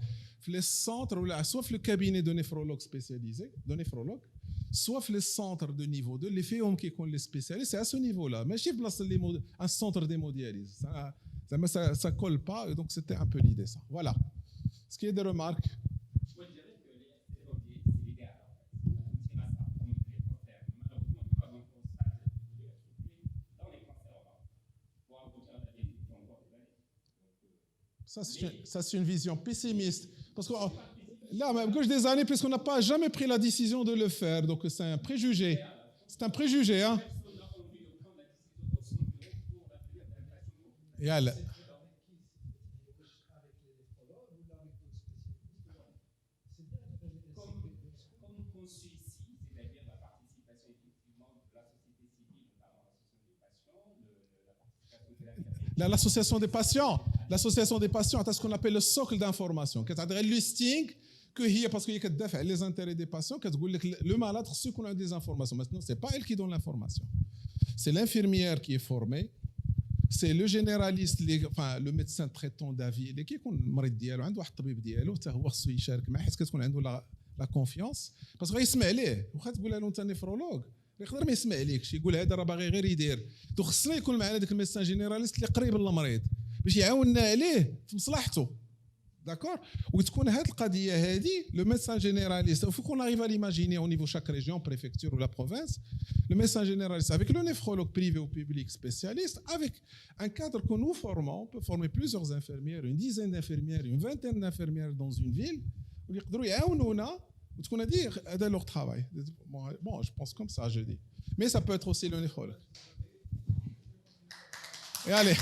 Les centres, soit le cabinet de néphrologue spécialisé, soit les centres de niveau 2, les filles qui sont les spécialistes, c'est à ce niveau-là. Mais je ne un centre d'hémodialyse. Ça ne colle pas, et donc c'était un peu l'idée, ça. Voilà. Est-ce qu'il y a des remarques? Moi, je dirais que c'est l'idéal. Malheureusement, on pas dans les cancers, pour aboutir à la dialyse, encore des années. Ça, c'est une vision pessimiste. Parce que là, même que des années, puisqu'on n'a pas jamais pris la décision de le faire. Donc, c'est un préjugé. C'est un préjugé, hein. Et allez. Comme conçu ici, c'est-à-dire la participation effectivement de la société civile, notamment l'association des patients, l'association des patients, c'est ce qu'on appelle le socle d'information. C'est-à-dire le listing, parce qu'il y a les intérêts des patients, le malade, ceux qui ont des informations. Maintenant, ce n'est pas elle qui donne l'information. C'est l'infirmière qui est formée, c'est le généraliste, enfin le médecin traitant d'avis اللي كيكون المريض ديالو عنده واحد الطبيب ديالو حتى هو خصو يشارك معاه حيت كتكون عنده لا كونفيونس باسكو غيسمع ليه واخا تقول له انت نيفرولوج يقدر ما يسمع ليكش يقول هذا راه باغي غير يدير خصنا يكون معنا داك الميدسان جينيراليست اللي قريب للمريض باش يعاوننا عليه في مصلحته D'accord. Ou est-ce qu'on a cette qadiya le médecin généraliste, il faut qu'on arrive à l'imaginer au niveau de chaque région, préfecture ou la province, le médecin généraliste avec le néphrologue privé ou public spécialiste, avec un cadre que nous formons, on peut former plusieurs infirmières, une dizaine d'infirmières, une vingtaine d'infirmières dans une ville, où ils peuvent يعاونونا ou ce qu'on a dit, c'est leur travail. Bon, je pense comme ça, je dis. Mais ça peut être aussi le néphrologue. Et allez.